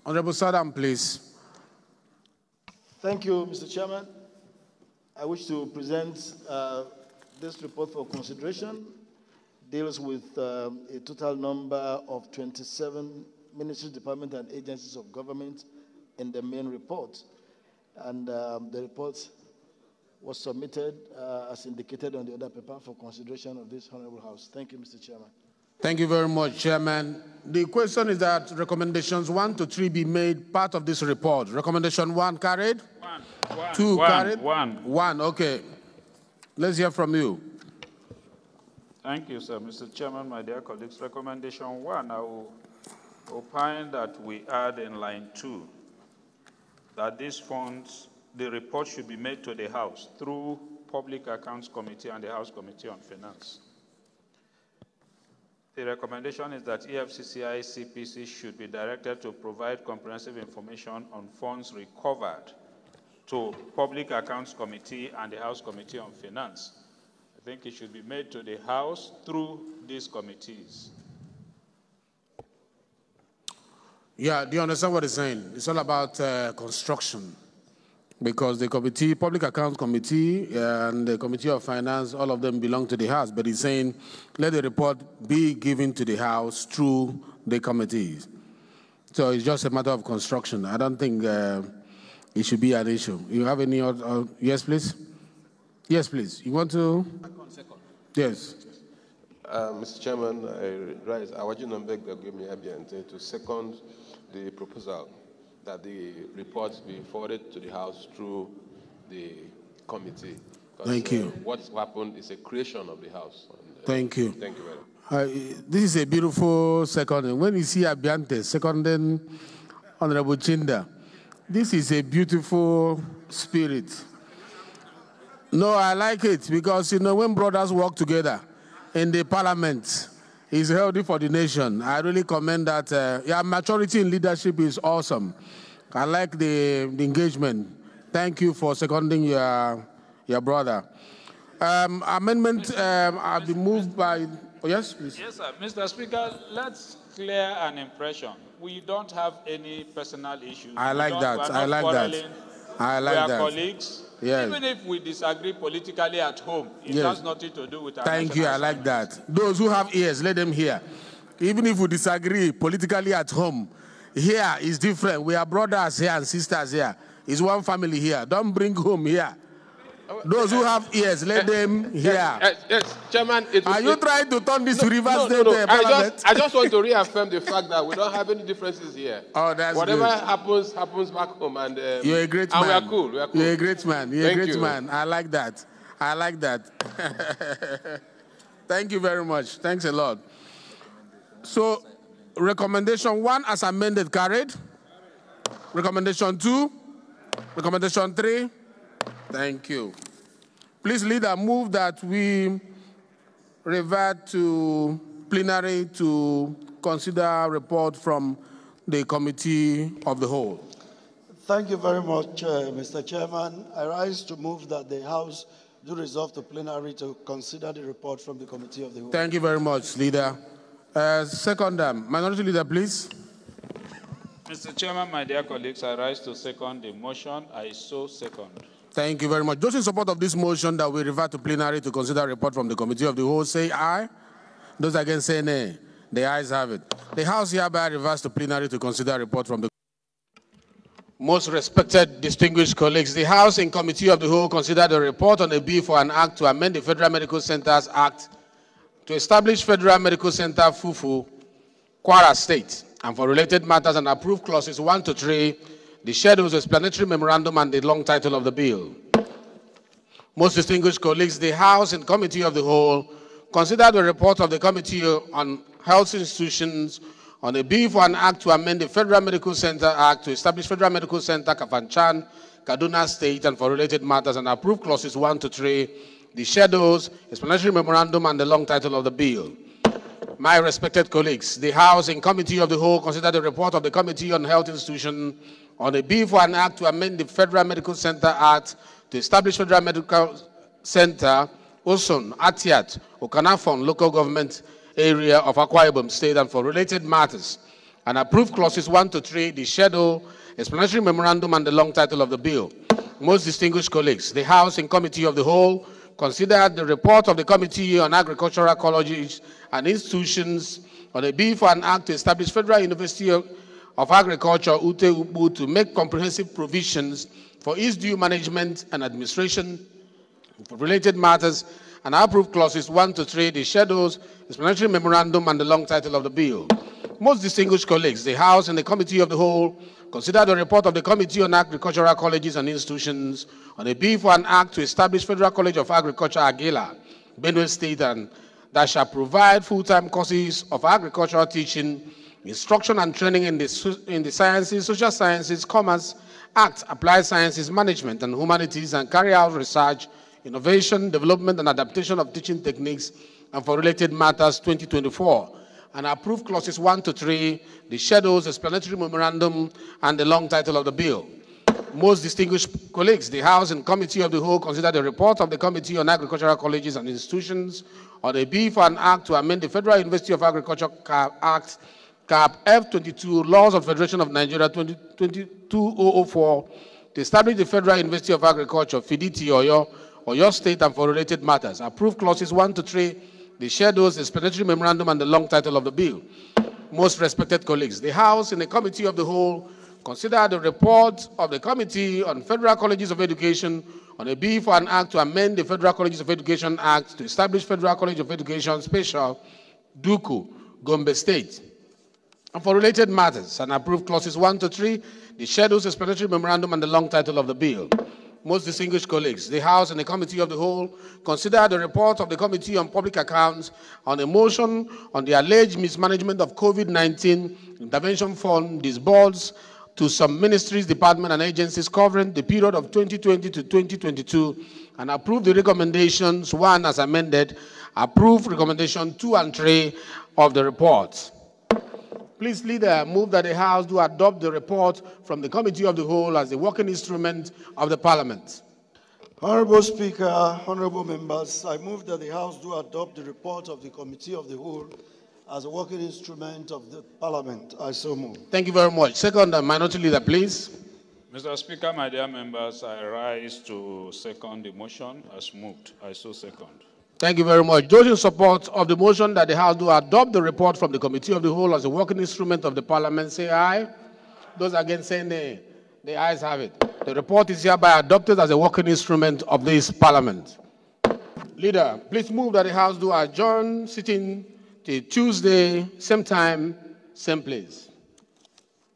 Speaker 8: Honorable Salam, please.
Speaker 15: Thank you, Mr. Chairman. I wish to present this report for consideration. Deals with a total number of 27 ministries, departments, and agencies of government in the main report. And the report was submitted as indicated on the other paper for consideration of this Honorable House. Thank you, Mr. Chairman.
Speaker 8: Thank you very much, Chairman. The question is that recommendations 1 to 3 be made part of this report. Recommendation 1 carried? 2 carried? 1, okay. Let's hear from you.
Speaker 21: Thank you, sir. Mr. Chairman, my dear colleagues, recommendation 1, I will opine that we add in line 2 that these funds, the report should be made to the House through Public Accounts Committee and the House Committee on Finance. The recommendation is that EFCCI CPC should be directed to provide comprehensive information on funds recovered to Public Accounts Committee and the House Committee on Finance. I think it should be made to the House through these committees.
Speaker 8: Yeah, do you understand what it's saying? It's all about construction. Because the committee, Public Accounts Committee and the Committee of Finance, all of them belong to the House. But he's saying, let the report be given to the House through the committees. So it's just a matter of construction. I don't think it should be an issue. You have any other? Yes, please. Yes, please. You want to? Second. Yes.
Speaker 16: Mr. Chairman, I rise Awaji Nombek Dagumi Abiante to second the proposal that the reports be forwarded to the House through the committee.
Speaker 8: Thank you.
Speaker 16: What's happened is a creation of the House. And,
Speaker 8: thank you.
Speaker 16: Thank you very much.
Speaker 8: This is a beautiful seconding. When you see Abiante seconding Honorable Chinda, this is a beautiful spirit. No, I like it because, you know, when brothers work together in the parliament, it's healthy for the nation. I really commend that. Yeah, maturity in leadership is awesome. I like the engagement. Thank you for seconding your brother. Amendment will be moved by... Oh, yes, please.
Speaker 21: Yes, sir. Mr. Speaker, let's clear an impression. We don't have any personal issues.
Speaker 8: I like that. I like that. I like that.
Speaker 21: We are colleagues.
Speaker 8: Yes.
Speaker 21: Even if we disagree politically at home, it has nothing to do with our
Speaker 8: Thank you, I like that. Those who have ears, let them hear. Even if we disagree politically at home, here is different. We are brothers here and sisters here. It's one family here. Don't bring home here. Those who have ears, let them hear.
Speaker 16: Yes, Chairman.
Speaker 8: Are you trying to turn this to Rivers State Parliament?
Speaker 16: I just want to reaffirm the fact that we don't have any differences here.
Speaker 8: Oh, that's
Speaker 16: Whatever
Speaker 8: good.
Speaker 16: happens back home. And,
Speaker 8: you're a great man.
Speaker 16: And we are cool. We are cool.
Speaker 8: You're a great man. You're
Speaker 16: Thank
Speaker 8: a great
Speaker 16: you.
Speaker 8: man. I like that. I like that. Thank you very much. Thanks a lot. So, recommendation 1 as amended carried. Recommendation 2. Recommendation 3. Thank you. Please, Leader, move that we revert to plenary to consider a report from the Committee of the Whole.
Speaker 15: Thank you very much, Mr. Chairman. I rise to move that the House do resolve to plenary to consider the report from the Committee of the Whole.
Speaker 8: Thank you very much, Leader. Second, Minority Leader, please.
Speaker 21: Mr. Chairman, my dear colleagues, I rise to second the motion. I so second.
Speaker 8: Thank you very much. Those in support of this motion that we revert to plenary to consider a report from the Committee of the Whole, say aye. Those against say nay. The ayes have it. The House hereby reverts to plenary to consider a report from the most respected, distinguished colleagues. The House in Committee of the Whole considered a report on a bill for an act to amend the Federal Medical Centers Act to establish Federal Medical Center Fufu, Kwara State, and for related matters and approve clauses 1 to 3, the schedules, explanatory memorandum, and the long title of the bill. Most distinguished colleagues, the House in Committee of the Whole considered the report of the Committee on Health Institutions on a bill for an act to amend the Federal Medical Center Act to establish Federal Medical Center Kafanchan, Kaduna State, and for related matters, and approve clauses 1 to 3, the schedules, explanatory memorandum, and the long title of the bill. My respected colleagues, the House in Committee of the Whole considered the report of the Committee on Health Institutions on a bill for an act to amend the Federal Medical Center Act to establish Federal Medical Center, Osun, Atiat, Okanafon, local government area of Akwa Ibom State, and for related matters, and approve clauses 1 to 3, the schedule, explanatory memorandum, and the long title of the bill. Most distinguished colleagues, the House in Committee of the Whole considered the report of the Committee on Agricultural Colleges and Institutions on a bill for an act to establish Federal University of Agriculture, Ute-Ubu, to make comprehensive provisions for its due management and administration for related matters, and approve clauses 1 to 3, the schedules, explanatory memorandum, and the long title of the bill. Most distinguished colleagues, the House and the Committee of the Whole considered the report of the Committee on Agricultural Colleges and Institutions on a bill for an act to establish Federal College of Agriculture, Agila, Benue State, and that shall provide full-time courses of agricultural teaching, instruction and training in the sciences, social sciences, commerce, arts, applied sciences, management, and humanities, and carry out research, innovation, development, and adaptation of teaching techniques, and for related matters 2024, and approve clauses 1 to 3, the schedules, explanatory memorandum, and the long title of the bill. Most distinguished colleagues, the House and Committee of the Whole considered the report of the Committee on Agricultural Colleges and Institutions on a bill for an act to amend the Federal University of Agriculture Act, CAP F22, Laws of Federation of Nigeria 2004, to establish the Federal University of Agriculture, FIDITI, Oyo State, and for related matters. Approve clauses 1 to 3, the schedules, explanatory memorandum, and the long title of the bill. Most respected colleagues, the House in the Committee of the Whole considered the report of the Committee on Federal Colleges of Education on a bill for an act to amend the Federal Colleges of Education Act to establish Federal College of Education Special, Duku, Gombe State, and for related matters, and approve clauses 1 to 3, the schedules, explanatory memorandum, and the long title of the bill. Most distinguished colleagues, the House and the Committee of the Whole considered the report of the Committee on Public Accounts on a motion on the alleged mismanagement of COVID-19 intervention fund disbursed to some ministries, departments, and agencies covering the period of 2020 to 2022, and approved the recommendations 1 as amended, approved recommendation 2 and 3 of the report. Please, Leader, move that the House do adopt the report from the Committee of the Whole as the working instrument of the Parliament.
Speaker 15: Honorable Speaker, honorable members, I move that the House do adopt the report of the Committee of the Whole as a working instrument of the Parliament. I so move.
Speaker 8: Thank you very much. Second, Minority Leader, please.
Speaker 21: Mr. Speaker, my dear members, I rise to second the motion as moved. I so second.
Speaker 8: Thank you very much. Those in support of the motion that the House do adopt the report from the Committee of the Whole as a working instrument of the Parliament, say aye. Those against say nay. The ayes have it. The report is hereby adopted as a working instrument of this Parliament. Leader, please move that the House do adjourn sitting till Tuesday, same time, same place.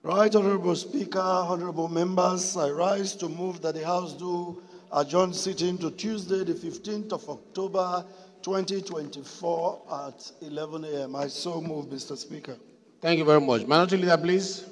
Speaker 15: Right, Honorable Speaker, honorable members, I rise to move that the House do adjourn sitting to Tuesday, the 15th of October, 2024 at 11 a.m. I so move, Mr. Speaker.
Speaker 8: Thank you very much. Minority Leader, please.